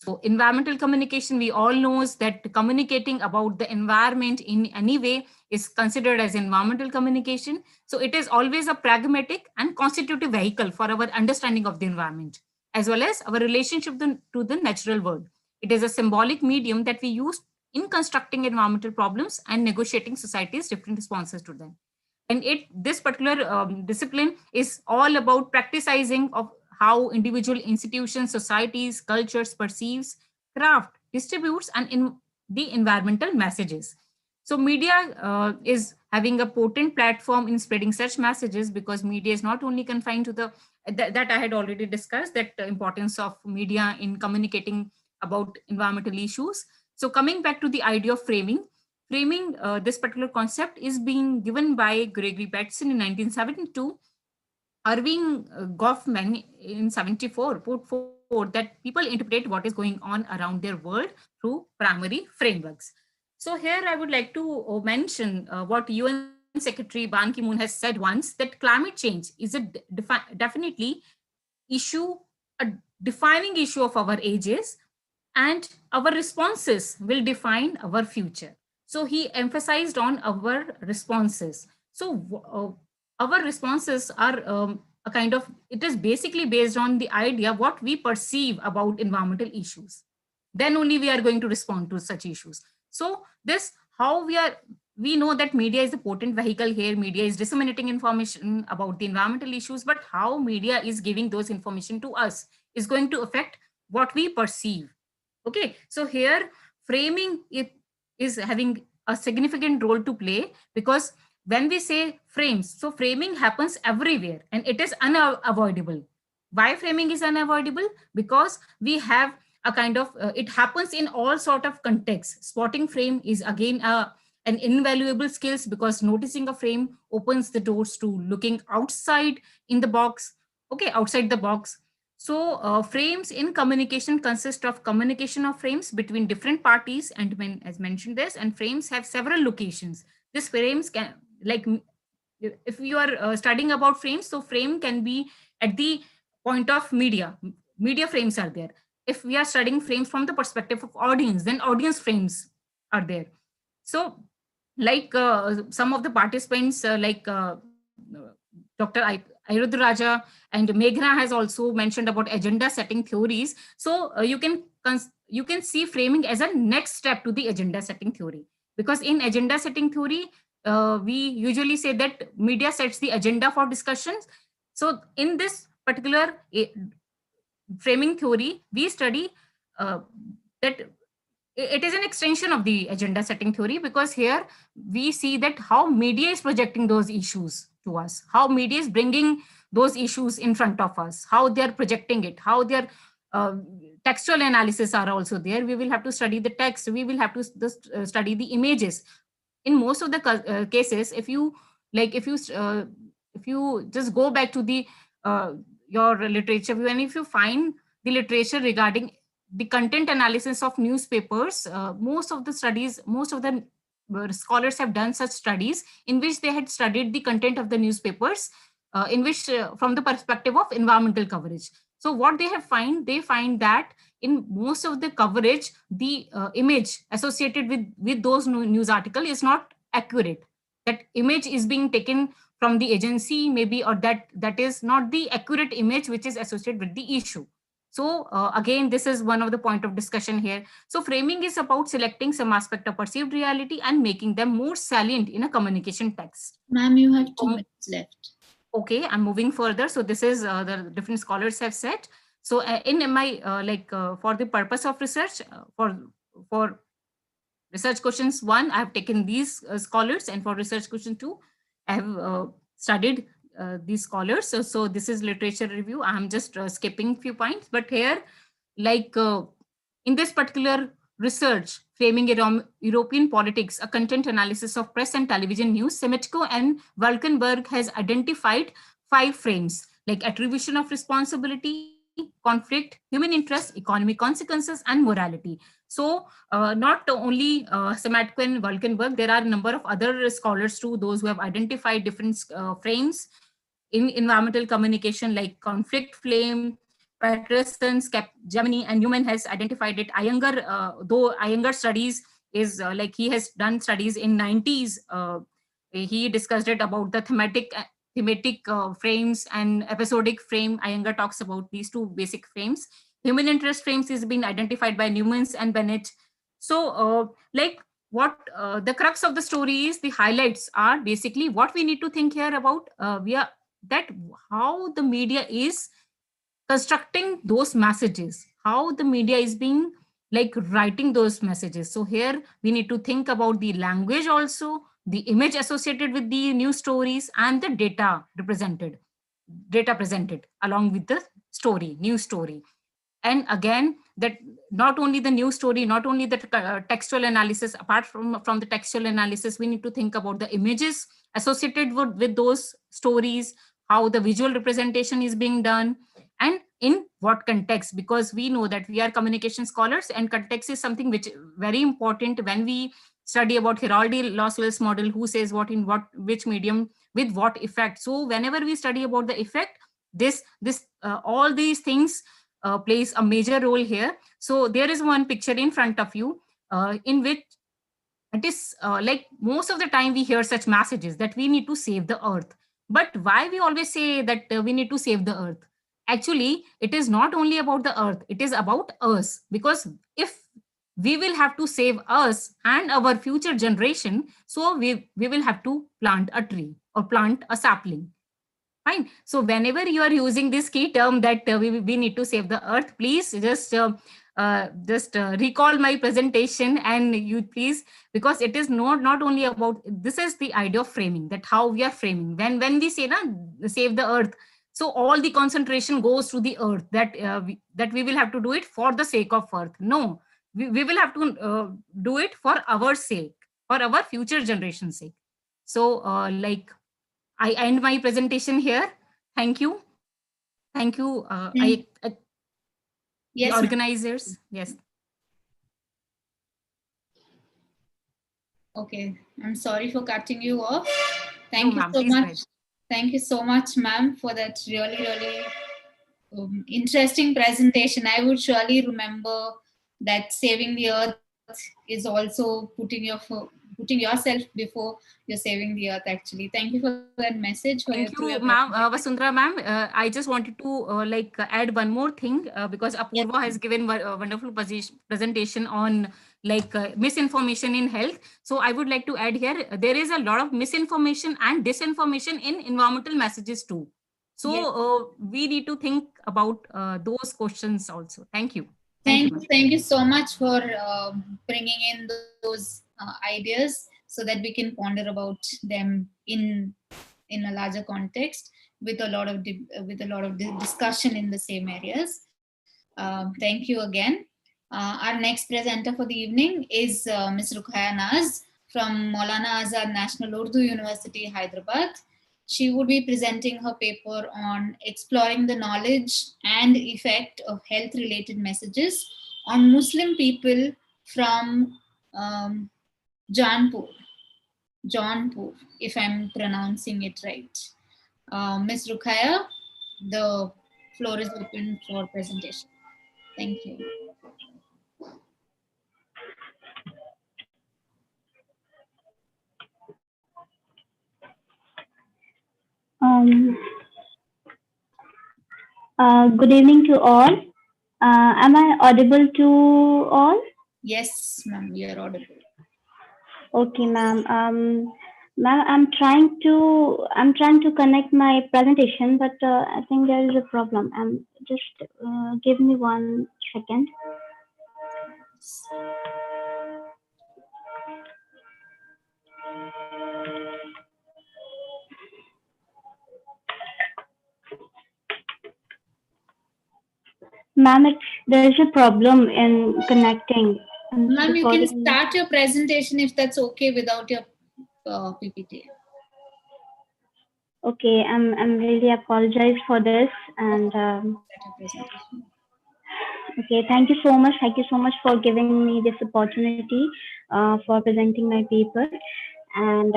So environmental communication, we all knows that communicating about the environment in any way is considered as environmental communication. So it is always a pragmatic and constitutive vehicle for our understanding of the environment, as well as our relationship to the natural world. It is a symbolic medium that we use in constructing environmental problems and negotiating society's different responses to them. And this particular discipline is all about practicing of how individual institutions, societies, cultures perceives, craft, distributes, and in the environmental messages. So media is having a potent platform in spreading such messages, because media is not only confined to the that I had already discussed, that the importance of media in communicating about environmental issues. So coming back to the idea of framing, this particular concept is being given by Gregory Bateson in 1972. Irving Goffman in 74 put forward that people interpret what is going on around their world through primary frameworks. So here I would like to mention what UN Secretary Ban Ki-moon has said once, that climate change is a definitely issue, a defining issue of our ages, and our responses will define our future. So he emphasized on our responses. So our responses are a kind of, it is basically based on the idea what we perceive about environmental issues. Then only we are going to respond to such issues. So this, how we know that media is a potent vehicle here. Media is disseminating information about the environmental issues, but how media is giving those information to us is going to affect what we perceive. Okay, so here framing it is having a significant role to play, because when we say frames, so framing happens everywhere and it is unavoidable. Why framing is unavoidable? Because we have a kind of it happens in all sort of contexts. Spotting frame is again an invaluable skills, because noticing a frame opens the doors to looking outside in the box. Okay, outside the box. So frames in communication consist of communication of frames between different parties, and when, as mentioned this, and frames have several locations. These frames can, like, if you are studying about frames, so frame can be at the point of media frames are there. If we are studying frames from the perspective of audience, then audience frames are there. So like some of the participants Dr. Ayurveda Raja and Meghna has also mentioned about agenda setting theories. So you can see framing as a next step to the agenda setting theory, because in agenda setting theory we usually say that media sets the agenda for discussions. So in this particular framing theory, we study that it is an extension of the agenda setting theory, because here we see that how media is projecting those issues to us, how media is bringing those issues in front of us, how they are projecting it, how their textual analysis are also there. We will have to study the text, we will have to study the images. In most of the cases, if you like, if you just go back to the your literature view, and if you find the literature regarding the content analysis of newspapers, most of the scholars have done such studies in which they had studied the content of the newspapers, in which from the perspective of environmental coverage. So what they find that in most of the coverage, the image associated with those news article is not accurate. That image is being taken from the agency maybe, or that is not the accurate image which is associated with the issue. So again, this is one of the point of discussion here. So framing is about selecting some aspect of perceived reality and making them more salient in a communication text. Ma'am, you have 2 minutes left. Okay, I'm moving further. So this is the different scholars have said. So in my for the purpose of research, for research questions 1, I have taken these scholars, and for research question 2, I have studied these scholars. So this is literature review. I'm just skipping few points, but here, like in this particular research, framing European politics, a content analysis of press and television news, Semetko and Valkenberg has identified 5 frames, like attribution of responsibility, conflict, human interest, economic consequences, and morality. So not only Semetko and Valkenberg, there are a number of other scholars too, those who have identified different frames in environmental communication, like conflict frame, Patterson's, Germany, and Newman has identified it. Iyengar, though Iyengar studies is like he has done studies in 90s. He discussed it about the thematic frames and episodic frame. Iyengar talks about these two basic frames. Human interest frames is being identified by Newmans and Bennett. So, like what the crux of the story is, the highlights are basically what we need to think here about. We are that how the media is constructing those messages, how the media is being like writing those messages. So here we need to think about the language also, the image associated with the news stories, and the data presented along with the news story. And again, that not only the news story, not only the textual analysis, apart from the textual analysis, we need to think about the images associated with those stories, how the visual representation is being done, and in what context, because we know that we are communication scholars, and context is something which very important when we study about Heraldi Loswell's model, who says what in which medium with what effect. So whenever we study about the effect, this all these things plays a major role here. So there is one picture in front of you in which it is like most of the time we hear such messages that we need to save the earth. But why we always say that we need to save the earth? Actually, it is not only about the earth, it is about us. Because if we will have to save us and our future generation, so we will have to plant a tree or plant a sapling. Fine. So whenever you are using this key term that we need to save the earth, please just recall my presentation, and you please, because it is not only about, this is the idea of framing, that how we are framing. When we say na, save the earth, so all the concentration goes to the earth, that that we will have to do it for the sake of earth. No, we will have to do it for our sake, for our future generation's sake. So like I end my presentation here. Thank you. Thank you. The Yes, organizers. Yes. okay. I'm sorry for cutting you off. No, Thank you ma'am, so please go much. ahead. Thank you so much, ma'am, for that really interesting presentation. I would surely remember that saving the earth is also putting yourself before you're saving the earth. Actually, thank you for that message. Thank you, ma'am. Vasundhara, ma'am. I just wanted to add one more thing because Apurva has given a wonderful presentation on misinformation in health. So I would like to add here, there is a lot of misinformation and disinformation in environmental messages too. So we need to think about those questions also. Thank you. Thank you so much for bringing in those ideas so that we can ponder about them in a larger context with a lot of discussion in the same areas. Thank you again. Our next presenter for the evening is Ms. Rukhaya Naz from Maulana Azad National Urdu University, Hyderabad. She would be presenting her paper on exploring the knowledge and effect of health-related messages on Muslim people from Jaunpur, if I'm pronouncing it right. Ms. Rukhaya, the floor is open for presentation. Thank you. Good evening to all. Am I audible to all? Yes, ma'am, you are audible. Okay, ma'am. Ma'am, I'm trying to connect my presentation, but I think there is a problem. Just give me 1 second. Ma'am, there's a problem in connecting. Ma'am, you can start your presentation if that's okay without your PPT. Okay, I'm really apologize for this, and okay, thank you so much. Thank you so much for giving me this opportunity for presenting my paper. And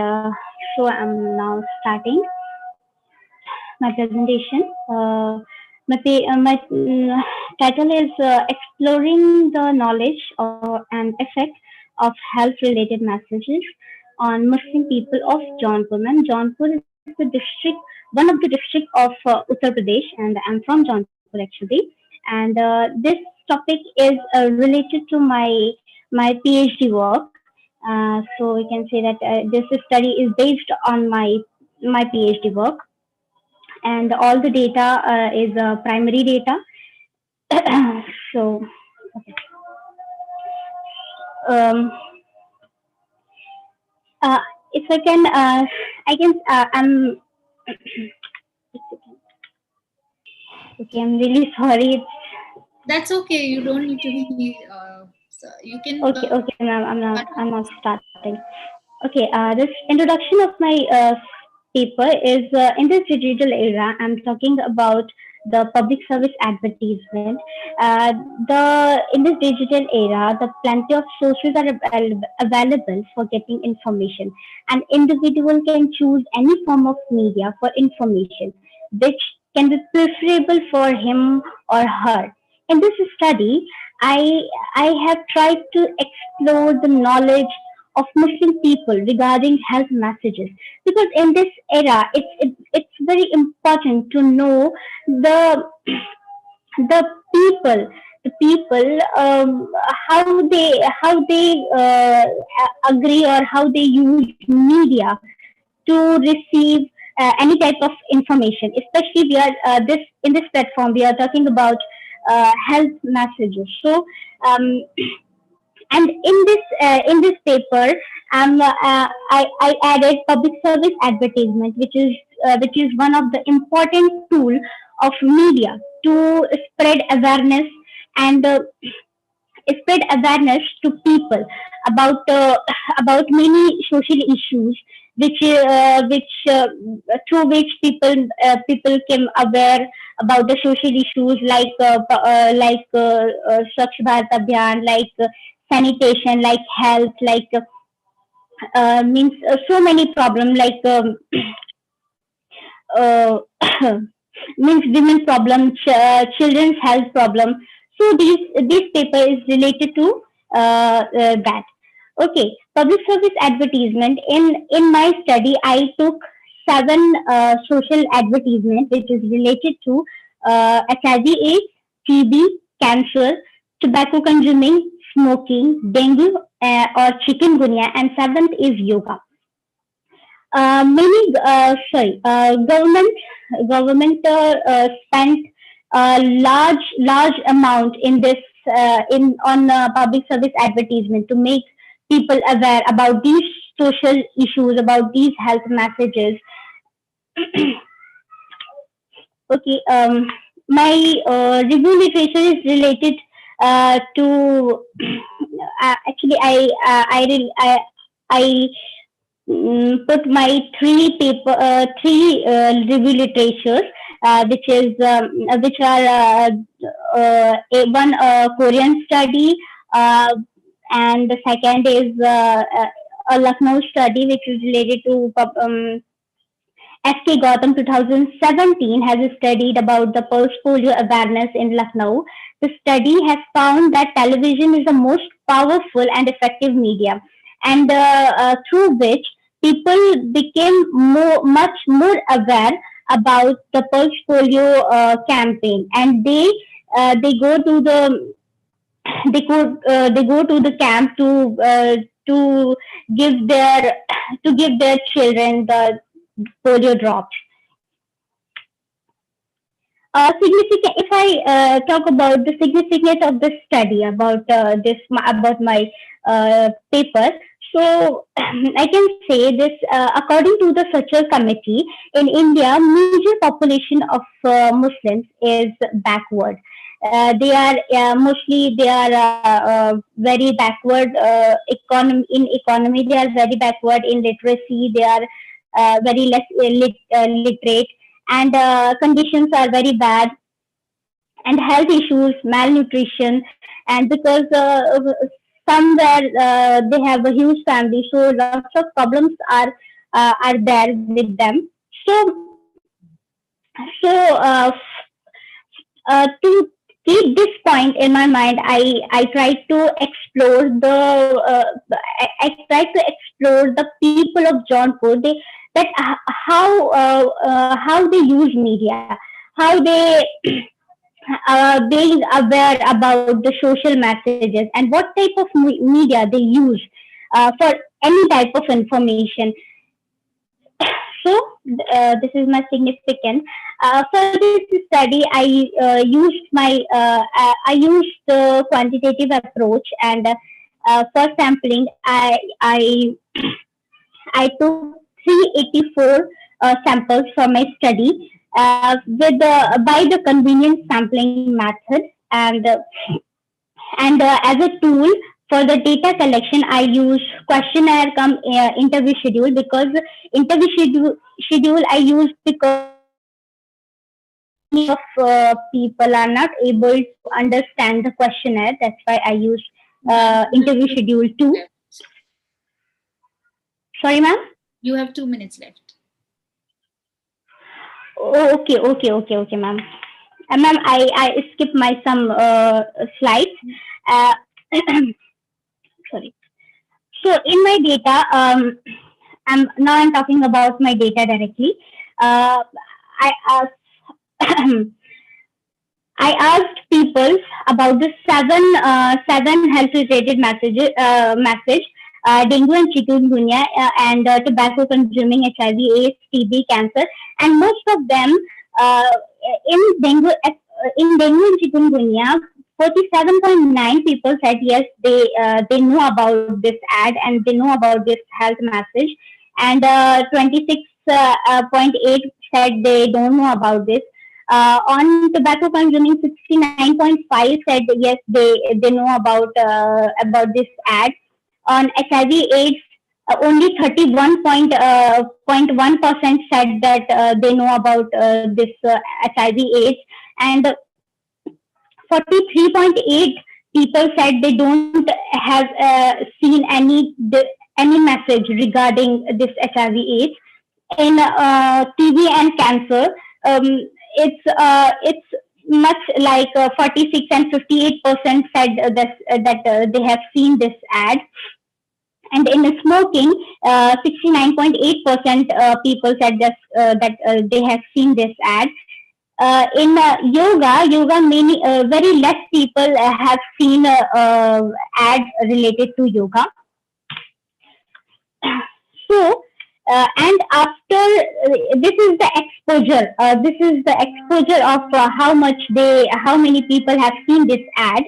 so I'm now starting my presentation. My title is Exploring the Knowledge and Effect of Health Related Messages on Muslim People of Jaunpur. Ma'am, Jaunpur is the district, one of the district of Uttar Pradesh, and I'm from Jaunpur actually. And this topic is related to my PhD work. So we can say that this study is based on my PhD work, and all the data is primary data. So um, uh, if I can okay, I'm really sorry. That's okay. You don't need to be. So you can. Okay, ma'am. I'm not starting. Okay. This introduction of my paper is in this digital era. I'm talking about the public service advertisement. In this digital era, the plenty of sources are available for getting information. An individual can choose any form of media for information, which can be preferable for him or her. In this study, I I have tried to explore the knowledge of Muslim people regarding health messages, because in this era it's very important to know the the people how they agree, or how they use media to receive any type of information. Especially we are this in this platform we are talking about health messages. So um, and in this paper, I added public service advertisement, which is one of the important tool of media to spread awareness and to people about about many social issues, which through which people came aware about the social issues, like Swachh Bharat Abhiyan, like sanitation, like health, like means so many problem, like uh, means women problem, children's health problem. So this paper is related to that. Okay, public service advertisement. In my study, I took seven social advertisement which is related to HIV/AIDS, TB, cancer, tobacco consuming, smoking, dengue, or chikungunya, and seventh is yoga. Many sorry government spent a large amount in this in on public service advertisement to make people aware about these social issues, about these health messages. Okay, my review literature is related to actually I put my three review literatures, which are one Korean study, uh, and the second is a Lucknow study, which is related to SK Gautam 2017 has studied about the pulse polio awareness in Lucknow. The study has found that television is the most powerful and effective media, and through which people became much more aware about the pulse polio campaign, and they go to the they go to the camp to give their children the polio drops. Significant. If I talk about the significance of this study about about my paper, so I can say this. According to the Suture Committee in India, major population of Muslims is backward. They are very backward economy. They are very backward in literacy. They are very less literate, and conditions are very bad, and health issues, malnutrition, and because somewhere they have a huge family, so lots of problems are there with them. So so uh, To keep this point in my mind, I tried to explore I tried to explore the people of Jaunpur. How they use media, how they being aware about the social messages, and what type of media they use for any type of information. So this is my significant. For this study, I used the quantitative approach, and for sampling, I took 384 samples for my study by the convenient sampling method, and as a tool for the data collection, I use questionnaire come interview schedule, because interview schedule I use because many of people are not able to understand the questionnaire. That's why I use interview schedule too. Sorry, ma'am. You have 2 minutes left. Oh, okay, ma'am. Ma'am, I skipped my some slides. Uh, sorry. So in my data, I'm talking about my data directly. I I asked people about the seven health related dengue and chikungunya, and tobacco consuming, HIV, AIDS, TB, cancer, and most of them uh, in dengue and chikungunya, 47.9 people said yes, they know about this ad and they know about this health message, and 26.8 said they don't know about this. On tobacco consuming, 69.5 said yes, they know about this ad. On HIV AIDS, only 31.1% said that they know about this HIV AIDS, and 43.8 people said they don't have seen any message regarding this HIV AIDS. In TB and cancer, um, it's much like 46 and 58% said that they have seen this ad. And in smoking, 69.8% people said that they have seen this ad. In yoga, many very less people have seen ad related to yoga. So, and after this is the exposure. This is the exposure of how many people have seen this ad.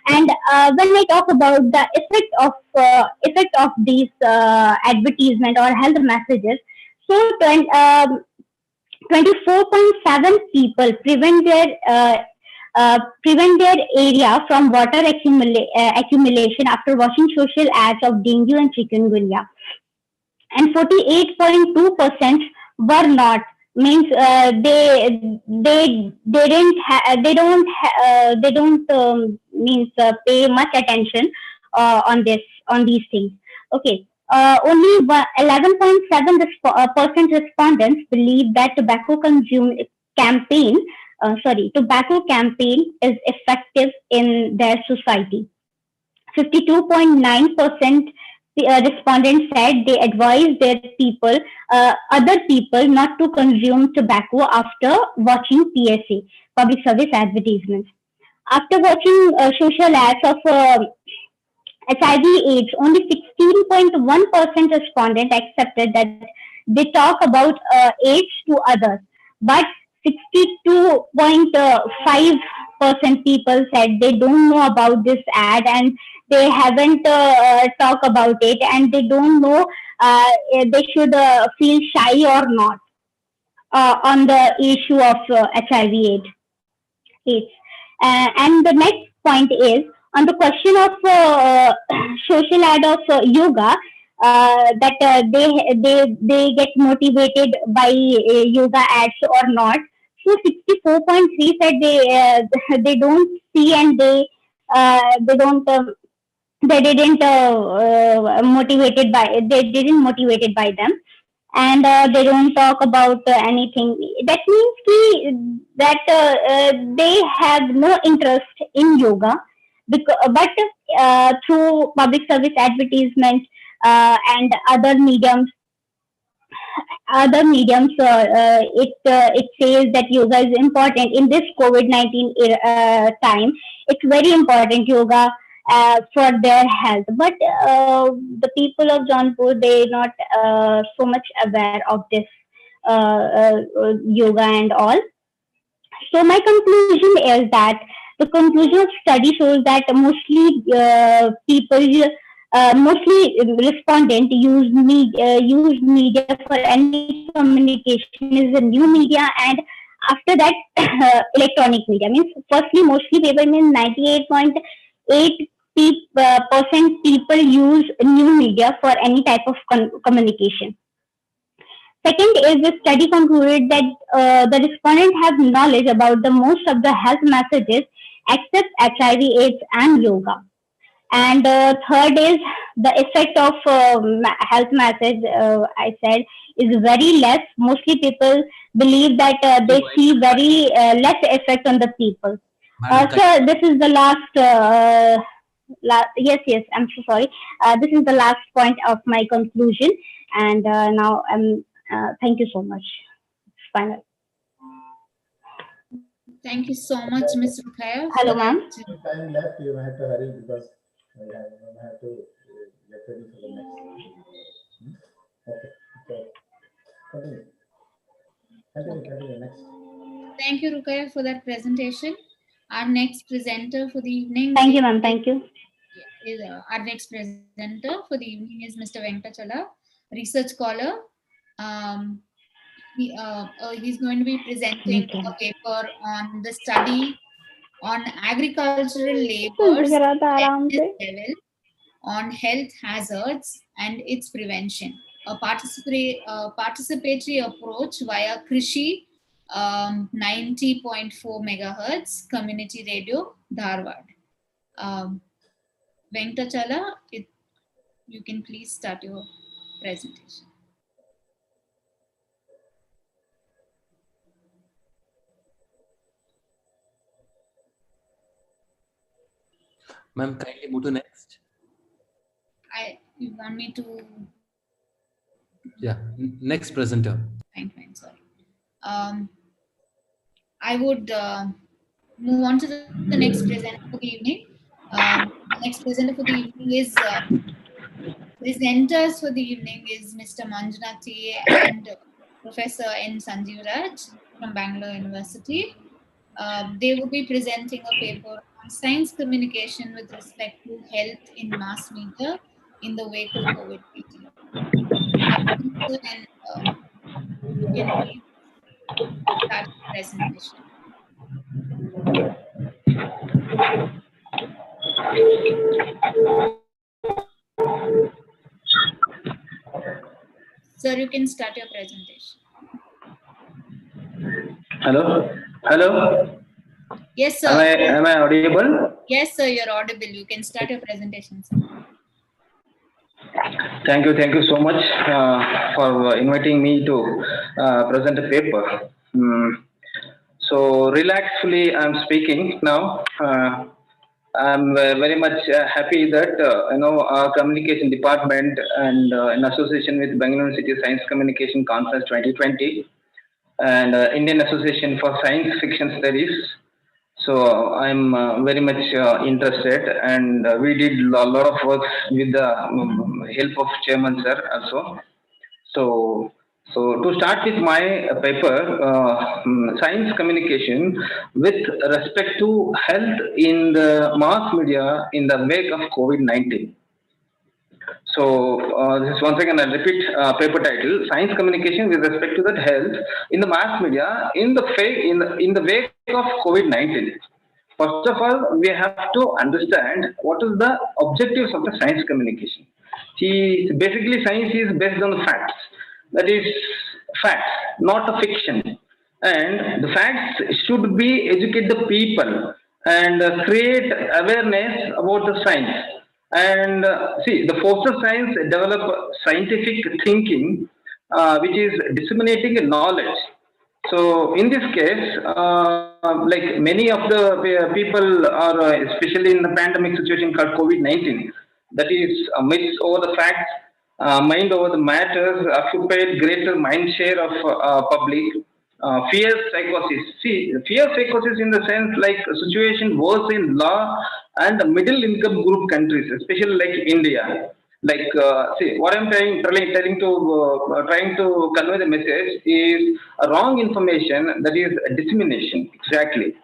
And when I talk about the effect of these advertisement or health messages, so 24.7 people prevent their area from water accumulation after watching social ads of dengue and chikungunya, and 48.2% were not, means they don't means pay much attention on these things. Okay. Only 11.7% respondents believe that tobacco campaign is effective in their society. 52.9% respondents said they advise other people not to consume tobacco after watching PSA, public service advertisements. After watching social ads of HIV/AIDS, only 16.1% respondent accepted that they talk about AIDS to others, but 62.5% people said they don't know about this ad and they haven't talked about it, and they don't know they should feel shy or not on the issue of HIV/AIDS. And the next point is on the question of social ad of yoga, that they get motivated by yoga ads or not. So 64.3 said they don't see, and they don't they didn't motivated by them. and they don't talk about anything. That means they have no interest in yoga, but through public service advertisement and other mediums, it says that yoga is important in this COVID-19 time. It's very important yoga for their health. But the people of Jaunpur, they not so much aware of this yoga and all. So my conclusion is that the conclusion of study shows that mostly respondent use media for any communication is a new media, and after that electronic media means firstly mostly paper means 98.8% people use new media for any type of communication. Second is the study concluded that the respondents have knowledge about the most of the health messages except HIV/AIDS and yoga. And third is the effect of health message. I said is very less. Mostly people believe that they see very less effect on the people. So this is the last. Yes, I'm so sorry. This is the last point of my conclusion, and now thank you so much. Final. Thank you so much, Ms. Rukhaya, Hello, for ma'am. that. Time left, you have to hurry because I have to get ready for the next. Okay. Continue. Next. Thank you, Rukhaya, for that presentation. Our next presenter for the evening. Thank you, ma'am. Thank you. Our next presenter for the evening is Mr. Venkatachala, research scholar. He's going to be presenting a paper on the study on agricultural labor's awareness level on health hazards and its prevention. A participatory approach via Krishi 90.4 megahertz community radio, Dharwad. Venkatachala, you can please start your presentation. Ma'am, kindly move to next. You want me to? Yeah, next presenter. Fine, sorry. I would move on to the next presenter for the evening. The next presenter for the evening is presenters for the evening is Mr. Manjunathi and Professor N. Sanjeev Raj from Bangalore University. They will be presenting a paper on science communication with respect to health in mass media in the wake of COVID-19. And you can please start the presentation. Sir, you can start your presentation. Hello. Yes, sir. Am I audible? Yes, sir, you're audible. You can start your presentation, sir. Thank you so much for inviting me to present a paper. So relaxfully, I'm speaking now. I'm very much happy that our communication department and in association with Bangalore City Science Communication Conference 2020 and Indian Association for Science Fiction Studies. So I'm very much interested, and we did a lot of work with the help of Chairman Sir also. So to start with my paper, science communication with respect to health in the mass media in the wake of COVID-19. So this is once again I'll repeat paper title: Science communication with respect to that health in the mass media in the wake of COVID-19. First of all, we have to understand what is the objectives of the science communication. See, basically science is based on the facts. That is facts, not a fiction. And the facts should be educate the people and create awareness about the science. And see, the force of science develop scientific thinking which is disseminating knowledge. So in this case, like many of the people are, especially in the pandemic situation called COVID-19, that is myths over the facts, mind over the matters, occupied greater mind share of public. Fear psychosis. See, fear psychosis in the sense like a situation worse in law and middle income group countries, especially like India. Like, see, what I'm trying to convey the message is a wrong information, that is dissemination, exactly,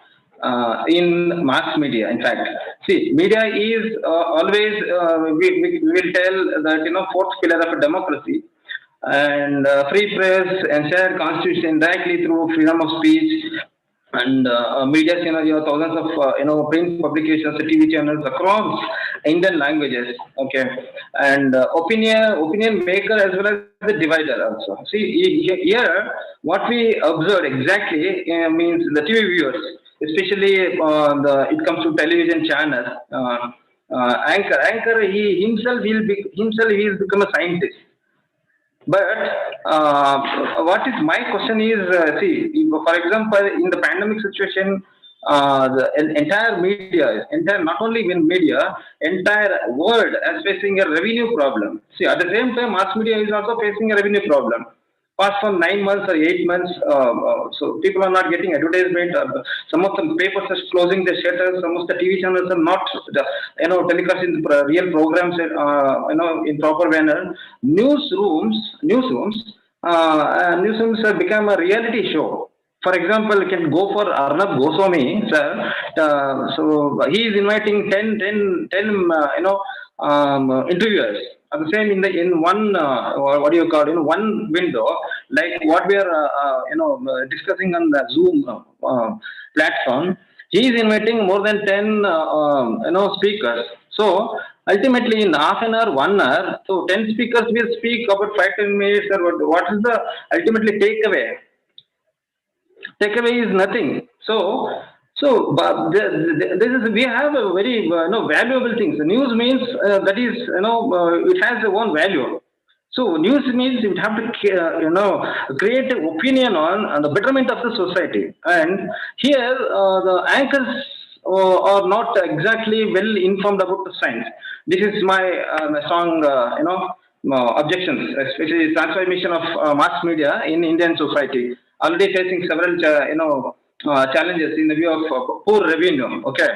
in mass media. In fact, see, media is always, we will tell that, fourth pillar of a democracy, and free press and shared constitution directly through freedom of speech and media scenario, thousands of print publications, TV channels across Indian languages. Okay, and opinion maker as well as the divider also. See, here what we observed exactly means the TV viewers, especially it comes to television channels. Anchor, he himself he will become a scientist. But what is my question is, see, for example, in the pandemic situation, the entire media, not only in media, entire world is facing a revenue problem. See, at the same time, mass media is also facing a revenue problem. Past for 9 months or 8 months, so people are not getting advertisement. Some of the papers are closing their shutters. Some of the TV channels are not, telecasting real programs, in proper manner. Newsrooms have become a reality show. For example, you can go for Arnab Goswami, sir. So he is inviting 10 interviewers. And the same in one, what do you call, one window, like what we are discussing on the Zoom platform. He is inviting more than 10 speakers. So ultimately in half an hour, 1 hour, so 10 speakers will speak about 5-10 minutes. Or what is the ultimately takeaway? Takeaway is nothing. So but this is, we have a very valuable things. News means that is, it has its own value. So news means you have to create an opinion on the betterment of the society. And here the anchors are not exactly well informed about the science. This is my strong objections, especially transformation of mass media in Indian society. Already facing several challenges in the view of poor revenue. Okay,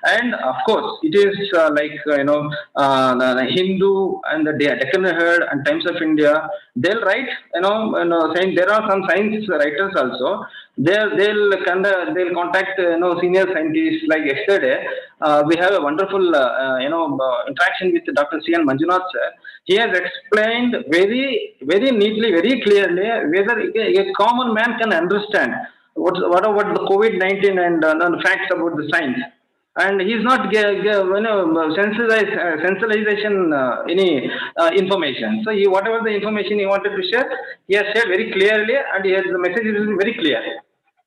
and of course it is the Hindu and the Deccan Herd and Times of India. They'll write, saying there are some science writers also. They'll contact senior scientists. Like yesterday, we have a wonderful interaction with Dr. C. N. Manjunath sir. He has explained very neatly, very clearly, whether a common man can understand what about the COVID-19 and facts about the science. And he's not sensationalization any information. So whatever the information he wanted to share, he has shared very clearly, and the message is very clear.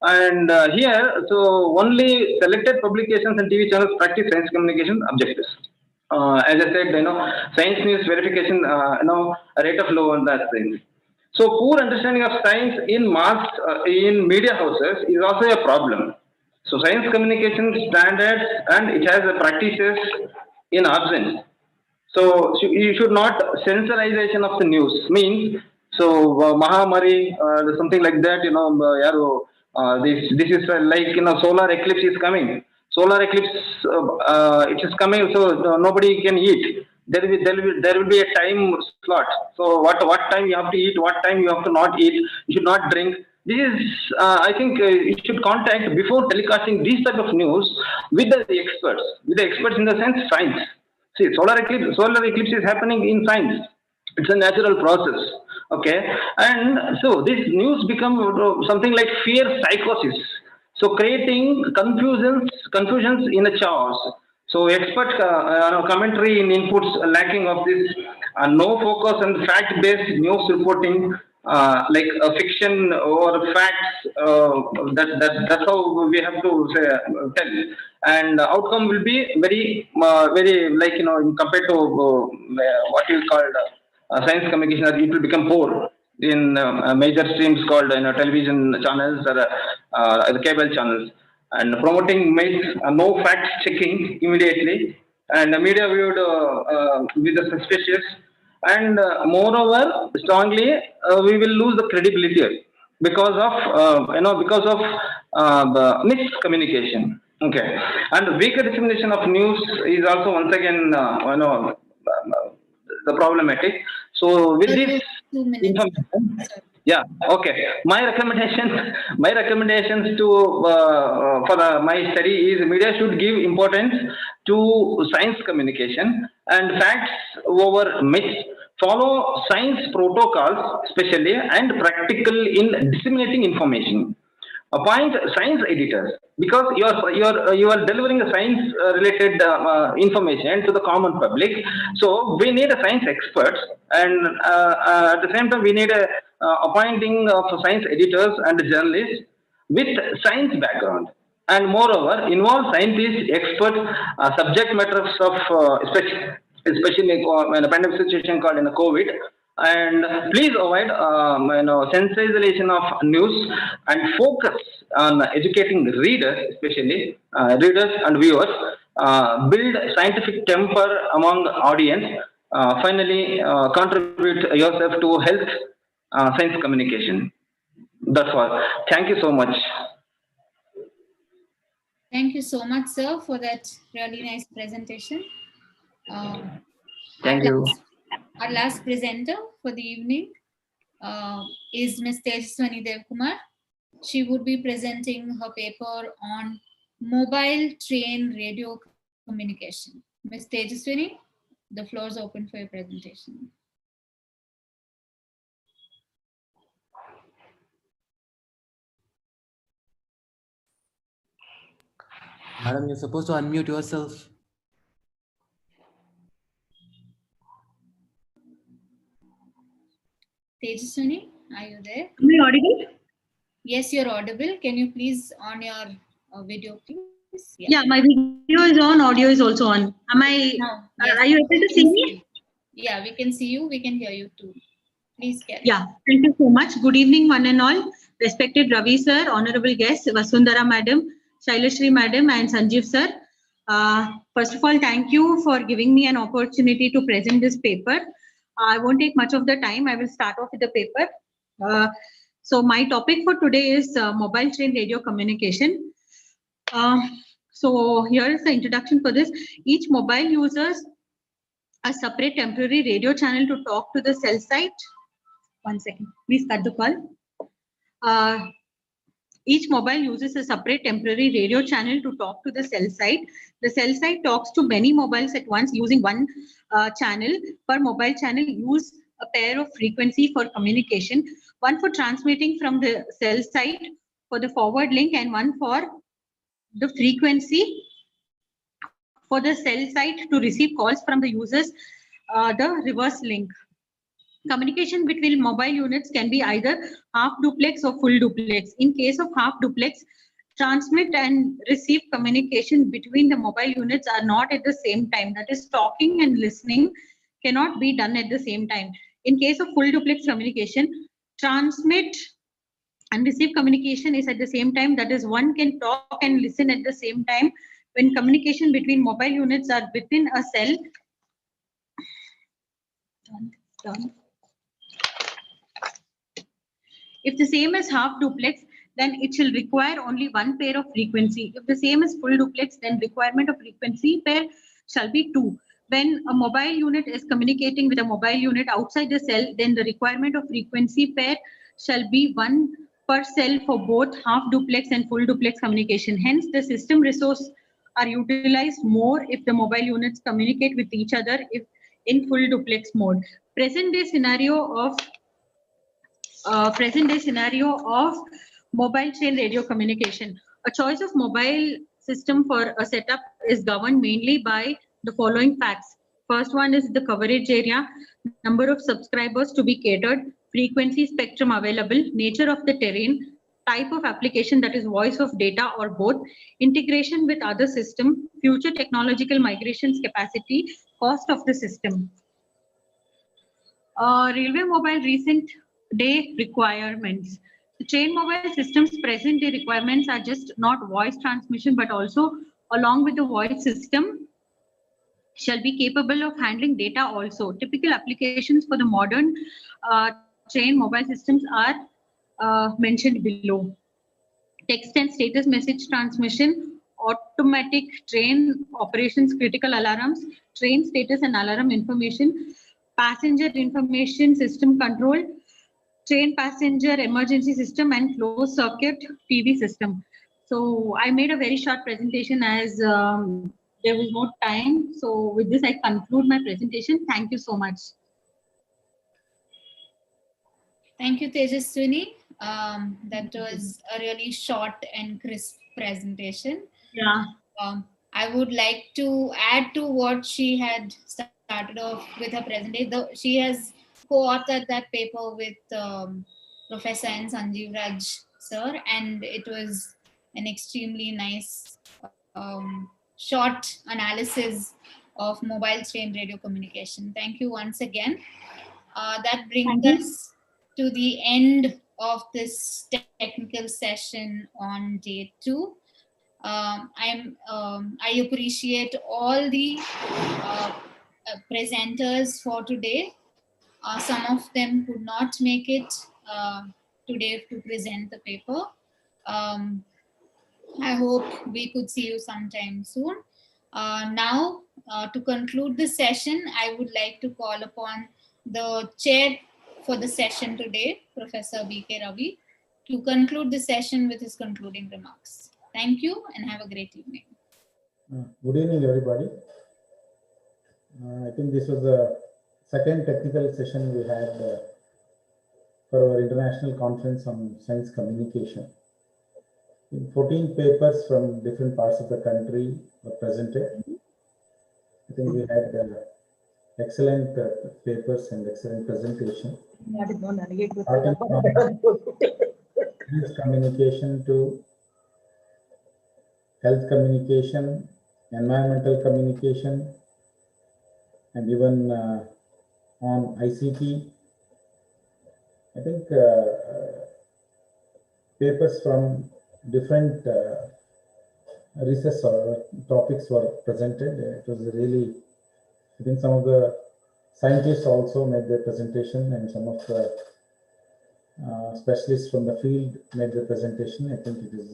And here, so only selected publications and TV channels practice science communication objectives. As I said, science news verification, rate of low on that thing. So poor understanding of science in in media houses is also a problem. So science communication standards and it has a practices in absence. So you should not sensationalization of the news means, so Mahamari something like that, this is like solar eclipse is coming. Solar eclipse it is coming, so nobody can eat. There will be a time slot. So what time you have to eat, what time you have to not eat. You should not drink. This is I think you should contact before telecasting these type of news with the experts. With the experts in the sense science. See, solar eclipse is happening in science. It's a natural process. Okay, and so this news become something like fear psychosis. So creating confusions in a chaos. So expert commentary in inputs lacking of this, no focus on fact-based news reporting, like a fiction or facts. That's how we have to say, tell. And the outcome will be very like compared to what you call science communication, it will become poor. in major streams called television channels or the cable channels, and promoting myths, no fact checking immediately, and the media viewed with the suspicious, and moreover, strongly we will lose the credibility because of because of the miscommunication. Okay, and weaker dissemination of news is also once again the problematic. So with this 2 minutes. information, Sorry. yeah, okay. My recommendations to for my study is media should give importance to science communication and facts over myths. Follow science protocols, especially and practical in disseminating information. Appoint science editors because you are delivering a science related information to the common public. So we need a science experts, and at the same time we need a appointing of science editors and journalists with science background, and moreover involve scientists, experts, subject matters of especially in a pandemic situation called in the COVID. And please avoid sensationalization of news and focus on educating readers, especially readers and viewers. Build scientific temper among audience. Finally, contribute yourself to health science communication. That's all. Thank you so much. Thank you so much, sir, for that really nice presentation. Thank you. Our last presenter for the evening is Ms. Tejaswani Devkumar. She would be presenting her paper on mobile train radio communication. Ms. Tejaswani, the floor is open for your presentation. Madam, you're supposed to unmute yourself. Tejaswani, are you there? Am I audible? Yes, you're audible. Can you please on your video, please? Yeah, my video is on, audio is also on. Am I? No, yes, are you able to see me? Yeah, we can see you. We can hear you too. Please carry. Yeah, thank you so much. Good evening, one and all. Respected Ravi sir, honorable guests, Vasundhara madam, Shailashri madam, and Sanjeev sir. First of all, thank you for giving me an opportunity to present this paper. I won't take much of the time. I will start off with the paper. So my topic for today is mobile train radio communication. So here is the introduction for this. Each mobile uses a separate temporary radio channel to talk to the cell site. One second, please cut the call. Each mobile uses a separate temporary radio channel to talk to the cell site. The cell site talks to many mobiles at once using one channel. Per mobile channel, use a pair of frequency for communication, one for transmitting from the cell site for the forward link and one for the frequency for the cell site to receive calls from the users, the reverse link. Communication between mobile units can be either half duplex or full duplex. In case of half duplex, transmit and receive communication between the mobile units are not at the same time. That is, talking and listening cannot be done at the same time. In case of full duplex communication, transmit and receive communication is at the same time. That is, one can talk and listen at the same time. When communication between mobile units are within a cell, if the same is half duplex, then it shall require only one pair of frequency. If the same is full duplex, then requirement of frequency pair shall be 2. When a mobile unit is communicating with a mobile unit outside the cell, then the requirement of frequency pair shall be 1 per cell for both half duplex and full duplex communication. Hence, the system resource are utilized more if the mobile units communicate with each other if in full duplex mode. Present day scenario of mobile chain radio communication. A choice of mobile system for a setup is governed mainly by the following facts. First one is the coverage area, number of subscribers to be catered, frequency spectrum available, nature of the terrain, type of application, that is voice of data or both, integration with other system, future technological migrations capacity, cost of the system. Railway Mobile recent day requirements. The train mobile systems present day requirements are just not voice transmission, but also along with the voice system shall be capable of handling data also. Typical applications for the modern train mobile systems are mentioned below. Text and status message transmission, automatic train operations, critical alarms, train status and alarm information, passenger information system control, train passenger emergency system, and closed circuit PV system. So I made a very short presentation as there was no time. So with this, I conclude my presentation. Thank you so much. Thank you, Tejaswini. That was a really short and crisp presentation. Yeah. I would like to add to what she had started off with her presentation. She has co-authored that paper with Professor N. Sanjeev Raj sir, and it was an extremely nice short analysis of mobile train radio communication. Thank you once again. That brings us to the end of this technical session on day 2. I appreciate all the presenters for today. Some of them could not make it today to present the paper. I hope we could see you sometime soon. Now, to conclude the session, I would like to call upon the chair for the session today, Professor B.K. Ravi, to conclude the session with his concluding remarks. Thank you and have a great evening. Good evening, everybody. I think this was the second technical session we had for our international conference on science communication. 14 papers from different parts of the country were presented. I think we had excellent papers and excellent presentation. Starting from science communication to health communication, environmental communication, and even on ICT. I think papers from different research topics were presented. It was really, I think some of the scientists also made their presentation, and some of the specialists from the field made the presentation. I think it was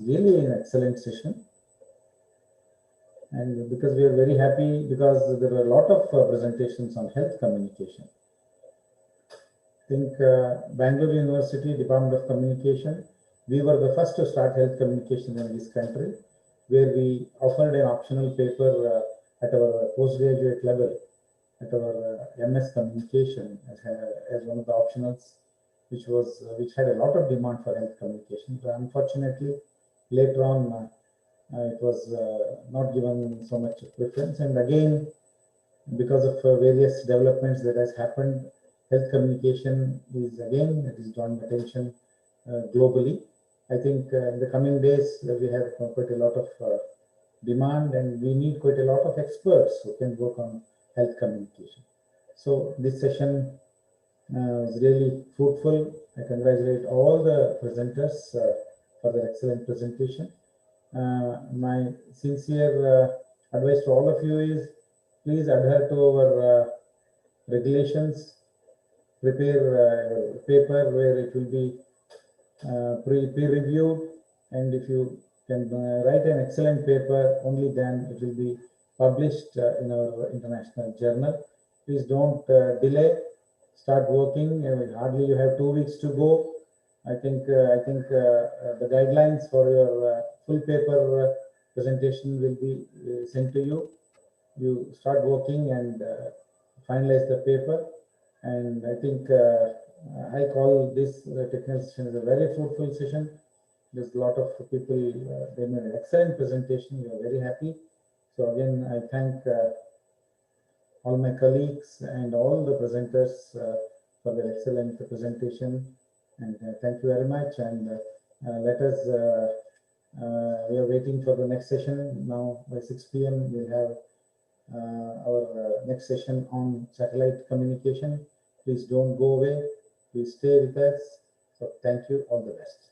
really an excellent session. And because we are very happy, because there were a lot of presentations on health communication. I think Bangalore University Department of Communication, we were the first to start health communication in this country, where we offered an optional paper at our postgraduate level, at our MS communication as one of the optionals, which had a lot of demand for health communication. But unfortunately, later on, it was not given so much preference. And again, because of various developments that has happened, health communication it is drawing attention globally. I think in the coming days, we have quite a lot of demand, and we need quite a lot of experts who can work on health communication. So this session was really fruitful. I congratulate all the presenters for their excellent presentation. My sincere advice to all of you is, please adhere to our regulations, prepare a paper where it will be peer-reviewed, and if you can write an excellent paper, only then it will be published in our international journal. Please don't delay. Start working. Hardly you have 2 weeks to go. I think the guidelines for your full paper presentation will be sent to you. You start working and finalize the paper. And I think I call this technical session as a very fruitful session. There's a lot of people, they made an excellent presentation. We are very happy. So again, I thank all my colleagues and all the presenters for their excellent presentation. And thank you very much. And let us, we are waiting for the next session. Now by 6 p.m. we'll have our next session on satellite communication. Please don't go away. Please stay with us. So thank you. All the best.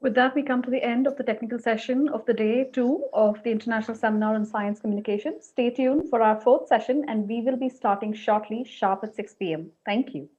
With that, we come to the end of the technical session of the day 2 of the International Seminar on Science Communication. Stay tuned for our 4th session, and we will be starting shortly, sharp at 6 p.m. Thank you.